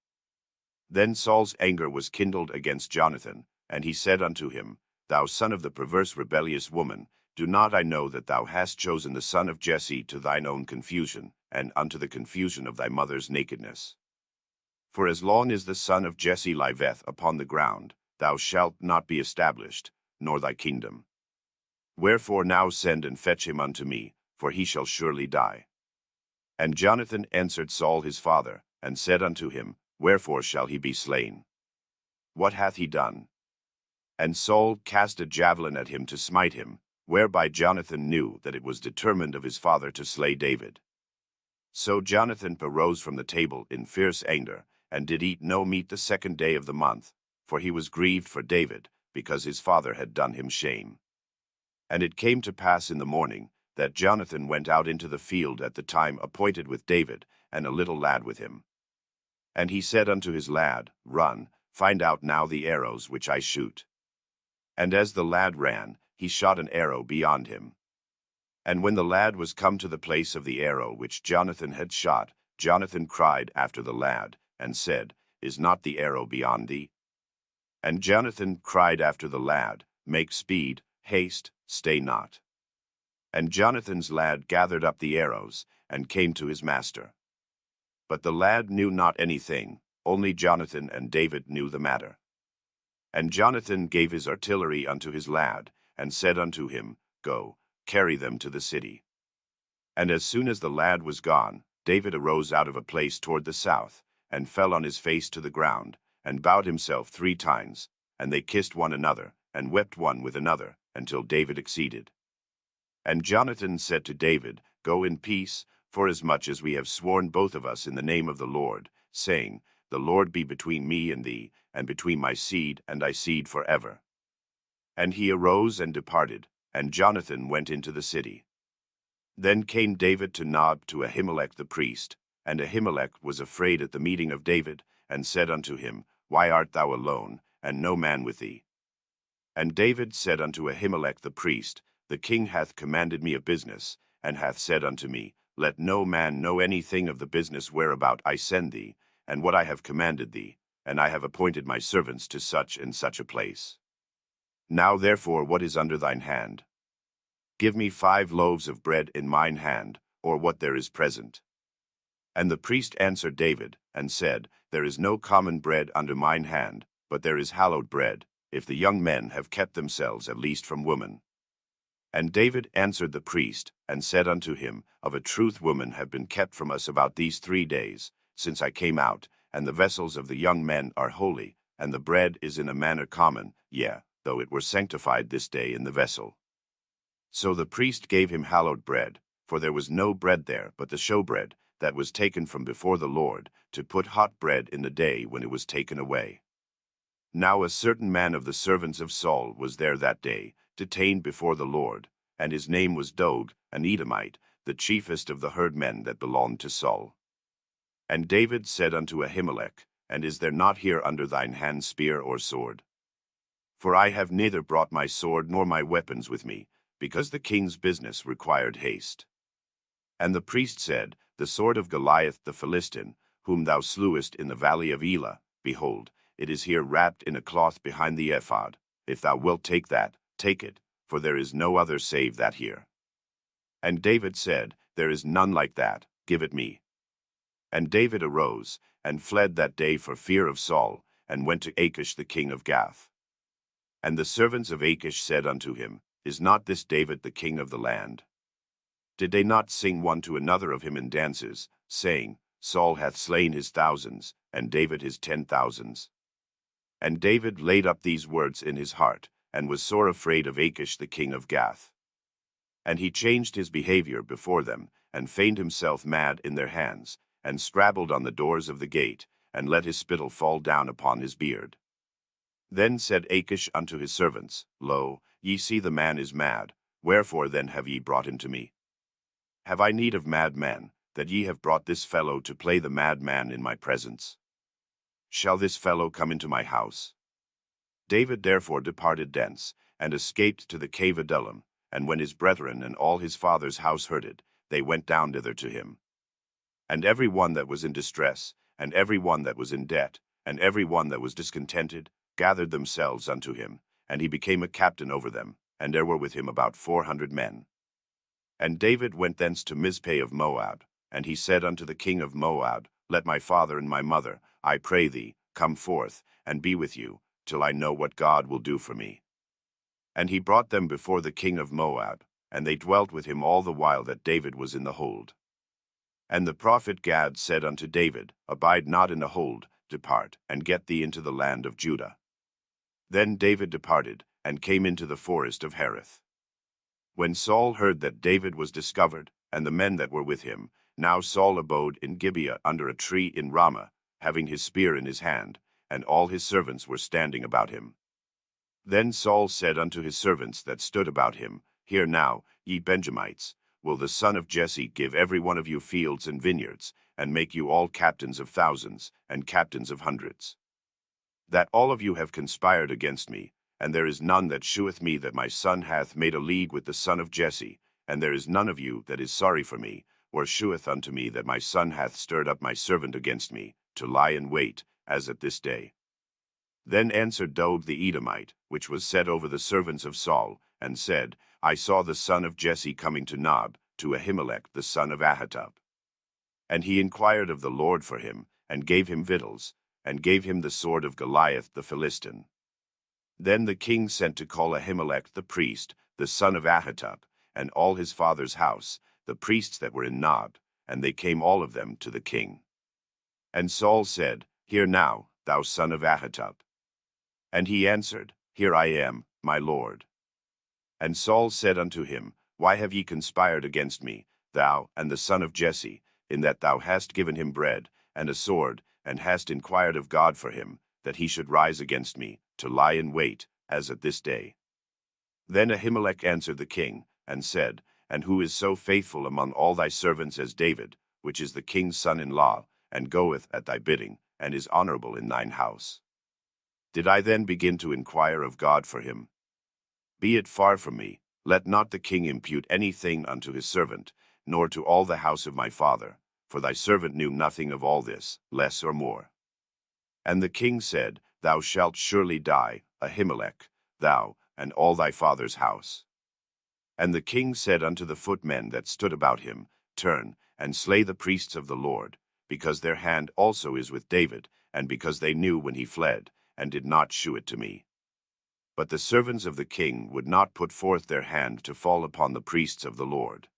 Then Saul's anger was kindled against Jonathan, and he said unto him, Thou son of the perverse rebellious woman, do not I know that thou hast chosen the son of Jesse to thine own confusion, and unto the confusion of thy mother's nakedness? For as long as the son of Jesse liveth upon the ground, thou shalt not be established, nor thy kingdom. Wherefore now send and fetch him unto me, for he shall surely die. And Jonathan answered Saul his father, and said unto him, Wherefore shall he be slain? What hath he done? And Saul cast a javelin at him to smite him, whereby Jonathan knew that it was determined of his father to slay David. So Jonathan arose from the table in fierce anger, and did eat no meat the 2nd day of the month, for he was grieved for David, because his father had done him shame. And it came to pass in the morning, that Jonathan went out into the field at the time appointed with David, and a little lad with him. And he said unto his lad, Run, find out now the arrows which I shoot. And as the lad ran, he shot an arrow beyond him. And when the lad was come to the place of the arrow which Jonathan had shot, Jonathan cried after the lad, and said, Is not the arrow beyond thee? And Jonathan cried after the lad, Make speed, haste, stay not. And Jonathan's lad gathered up the arrows, and came to his master. But the lad knew not anything, only Jonathan and David knew the matter. And Jonathan gave his artillery unto his lad, and said unto him, Go, carry them to the city. And as soon as the lad was gone, David arose out of a place toward the south, and fell on his face to the ground, and bowed himself 3 times, and they kissed one another, and wept one with another, until David exceeded. And Jonathan said to David, Go in peace, forasmuch as we have sworn both of us in the name of the Lord, saying, The Lord be between me and thee, and between my seed and thy seed forever. And he arose and departed, and Jonathan went into the city. Then came David to Nob to Ahimelech the priest, and Ahimelech was afraid at the meeting of David, and said unto him, Why art thou alone, and no man with thee? And David said unto Ahimelech the priest, The king hath commanded me a business, and hath said unto me, Let no man know anything of the business whereabout I send thee, and what I have commanded thee, and I have appointed my servants to such and such a place. Now therefore what is under thine hand? Give me 5 loaves of bread in mine hand, or what there is present. And the priest answered David, and said, There is no common bread under mine hand, but there is hallowed bread, if the young men have kept themselves at least from women. And David answered the priest, and said unto him, Of a truth women have been kept from us about these 3 days, since I came out, and the vessels of the young men are holy, and the bread is in a manner common, yea, though it were sanctified this day in the vessel. So the priest gave him hallowed bread, for there was no bread there but the showbread, that was taken from before the Lord, to put hot bread in the day when it was taken away. Now a certain man of the servants of Saul was there that day, detained before the Lord, and his name was Doeg, an Edomite, the chiefest of the herdmen that belonged to Saul. And David said unto Ahimelech, And is there not here under thine hand spear or sword? For I have neither brought my sword nor my weapons with me, because the king's business required haste. And the priest said, The sword of Goliath the Philistine, whom thou slewest in the valley of Elah, behold, it is here wrapped in a cloth behind the ephod. If thou wilt take that, take it, for there is no other save that here. And David said, There is none like that, give it me. And David arose, and fled that day for fear of Saul, and went to Achish the king of Gath. And the servants of Achish said unto him, Is not this David the king of the land? Did they not sing one to another of him in dances, saying, Saul hath slain his thousands, and David his 10,000s? And David laid up these words in his heart, and was sore afraid of Achish the king of Gath. And he changed his behavior before them, and feigned himself mad in their hands, and scrabbled on the doors of the gate, and let his spittle fall down upon his beard. Then said Achish unto his servants, Lo, ye see the man is mad, wherefore then have ye brought him to me? Have I need of mad men, that ye have brought this fellow to play the mad man in my presence? Shall this fellow come into my house? David therefore departed thence, and escaped to the cave Adullam, and when his brethren and all his father's house heard it, they went down thither to him. And every one that was in distress, and every one that was in debt, and every one that was discontented, gathered themselves unto him, and he became a captain over them, and there were with him about 400 men. And David went thence to Mizpeh of Moab, and he said unto the king of Moab, Let my father and my mother, I pray thee, come forth, and be with you, till I know what God will do for me. And he brought them before the king of Moab, and they dwelt with him all the while that David was in the hold. And the prophet Gad said unto David, Abide not in the hold, depart, and get thee into the land of Judah. Then David departed, and came into the forest of Hereth. When Saul heard that David was discovered, and the men that were with him, now Saul abode in Gibeah under a tree in Ramah, having his spear in his hand, and all his servants were standing about him. Then Saul said unto his servants that stood about him, Hear now, ye Benjamites, will the son of Jesse give every one of you fields and vineyards, and make you all captains of thousands, and captains of hundreds? That all of you have conspired against me, and there is none that sheweth me that my son hath made a league with the son of Jesse, and there is none of you that is sorry for me, or sheweth unto me that my son hath stirred up my servant against me, to lie in wait, as at this day. Then answered Doeg the Edomite, which was set over the servants of Saul, and said, I saw the son of Jesse coming to Nob, to Ahimelech the son of Ahitub. And he inquired of the Lord for him, and gave him victuals, and gave him the sword of Goliath the Philistine. Then the king sent to call Ahimelech the priest, the son of Ahitub, and all his father's house, the priests that were in Nob, and they came all of them to the king. And Saul said, Hear now, thou son of Ahitub. And he answered, Here I am, my lord. And Saul said unto him, Why have ye conspired against me, thou and the son of Jesse, in that thou hast given him bread, and a sword, and hast inquired of God for him, that he should rise against me, to lie in wait, as at this day? Then Ahimelech answered the king, and said, And who is so faithful among all thy servants as David, which is the king's son-in-law, and goeth at thy bidding, and is honorable in thine house? Did I then begin to inquire of God for him? Be it far from me, let not the king impute anything unto his servant, nor to all the house of my father, for thy servant knew nothing of all this, less or more. And the king said, Thou shalt surely die, Ahimelech, thou, and all thy father's house. And the king said unto the footmen that stood about him, Turn, and slay the priests of the Lord, because their hand also is with David, and because they knew when he fled, and did not shew it to me. But the servants of the king would not put forth their hand to fall upon the priests of the Lord.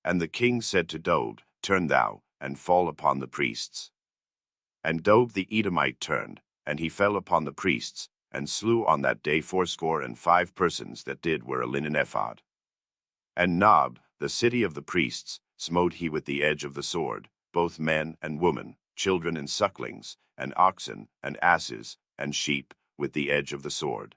And the king said to Doeg, Turn thou, and fall upon the priests. And Doeg the Edomite turned, and he fell upon the priests, and slew on that day 75 persons that did wear a linen ephod. And Nob, the city of the priests, smote he with the edge of the sword, both men and women, children and sucklings, and oxen, and asses, and sheep, with the edge of the sword.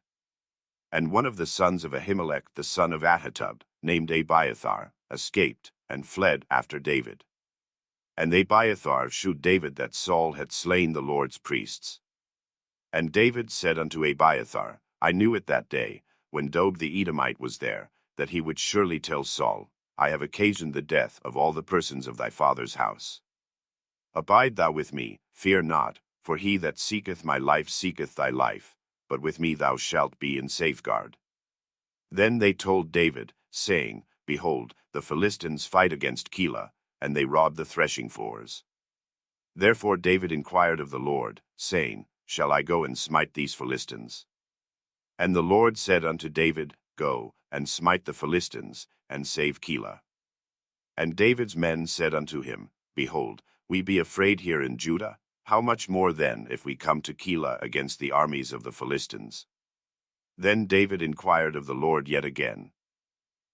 And one of the sons of Ahimelech the son of Ahitub, named Abiathar, escaped, and fled after David. And Abiathar shewed David that Saul had slain the Lord's priests. And David said unto Abiathar, I knew it that day, when Doeg the Edomite was there, that he would surely tell Saul, I have occasioned the death of all the persons of thy father's house. Abide thou with me, fear not, for he that seeketh my life seeketh thy life, but with me thou shalt be in safeguard. Then they told David, saying, Behold, the Philistines fight against Keilah, and they rob the threshing floors. Therefore David inquired of the Lord, saying, Shall I go and smite these Philistines? And the Lord said unto David, Go, and smite the Philistines, and save Keilah. And David's men said unto him, Behold, we be afraid here in Judah. How much more then if we come to Keilah against the armies of the Philistines? Then David inquired of the Lord yet again.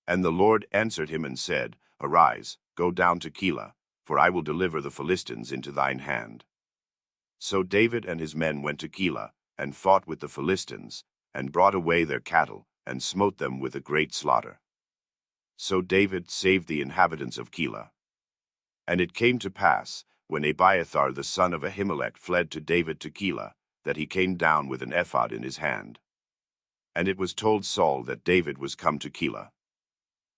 And the Lord answered him and said, Arise, go down to Keilah, for I will deliver the Philistines into thine hand. So David and his men went to Keilah, and fought with the Philistines, and brought away their cattle, and smote them with a great slaughter. So David saved the inhabitants of Keilah. And it came to pass, when Abiathar the son of Ahimelech fled to David to Keilah, that he came down with an ephod in his hand. And it was told Saul that David was come to Keilah.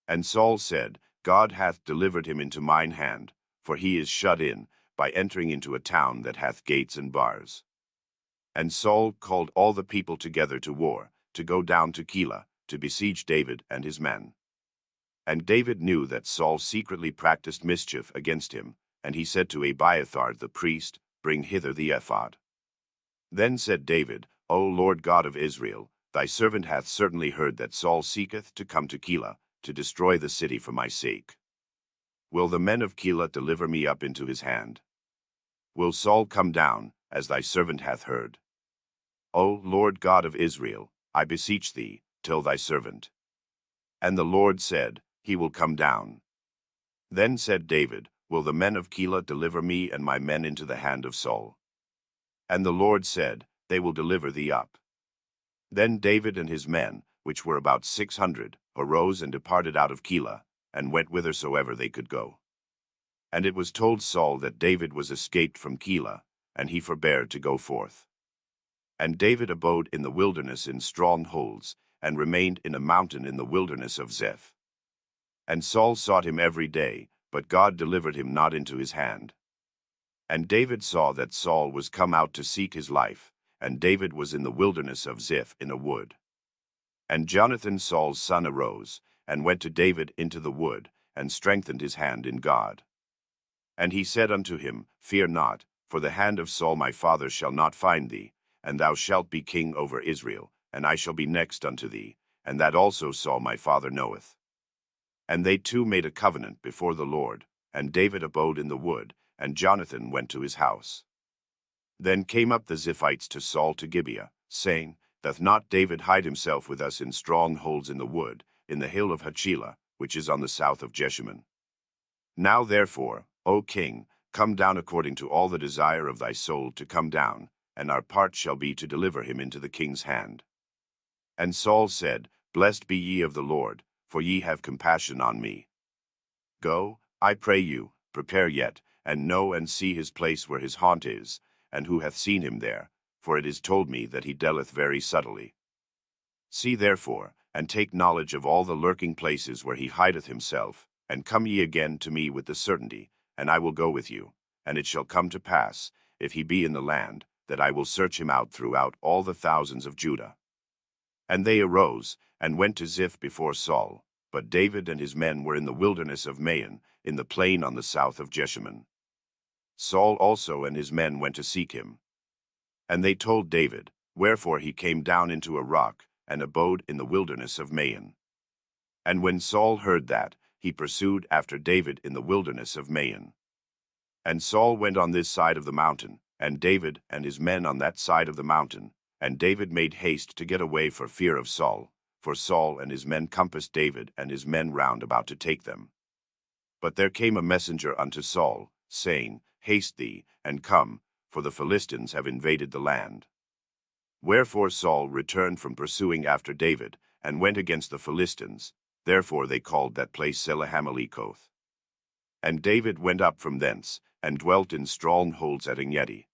And Saul said, God hath delivered him into mine hand, for he is shut in, by entering into a town that hath gates and bars. And Saul called all the people together to war, to go down to Keilah, to besiege David and his men. And David knew that Saul secretly practiced mischief against him, and he said to Abiathar the priest, Bring hither the ephod. Then said David, O Lord God of Israel, thy servant hath certainly heard that Saul seeketh to come to Keilah, to destroy the city for my sake. Will the men of Keilah deliver me up into his hand? Will Saul come down, as thy servant hath heard? O Lord God of Israel, I beseech thee, tell thy servant. And the Lord said, He will come down. Then said David, Will the men of Keilah deliver me and my men into the hand of Saul? And the Lord said, They will deliver thee up. Then David and his men, which were about 600, arose and departed out of Keilah, and went whithersoever they could go. And it was told Saul that David was escaped from Keilah, and he forbare to go forth. And David abode in the wilderness in strongholds, and remained in a mountain in the wilderness of Ziph. And Saul sought him every day, but God delivered him not into his hand. And David saw that Saul was come out to seek his life, and David was in the wilderness of Ziph in a wood. And Jonathan Saul's son arose, and went to David into the wood, and strengthened his hand in God. And he said unto him, Fear not, for the hand of Saul my father shall not find thee, and thou shalt be king over Israel, and I shall be next unto thee, and that also Saul my father knoweth. And they two made a covenant before the Lord, and David abode in the wood, and Jonathan went to his house. Then came up the Ziphites to Saul to Gibeah, saying, Doth not David hide himself with us in strongholds in the wood, in the hill of Hachilah, which is on the south of Jeshimon? Now therefore, O king, come down according to all the desire of thy soul to come down, and our part shall be to deliver him into the king's hand. And Saul said, Blessed be ye of the Lord, for ye have compassion on me. Go, I pray you, prepare yet, and know and see his place where his haunt is, and who hath seen him there, for it is told me that he dealeth very subtly. See therefore, and take knowledge of all the lurking places where he hideth himself, and come ye again to me with the certainty, and I will go with you. And it shall come to pass, if he be in the land, that I will search him out throughout all the thousands of Judah. And they arose, and went to Ziph before Saul, but David and his men were in the wilderness of Maon, in the plain on the south of Jeshimon. Saul also and his men went to seek him. And they told David, wherefore he came down into a rock, and abode in the wilderness of Maon. And when Saul heard that, he pursued after David in the wilderness of Maon. And Saul went on this side of the mountain, and David and his men on that side of the mountain, and David made haste to get away for fear of Saul, for Saul and his men compassed David and his men round about to take them. But there came a messenger unto Saul, saying, Haste thee, and come, for the Philistines have invaded the land. Wherefore Saul returned from pursuing after David, and went against the Philistines. Therefore they called that place Selahammalekoth. And David went up from thence, and dwelt in strongholds at Engedi.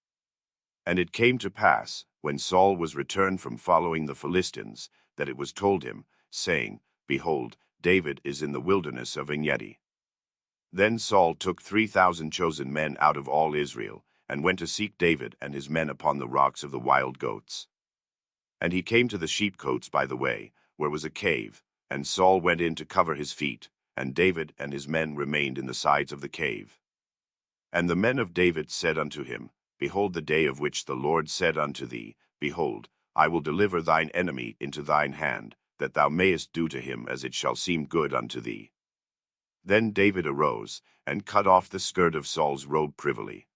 And it came to pass, when Saul was returned from following the Philistines, that it was told him, saying, Behold, David is in the wilderness of Engedi. Then Saul took 3,000 chosen men out of all Israel, and went to seek David and his men upon the rocks of the wild goats. And he came to the sheepcotes by the way, where was a cave, and Saul went in to cover his feet, and David and his men remained in the sides of the cave. And the men of David said unto him, Behold the day of which the Lord said unto thee, Behold, I will deliver thine enemy into thine hand, that thou mayest do to him as it shall seem good unto thee. Then David arose, and cut off the skirt of Saul's robe privily.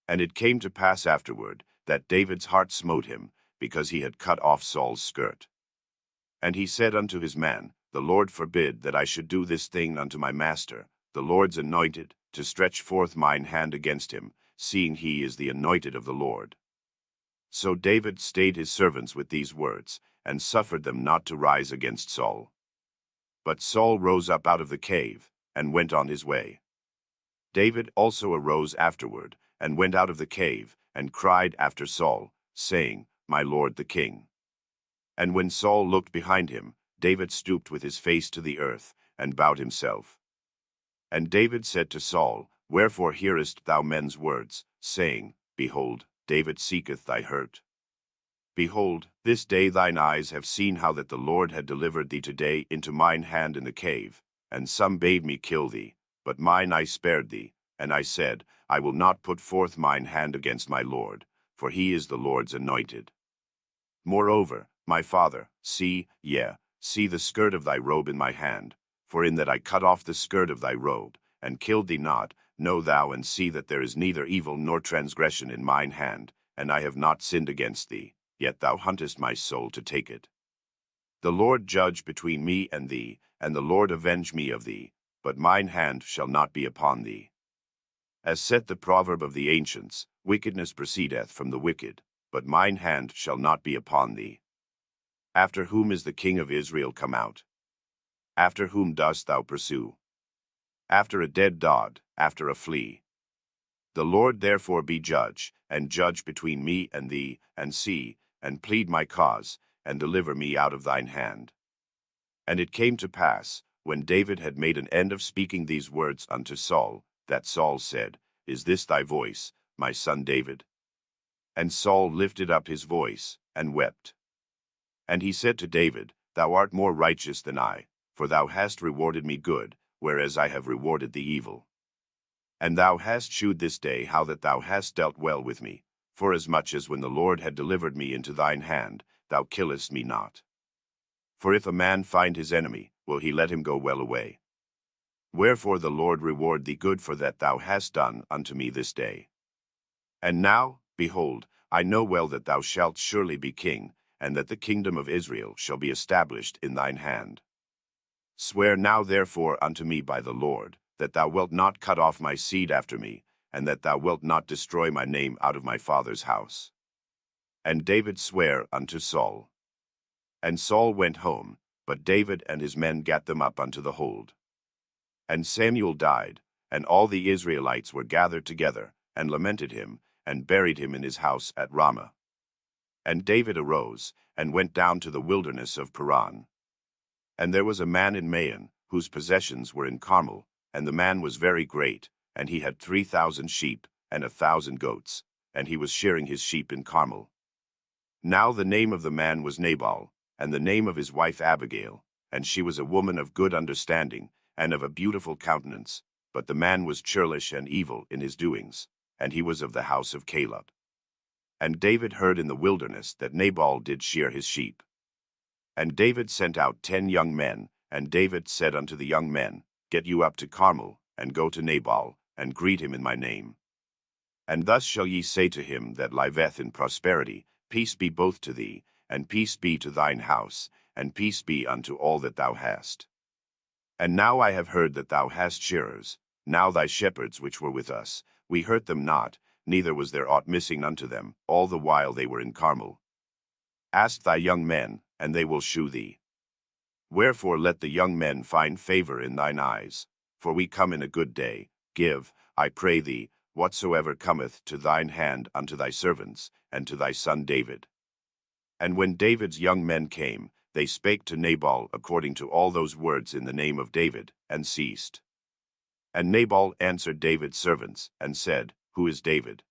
And it came to pass afterward, that David's heart smote him, because he had cut off Saul's skirt. And he said unto his man, The Lord forbid that I should do this thing unto my master, the Lord's anointed, to stretch forth mine hand against him, seeing he is the anointed of the Lord. So David stayed his servants with these words, and suffered them not to rise against Saul. But Saul rose up out of the cave, and went on his way. David also arose afterward, and went out of the cave, and cried after Saul, saying, My lord the king. And when Saul looked behind him, David stooped with his face to the earth, and bowed himself. And David said to Saul, Wherefore hearest thou men's words, saying, Behold, David seeketh thy hurt? Behold, this day thine eyes have seen how that the Lord had delivered thee today into mine hand in the cave, and some bade me kill thee, but mine eye spared thee, and I said, I will not put forth mine hand against my Lord, for he is the Lord's anointed. Moreover, my father, see the skirt of thy robe in my hand, for in that I cut off the skirt of thy robe, and killed thee not, know thou and see that there is neither evil nor transgression in mine hand, and I have not sinned against thee, yet thou huntest my soul to take it. The Lord judge between me and thee, and the Lord avenge me of thee, but mine hand shall not be upon thee. As saith the proverb of the ancients, Wickedness proceedeth from the wicked, but mine hand shall not be upon thee. After whom is the king of Israel come out? After whom dost thou pursue? After a dead dog, after a flea. The Lord therefore be judge, and judge between me and thee, and see, and plead my cause, and deliver me out of thine hand. And it came to pass, when David had made an end of speaking these words unto Saul, that Saul said, Is this thy voice, my son David? And Saul lifted up his voice, and wept. And he said to David, Thou art more righteous than I, for thou hast rewarded me good, whereas I have rewarded thee evil. And thou hast shewed this day how that thou hast dealt well with me, forasmuch as when the Lord had delivered me into thine hand, thou killest me not. For if a man find his enemy, will he let him go well away? Wherefore the Lord reward thee good for that thou hast done unto me this day. And now, behold, I know well that thou shalt surely be king, and that the kingdom of Israel shall be established in thine hand. Swear now therefore unto me by the Lord, that thou wilt not cut off my seed after me, and that thou wilt not destroy my name out of my father's house. And David sware unto Saul. And Saul went home, but David and his men gat them up unto the hold. And Samuel died, and all the Israelites were gathered together, and lamented him, and buried him in his house at Ramah. And David arose, and went down to the wilderness of Paran. And there was a man in Maon, whose possessions were in Carmel, and the man was very great, and he had 3,000 sheep, and 1,000 goats, and he was shearing his sheep in Carmel. Now the name of the man was Nabal, and the name of his wife Abigail, and she was a woman of good understanding, and of a beautiful countenance, but the man was churlish and evil in his doings, and he was of the house of Caleb. And David heard in the wilderness that Nabal did shear his sheep. And David sent out 10 young men, and David said unto the young men, Get you up to Carmel, and go to Nabal, and greet him in my name. And thus shall ye say to him that liveth in prosperity, Peace be both to thee, and peace be to thine house, and peace be unto all that thou hast. And now I have heard that thou hast shearers. Now thy shepherds which were with us, we hurt them not, neither was there aught missing unto them, all the while they were in Carmel. Ask thy young men, and they will shew thee. Wherefore let the young men find favor in thine eyes, for we come in a good day. Give, I pray thee, whatsoever cometh to thine hand unto thy servants, and to thy son David. And when David's young men came, they spake to Nabal according to all those words in the name of David, and ceased. And Nabal answered David's servants, and said, Who is David?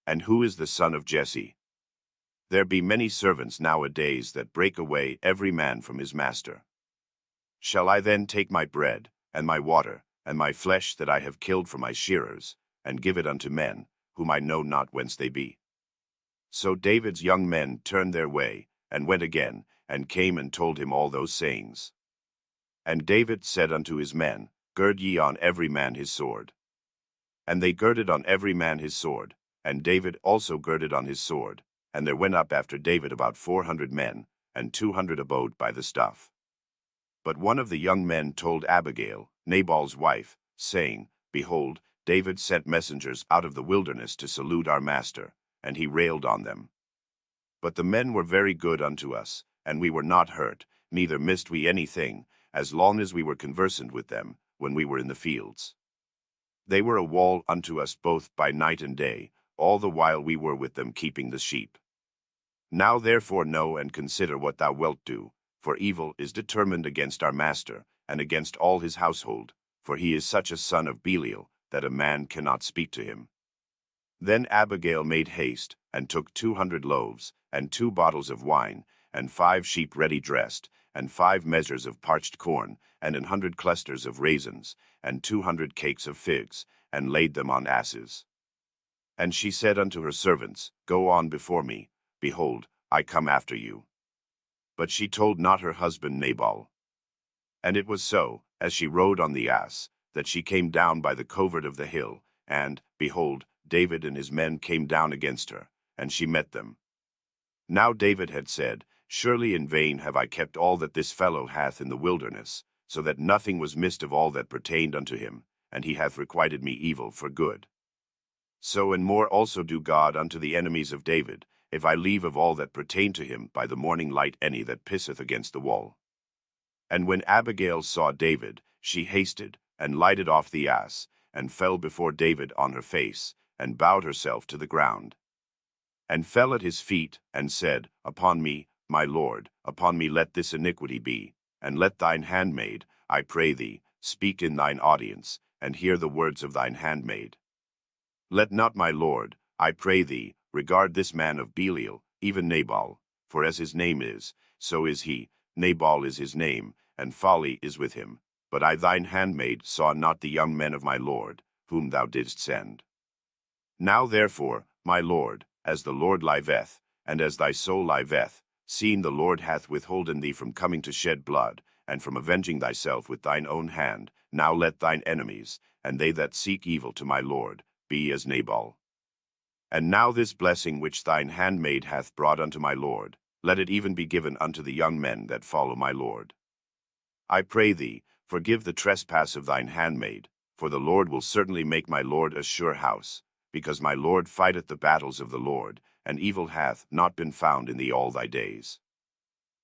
And who is the son of Jesse? There be many servants nowadays that break away every man from his master. Shall I then take my bread, and my water, and my flesh that I have killed for my shearers, and give it unto men, whom I know not whence they be? So David's young men turned their way, and went again, and came and told him all those sayings. And David said unto his men, Gird ye on every man his sword. And they girded on every man his sword, and David also girded on his sword. And there went up after David about 400 men, and 200 abode by the stuff. But one of the young men told Abigail, Nabal's wife, saying, Behold, David sent messengers out of the wilderness to salute our master, and he railed on them. But the men were very good unto us, and we were not hurt, neither missed we anything, as long as we were conversant with them, when we were in the fields. They were a wall unto us both by night and day, all the while we were with them keeping the sheep. Now therefore know and consider what thou wilt do, for evil is determined against our master, and against all his household, for he is such a son of Belial, that a man cannot speak to him. Then Abigail made haste, and took 200 loaves, and 2 bottles of wine, and 5 sheep ready dressed, and 5 measures of parched corn, and 100 clusters of raisins, and 200 cakes of figs, and laid them on asses. And she said unto her servants, Go on before me, behold, I come after you. But she told not her husband Nabal. And it was so, as she rode on the ass, that she came down by the covert of the hill, and, behold, David and his men came down against her, and she met them. Now David had said, Surely in vain have I kept all that this fellow hath in the wilderness, so that nothing was missed of all that pertained unto him, and he hath requited me evil for good. So and more also do God unto the enemies of David, if I leave of all that pertain to him by the morning light any that pisseth against the wall. And when Abigail saw David, she hasted, and lighted off the ass, and fell before David on her face, and bowed herself to the ground, and fell at his feet, and said, Upon me, my lord, upon me let this iniquity be, and let thine handmaid, I pray thee, speak in thine audience, and hear the words of thine handmaid. Let not my lord, I pray thee, regard this man of Belial, even Nabal, for as his name is, so is he, Nabal is his name, and folly is with him. But I thine handmaid saw not the young men of my lord, whom thou didst send. Now therefore, my lord, as the Lord liveth, and as thy soul liveth, seeing the Lord hath withholden thee from coming to shed blood, and from avenging thyself with thine own hand, now let thine enemies, and they that seek evil to my lord, be as Nabal. And now this blessing which thine handmaid hath brought unto my lord, let it even be given unto the young men that follow my lord. I pray thee, forgive the trespass of thine handmaid, for the Lord will certainly make my lord a sure house, because my lord fighteth the battles of the Lord, and evil hath not been found in thee all thy days.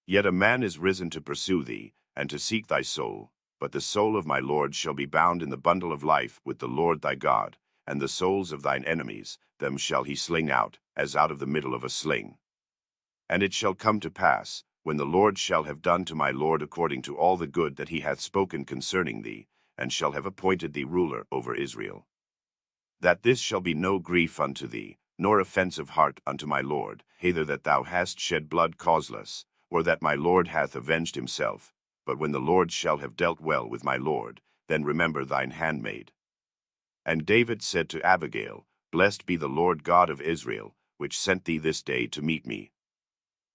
Yet a man is risen to pursue thee, and to seek thy soul, but the soul of my lord shall be bound in the bundle of life with the Lord thy God, and the souls of thine enemies, them shall he sling out, as out of the middle of a sling. And it shall come to pass, when the Lord shall have done to my lord according to all the good that he hath spoken concerning thee, and shall have appointed thee ruler over Israel, that this shall be no grief unto thee, nor offense of heart unto my lord, either that thou hast shed blood causeless, or that my lord hath avenged himself. But when the Lord shall have dealt well with my lord, then remember thine handmaid. And David said to Abigail, Blessed be the Lord God of Israel, which sent thee this day to meet me.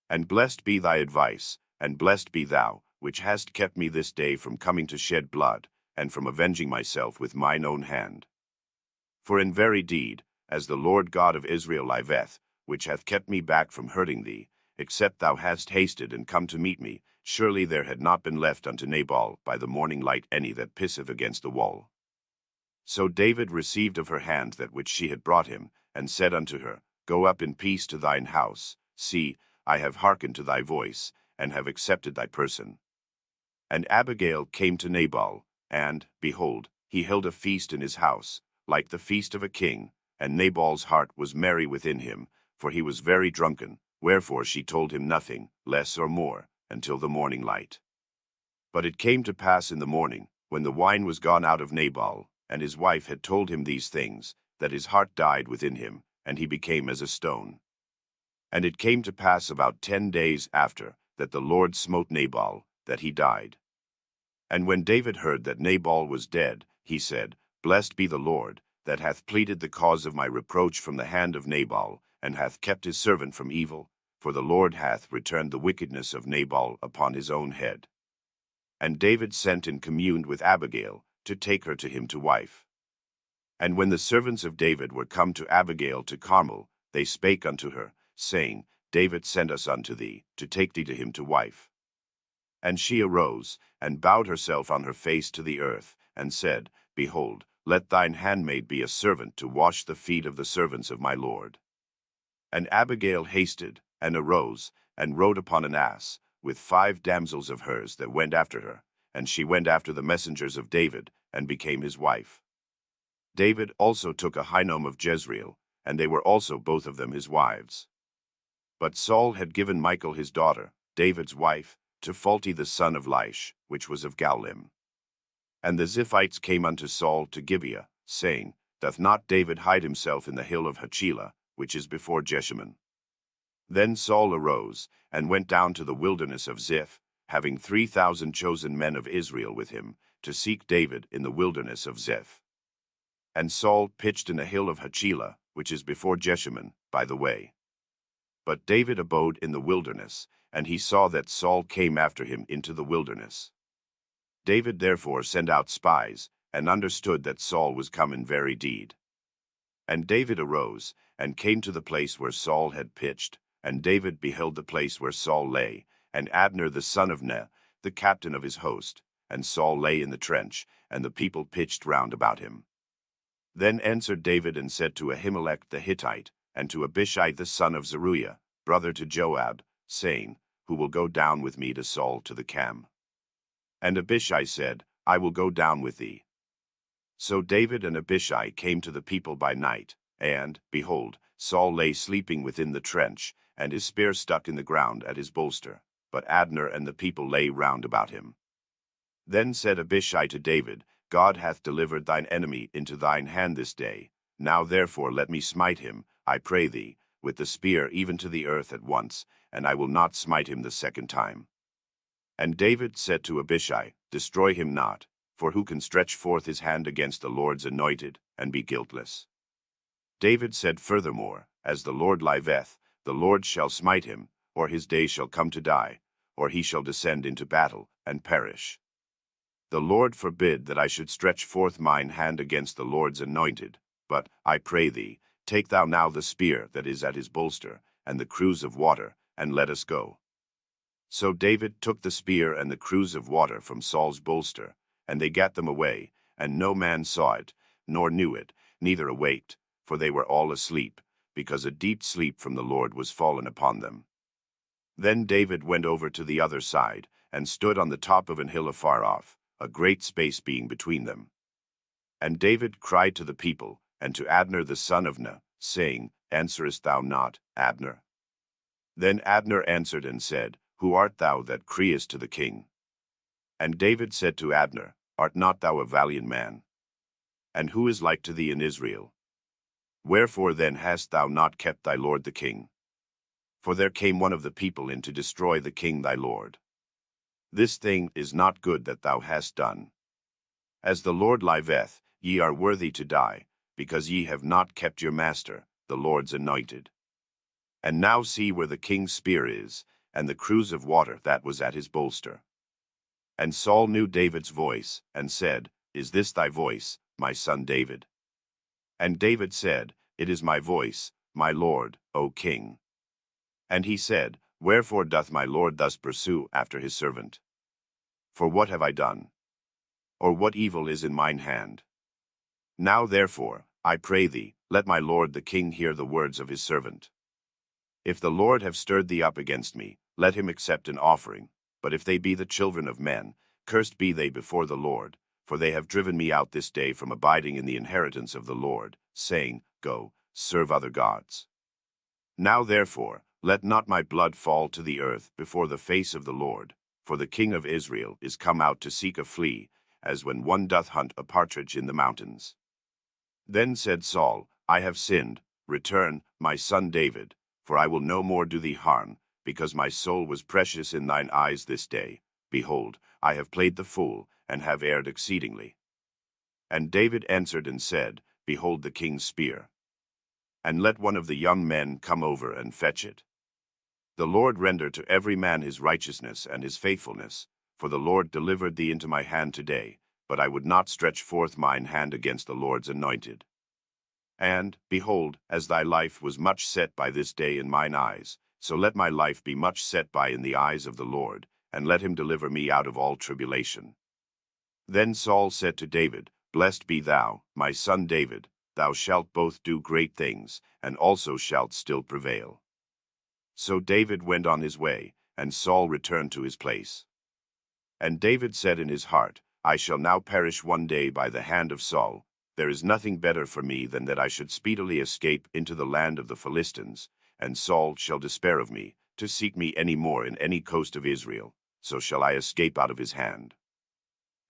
And blessed be thy advice, and blessed be thou, which hast kept me this day from coming to shed blood, and from avenging myself with mine own hand. For in very deed, as the Lord God of Israel liveth, which hath kept me back from hurting thee, except thou hadst hasted and come to meet me, surely there had not been left unto Nabal by the morning light any that pisseth against the wall. So David received of her hand that which she had brought him, and said unto her, Go up in peace to thine house. See, I have hearkened to thy voice, and have accepted thy person. And Abigail came to Nabal, and, behold, he held a feast in his house, like the feast of a king, and Nabal's heart was merry within him, for he was very drunken, wherefore she told him nothing, less or more, until the morning light. But it came to pass in the morning, when the wine was gone out of Nabal, and his wife had told him these things, that his heart died within him, and he became as a stone. And it came to pass about 10 days after, that the Lord smote Nabal, that he died. And when David heard that Nabal was dead, he said, Blessed be the Lord, that hath pleaded the cause of my reproach from the hand of Nabal, and hath kept his servant from evil, for the Lord hath returned the wickedness of Nabal upon his own head. And David sent and communed with Abigail, to take her to him to wife. And when the servants of David were come to Abigail to Carmel, they spake unto her, saying, David sent us unto thee, to take thee to him to wife. And she arose, and bowed herself on her face to the earth, and said, Behold, let thine handmaid be a servant to wash the feet of the servants of my lord. And Abigail hasted, and arose, and rode upon an ass, with 5 damsels of hers that went after her, and she went after the messengers of David, and became his wife. David also took Ahinoam of Jezreel, and they were also both of them his wives. But Saul had given Michal his daughter, David's wife, to Phalti the son of Laish, which was of Gaulim. And the Ziphites came unto Saul to Gibeah, saying, Doth not David hide himself in the hill of Hachilah, which is before Jeshimon? Then Saul arose, and went down to the wilderness of Ziph, having 3,000 chosen men of Israel with him, to seek David in the wilderness of Ziph. And Saul pitched in the hill of Hachilah, which is before Jeshimon, by the way. But David abode in the wilderness, and he saw that Saul came after him into the wilderness. David therefore sent out spies, and understood that Saul was come in very deed. And David arose, and came to the place where Saul had pitched, and David beheld the place where Saul lay, and Abner the son of Ner, the captain of his host, and Saul lay in the trench, and the people pitched round about him. Then answered David and said to Ahimelech the Hittite, and to Abishai the son of Zeruiah, brother to Joab, saying, Who will go down with me to Saul to the camp? And Abishai said, I will go down with thee. So David and Abishai came to the people by night, and, behold, Saul lay sleeping within the trench, and his spear stuck in the ground at his bolster, but Abner and the people lay round about him. Then said Abishai to David, God hath delivered thine enemy into thine hand this day. Now therefore let me smite him, I pray thee, with the spear even to the earth at once, and I will not smite him the second time. And David said to Abishai, Destroy him not, for who can stretch forth his hand against the Lord's anointed, and be guiltless? David said furthermore, As the Lord liveth, the Lord shall smite him, or his day shall come to die, or he shall descend into battle, and perish. The Lord forbid that I should stretch forth mine hand against the Lord's anointed, but, I pray thee, take thou now the spear that is at his bolster, and the cruse of water, and let us go. So David took the spear and the cruse of water from Saul's bolster, and they gat them away, and no man saw it, nor knew it, neither awaked, for they were all asleep, because a deep sleep from the Lord was fallen upon them. Then David went over to the other side, and stood on the top of an hill afar off, a great space being between them. And David cried to the people, and to Abner the son of Ner, saying, Answerest thou not, Abner? Then Abner answered and said, Who art thou that criest to the king? And David said to Abner, Art not thou a valiant man? And who is like to thee in Israel? Wherefore then hast thou not kept thy lord the king? For there came one of the people in to destroy the king thy lord. This thing is not good that thou hast done. As the Lord liveth, ye are worthy to die, because ye have not kept your master, the Lord's anointed. And now see where the king's spear is, and the cruse of water that was at his bolster. And Saul knew David's voice, and said, Is this thy voice, my son David? And David said, It is my voice, my lord, O king. And he said, Wherefore doth my lord thus pursue after his servant? For what have I done? Or what evil is in mine hand? Now therefore, I pray thee, let my lord the king hear the words of his servant. If the Lord have stirred thee up against me, let him accept an offering. But if they be the children of men, cursed be they before the Lord, for they have driven me out this day from abiding in the inheritance of the Lord, saying, Go, serve other gods. Now therefore, let not my blood fall to the earth before the face of the Lord, for the king of Israel is come out to seek a flea, as when one doth hunt a partridge in the mountains. Then said Saul, I have sinned, return, my son David, for I will no more do thee harm, because my soul was precious in thine eyes this day. Behold, I have played the fool, and have erred exceedingly. And David answered and said, Behold the king's spear. And let one of the young men come over and fetch it. The Lord render to every man his righteousness and his faithfulness, for the Lord delivered thee into my hand today, but I would not stretch forth mine hand against the Lord's anointed. And, behold, as thy life was much set by this day in mine eyes, so let my life be much set by in the eyes of the Lord, and let him deliver me out of all tribulation. Then Saul said to David, Blessed be thou, my son David, thou shalt both do great things, and also shalt still prevail. So David went on his way, and Saul returned to his place. And David said in his heart, I shall now perish one day by the hand of Saul. There is nothing better for me than that I should speedily escape into the land of the Philistines, and Saul shall despair of me, to seek me any more in any coast of Israel, so shall I escape out of his hand.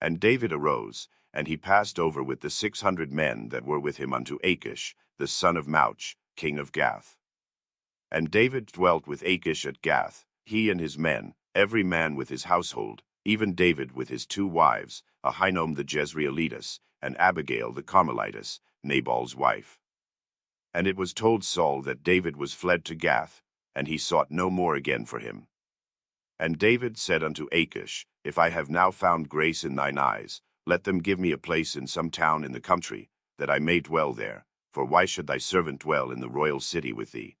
And David arose, and he passed over with the 600 men that were with him unto Achish, the son of Mauch, king of Gath. And David dwelt with Achish at Gath, he and his men, every man with his household, even David with his 2 wives, Ahinoam the Jezreelitess, and Abigail the Carmelitess, Nabal's wife. And it was told Saul that David was fled to Gath, and he sought no more again for him. And David said unto Achish, If I have now found grace in thine eyes, let them give me a place in some town in the country, that I may dwell there, for why should thy servant dwell in the royal city with thee?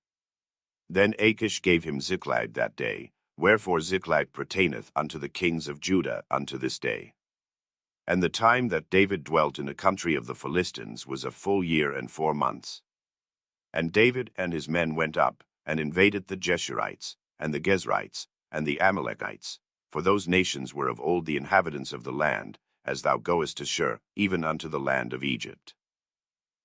Then Achish gave him Ziklag that day, wherefore Ziklag pertaineth unto the kings of Judah unto this day. And the time that David dwelt in the country of the Philistines was a full year and 4 months. And David and his men went up, and invaded the Geshurites, and the Gezrites, and the Amalekites, for those nations were of old the inhabitants of the land, as thou goest to Shur, even unto the land of Egypt.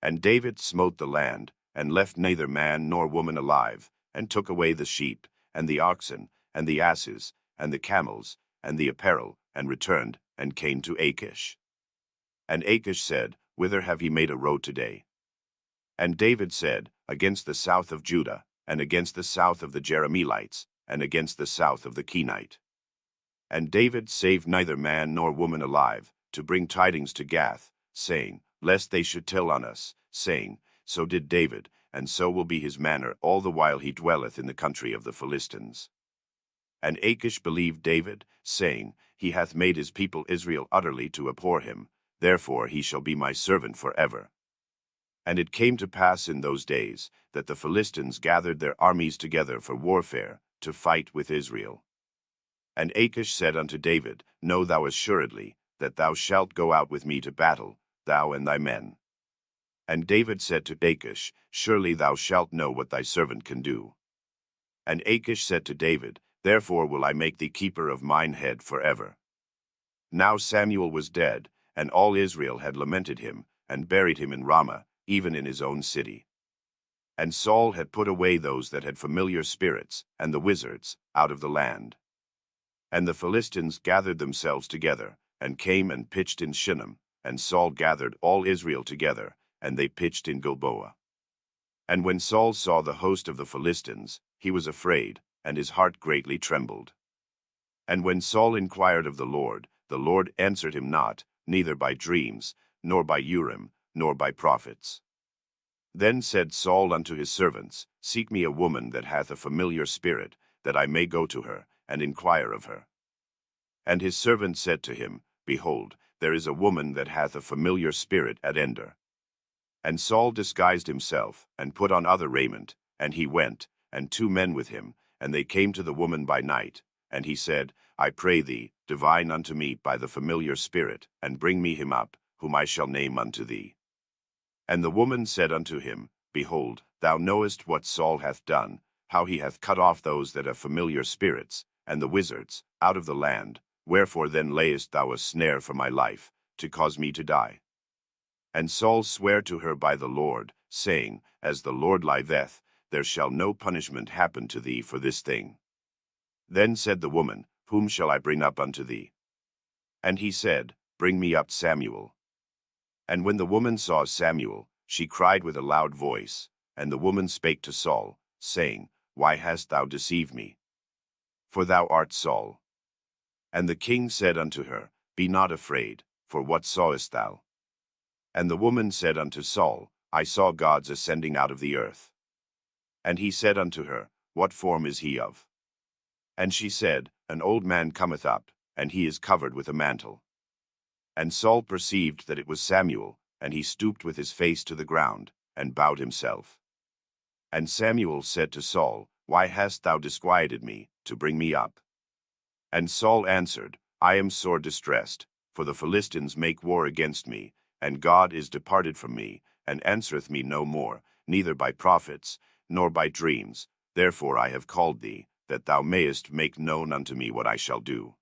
And David smote the land, and left neither man nor woman alive, and took away the sheep, and the oxen, and the asses, and the camels, and the apparel, and returned, and came to Achish. And Achish said, Whither have ye made a road today? And David said, Against the south of Judah, and against the south of the Jerahmeelites, and against the south of the Kenite. And David saved neither man nor woman alive, to bring tidings to Gath, saying, Lest they should tell on us, saying, So did David, and so will be his manner all the while he dwelleth in the country of the Philistines. And Achish believed David, saying, He hath made his people Israel utterly to abhor him, therefore he shall be my servant forever. And it came to pass in those days, that the Philistines gathered their armies together for warfare, to fight with Israel. And Achish said unto David, Know thou assuredly, that thou shalt go out with me to battle, thou and thy men. And David said to Achish, Surely thou shalt know what thy servant can do. And Achish said to David, Therefore will I make thee keeper of mine head forever. Now Samuel was dead, and all Israel had lamented him, and buried him in Ramah, even in his own city. And Saul had put away those that had familiar spirits, and the wizards, out of the land. And the Philistines gathered themselves together, and came and pitched in Shinnom, and Saul gathered all Israel together, and they pitched in Gilboa. And when Saul saw the host of the Philistines, he was afraid, and his heart greatly trembled. And when Saul inquired of the Lord answered him not, neither by dreams, nor by Urim, nor by prophets. Then said Saul unto his servants, Seek me a woman that hath a familiar spirit, that I may go to her, and inquire of her. And his servants said to him, Behold, there is a woman that hath a familiar spirit at Endor. And Saul disguised himself, and put on other raiment, and he went, and 2 men with him, and they came to the woman by night. And he said, I pray thee, divine unto me by the familiar spirit, and bring me him up, whom I shall name unto thee. And the woman said unto him, Behold, thou knowest what Saul hath done, how he hath cut off those that have familiar spirits, and the wizards, out of the land. Wherefore then layest thou a snare for my life, to cause me to die? And Saul sware to her by the Lord, saying, As the Lord liveth, there shall no punishment happen to thee for this thing. Then said the woman, Whom shall I bring up unto thee? And he said, Bring me up Samuel. And when the woman saw Samuel, she cried with a loud voice. And the woman spake to Saul, saying, Why hast thou deceived me? For thou art Saul. And the king said unto her, Be not afraid, for what sawest thou? And the woman said unto Saul, I saw gods ascending out of the earth. And he said unto her, What form is he of? And she said, An old man cometh up, and he is covered with a mantle. And Saul perceived that it was Samuel, and he stooped with his face to the ground, and bowed himself. And Samuel said to Saul, Why hast thou disquieted me, to bring me up? And Saul answered, I am sore distressed, for the Philistines make war against me, and God is departed from me, and answereth me no more, neither by prophets, nor by dreams. Therefore I have called thee, that thou mayest make known unto me what I shall do.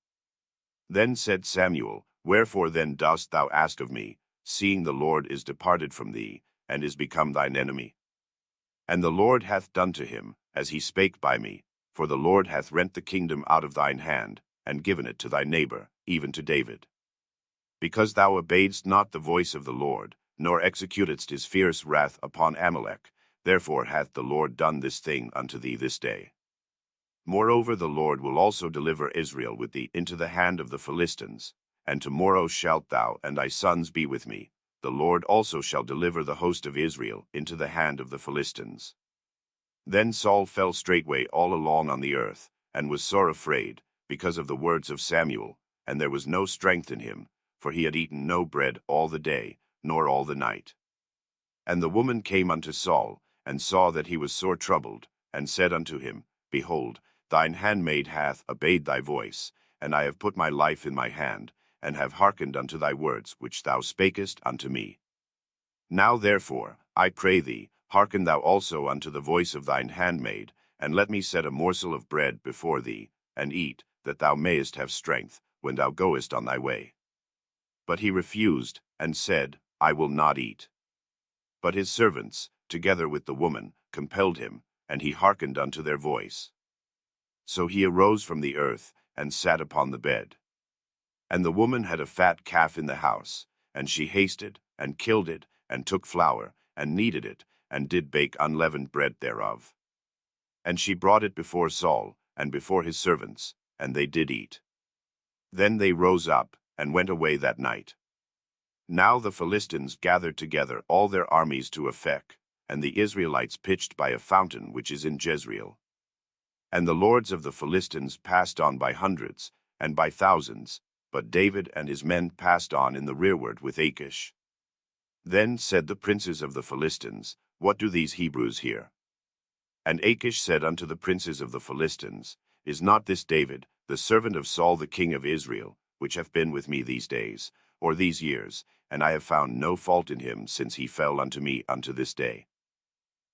Then said Samuel, Wherefore then dost thou ask of me, seeing the Lord is departed from thee, and is become thine enemy? And the Lord hath done to him, as he spake by me, for the Lord hath rent the kingdom out of thine hand, and given it to thy neighbor, even to David. Because thou obeyedst not the voice of the Lord, nor executedst his fierce wrath upon Amalek, therefore hath the Lord done this thing unto thee this day. Moreover the Lord will also deliver Israel with thee into the hand of the Philistines, and tomorrow shalt thou and thy sons be with me. The Lord also shall deliver the host of Israel into the hand of the Philistines. Then Saul fell straightway all along on the earth, and was sore afraid, because of the words of Samuel, and there was no strength in him, for he had eaten no bread all the day, nor all the night. And the woman came unto Saul, and saw that he was sore troubled, and said unto him, Behold, thine handmaid hath obeyed thy voice, and I have put my life in my hand, and have hearkened unto thy words which thou spakest unto me. Now therefore, I pray thee, hearken thou also unto the voice of thine handmaid, and let me set a morsel of bread before thee, and eat, that thou mayest have strength, when thou goest on thy way. But he refused, and said, I will not eat. But his servants, together with the woman, compelled him, and he hearkened unto their voice. So he arose from the earth, and sat upon the bed. And the woman had a fat calf in the house, and she hasted, and killed it, and took flour, and kneaded it, and did bake unleavened bread thereof. And she brought it before Saul, and before his servants, and they did eat. Then they rose up, and went away that night. Now the Philistines gathered together all their armies to Aphek, and the Israelites pitched by a fountain which is in Jezreel. And the lords of the Philistines passed on by hundreds, and by thousands, but David and his men passed on in the rearward with Achish. Then said the princes of the Philistines, What do these Hebrews here? And Achish said unto the princes of the Philistines, Is not this David, the servant of Saul the king of Israel, which hath been with me these days, or these years, and I have found no fault in him since he fell unto me unto this day?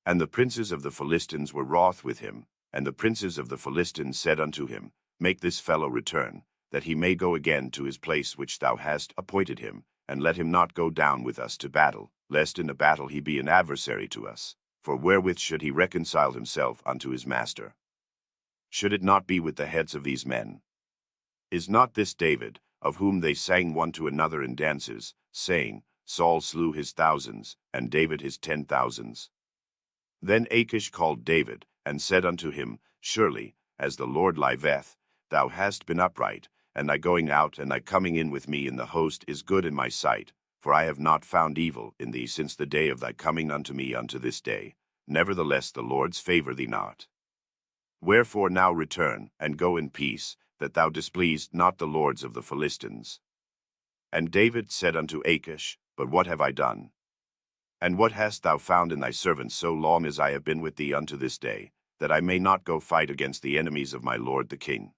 And the princes of the Philistines were wroth with him, and the princes of the Philistines said unto him, Make this fellow return, that he may go again to his place which thou hast appointed him, and let him not go down with us to battle, lest in the battle he be an adversary to us. For wherewith should he reconcile himself unto his master? Should it not be with the heads of these men? Is not this David, of whom they sang one to another in dances, saying, Saul slew his thousands, and David his 10,000s? Then Achish called David, and said unto him, Surely, as the Lord liveth, thou hast been upright, and thy going out and thy coming in with me in the host is good in my sight, for I have not found evil in thee since the day of thy coming unto me unto this day. Nevertheless the Lord's favour thee not. Wherefore now return, and go in peace, that thou displease not the lords of the Philistines. And David said unto Achish, But what have I done? And what hast thou found in thy servant so long as I have been with thee unto this day, that I may not go fight against the enemies of my lord the king?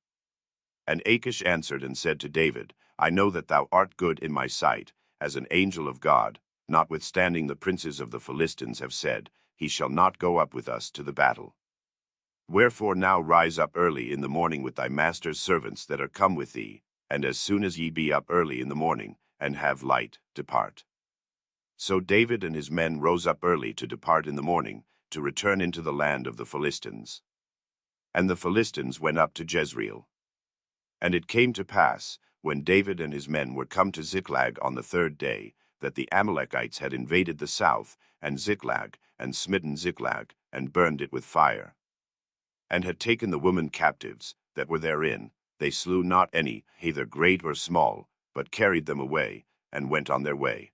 And Achish answered and said to David, I know that thou art good in my sight, as an angel of God, notwithstanding the princes of the Philistines have said, He shall not go up with us to the battle. Wherefore now rise up early in the morning with thy master's servants that are come with thee, and as soon as ye be up early in the morning, and have light, depart. So David and his men rose up early to depart in the morning, to return into the land of the Philistines. And the Philistines went up to Jezreel. And it came to pass, when David and his men were come to Ziklag on the third day, that the Amalekites had invaded the south, and Ziklag, and smitten Ziklag, and burned it with fire. And had taken the women captives, that were therein. They slew not any, either great or small, but carried them away, and went on their way.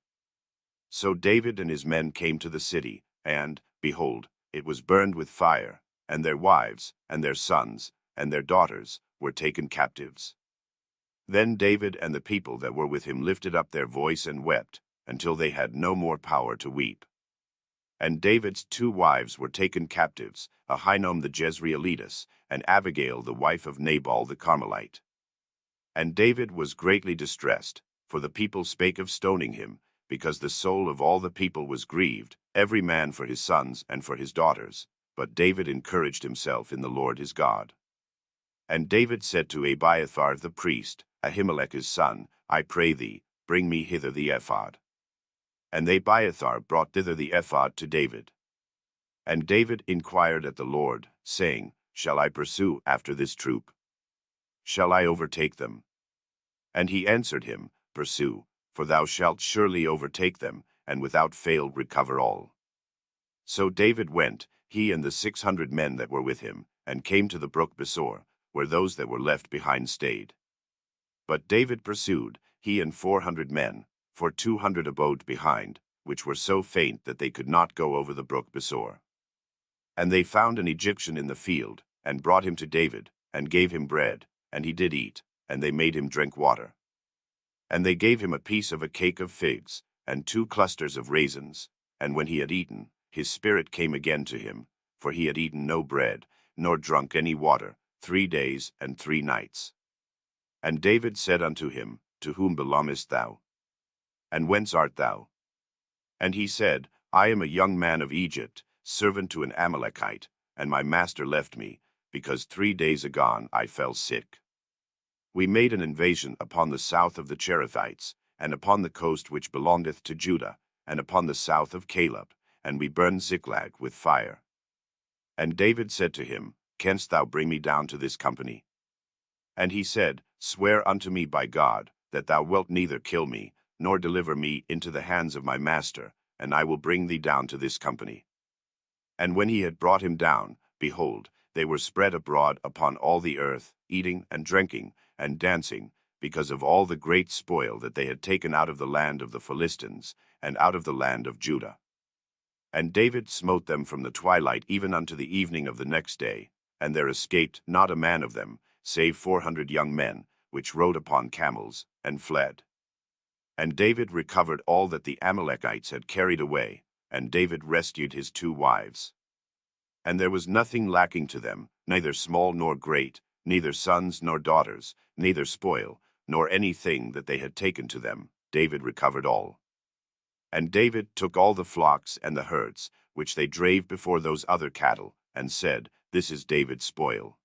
So David and his men came to the city, and, behold, it was burned with fire, and their wives, and their sons, and their daughters, were taken captives. Then David and the people that were with him lifted up their voice and wept, until they had no more power to weep. And David's 2 wives were taken captives, Ahinoam the Jezreelitess, and Abigail the wife of Nabal the Carmelite. And David was greatly distressed, for the people spake of stoning him, because the soul of all the people was grieved, every man for his sons and for his daughters. But David encouraged himself in the Lord his God. And David said to Abiathar the priest, Ahimelech's son, I pray thee, bring me hither the ephod. And Abiathar brought thither the ephod to David. And David inquired at the Lord, saying, Shall I pursue after this troop? Shall I overtake them? And he answered him, Pursue, for thou shalt surely overtake them, and without fail recover all. So David went, he and the 600 men that were with him, and came to the brook Besor, where those that were left behind stayed. But David pursued, he and 400 men, for 200 abode behind, which were so faint that they could not go over the brook Besor. And they found an Egyptian in the field, and brought him to David, and gave him bread, and he did eat, and they made him drink water. And they gave him a piece of a cake of figs, and 2 clusters of raisins, and when he had eaten, his spirit came again to him, for he had eaten no bread, nor drunk any water, 3 days and 3 nights. And David said unto him, To whom belongest thou? And whence art thou? And he said, I am a young man of Egypt, servant to an Amalekite, and my master left me, because 3 days agone I fell sick. We made an invasion upon the south of the Cherethites, and upon the coast which belongeth to Judah, and upon the south of Caleb, and we burned Ziklag with fire. And David said to him, Canst thou bring me down to this company? And he said, Swear unto me by God, that thou wilt neither kill me, nor deliver me into the hands of my master, and I will bring thee down to this company. And when he had brought him down, behold, they were spread abroad upon all the earth, eating and drinking, and dancing, because of all the great spoil that they had taken out of the land of the Philistines, and out of the land of Judah. And David smote them from the twilight even unto the evening of the next day, and there escaped not a man of them, save 400 young men, which rode upon camels, and fled. And David recovered all that the Amalekites had carried away, and David rescued his 2 wives. And there was nothing lacking to them, neither small nor great, neither sons nor daughters, neither spoil, nor anything that they had taken to them. David recovered all. And David took all the flocks and the herds, which they drave before those other cattle, and said, This is David's spoil.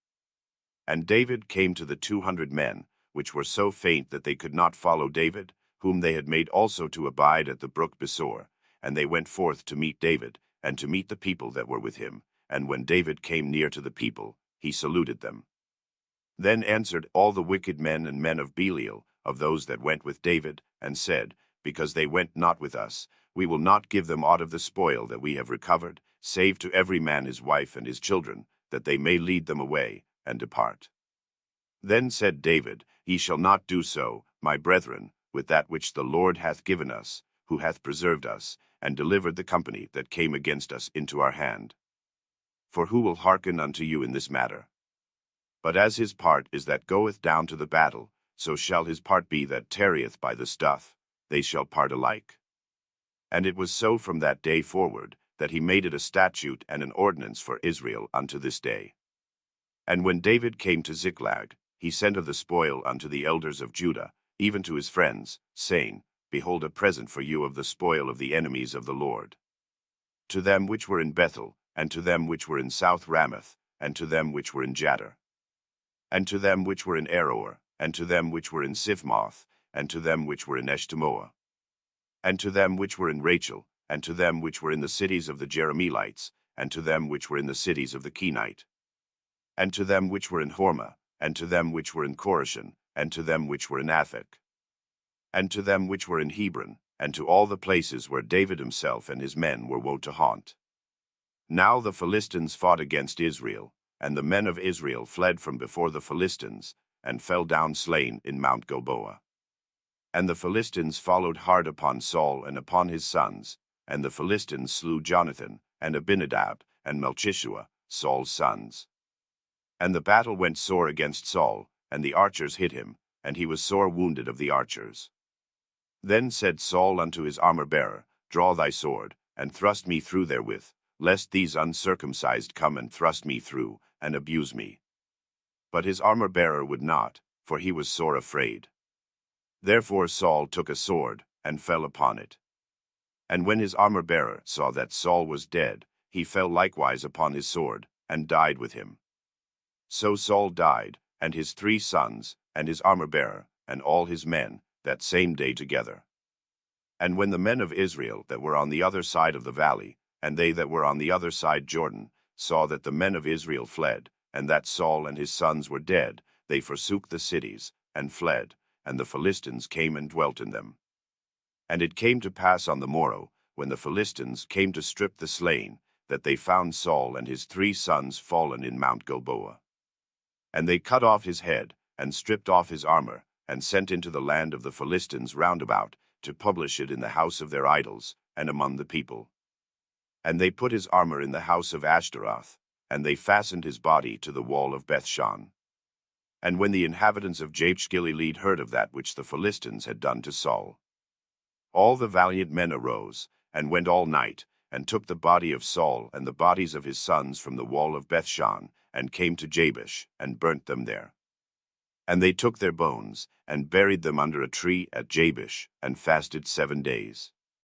And David came to the 200 men, which were so faint that they could not follow David, whom they had made also to abide at the brook Besor, and they went forth to meet David, and to meet the people that were with him. And when David came near to the people, he saluted them. Then answered all the wicked men and men of Belial, of those that went with David, and said, Because they went not with us, we will not give them aught of the spoil that we have recovered, save to every man his wife and his children, that they may lead them away, and depart. Then said David, Ye shall not do so, my brethren, with that which the Lord hath given us, who hath preserved us, and delivered the company that came against us into our hand. For who will hearken unto you in this matter? But as his part is that goeth down to the battle, so shall his part be that tarrieth by the stuff. They shall part alike. And it was so from that day forward, that he made it a statute and an ordinance for Israel unto this day. And when David came to Ziklag, he sent of the spoil unto the elders of Judah, even to his friends, saying, Behold a present for you of the spoil of the enemies of the Lord. To them which were in Bethel, and to them which were in South Ramoth, and to them which were in Jattir, and to them which were in Aroer, and to them which were in Siphmoth, and to them which were in Eshtemoa, and to them which were in Rachel, and to them which were in the cities of the Jerahmeelites, and to them which were in the cities of the Kenite, and to them which were in Hormah, and to them which were in Chorashan, and to them which were in Aphek, and to them which were in Hebron, and to all the places where David himself and his men were wont to haunt. Now the Philistines fought against Israel, and the men of Israel fled from before the Philistines, and fell down slain in Mount Gilboa. And the Philistines followed hard upon Saul and upon his sons, and the Philistines slew Jonathan, and Abinadab, and Melchishua, Saul's sons. And the battle went sore against Saul, and the archers hit him, and he was sore wounded of the archers. Then said Saul unto his armor-bearer, Draw thy sword, and thrust me through therewith, lest these uncircumcised come and thrust me through, and abuse me. But his armor-bearer would not, for he was sore afraid. Therefore Saul took a sword, and fell upon it. And when his armor-bearer saw that Saul was dead, he fell likewise upon his sword, and died with him. So Saul died, and his 3 sons, and his armor-bearer, and all his men, that same day together. And when the men of Israel that were on the other side of the valley, and they that were on the other side Jordan, saw that the men of Israel fled, and that Saul and his sons were dead, they forsook the cities, and fled, and the Philistines came and dwelt in them. And it came to pass on the morrow, when the Philistines came to strip the slain, that they found Saul and his 3 sons fallen in Mount Gilboa. And they cut off his head, and stripped off his armor, and sent into the land of the Philistines round about, to publish it in the house of their idols, and among the people. And they put his armor in the house of Ashtaroth, and they fastened his body to the wall of Bethshan. And when the inhabitants of Jabesh-Gilead heard of that which the Philistines had done to Saul, all the valiant men arose, and went all night, and took the body of Saul and the bodies of his sons from the wall of Bethshan, and came to Jabesh, and burnt them there. And they took their bones, and buried them under a tree at Jabesh, and fasted 7 days.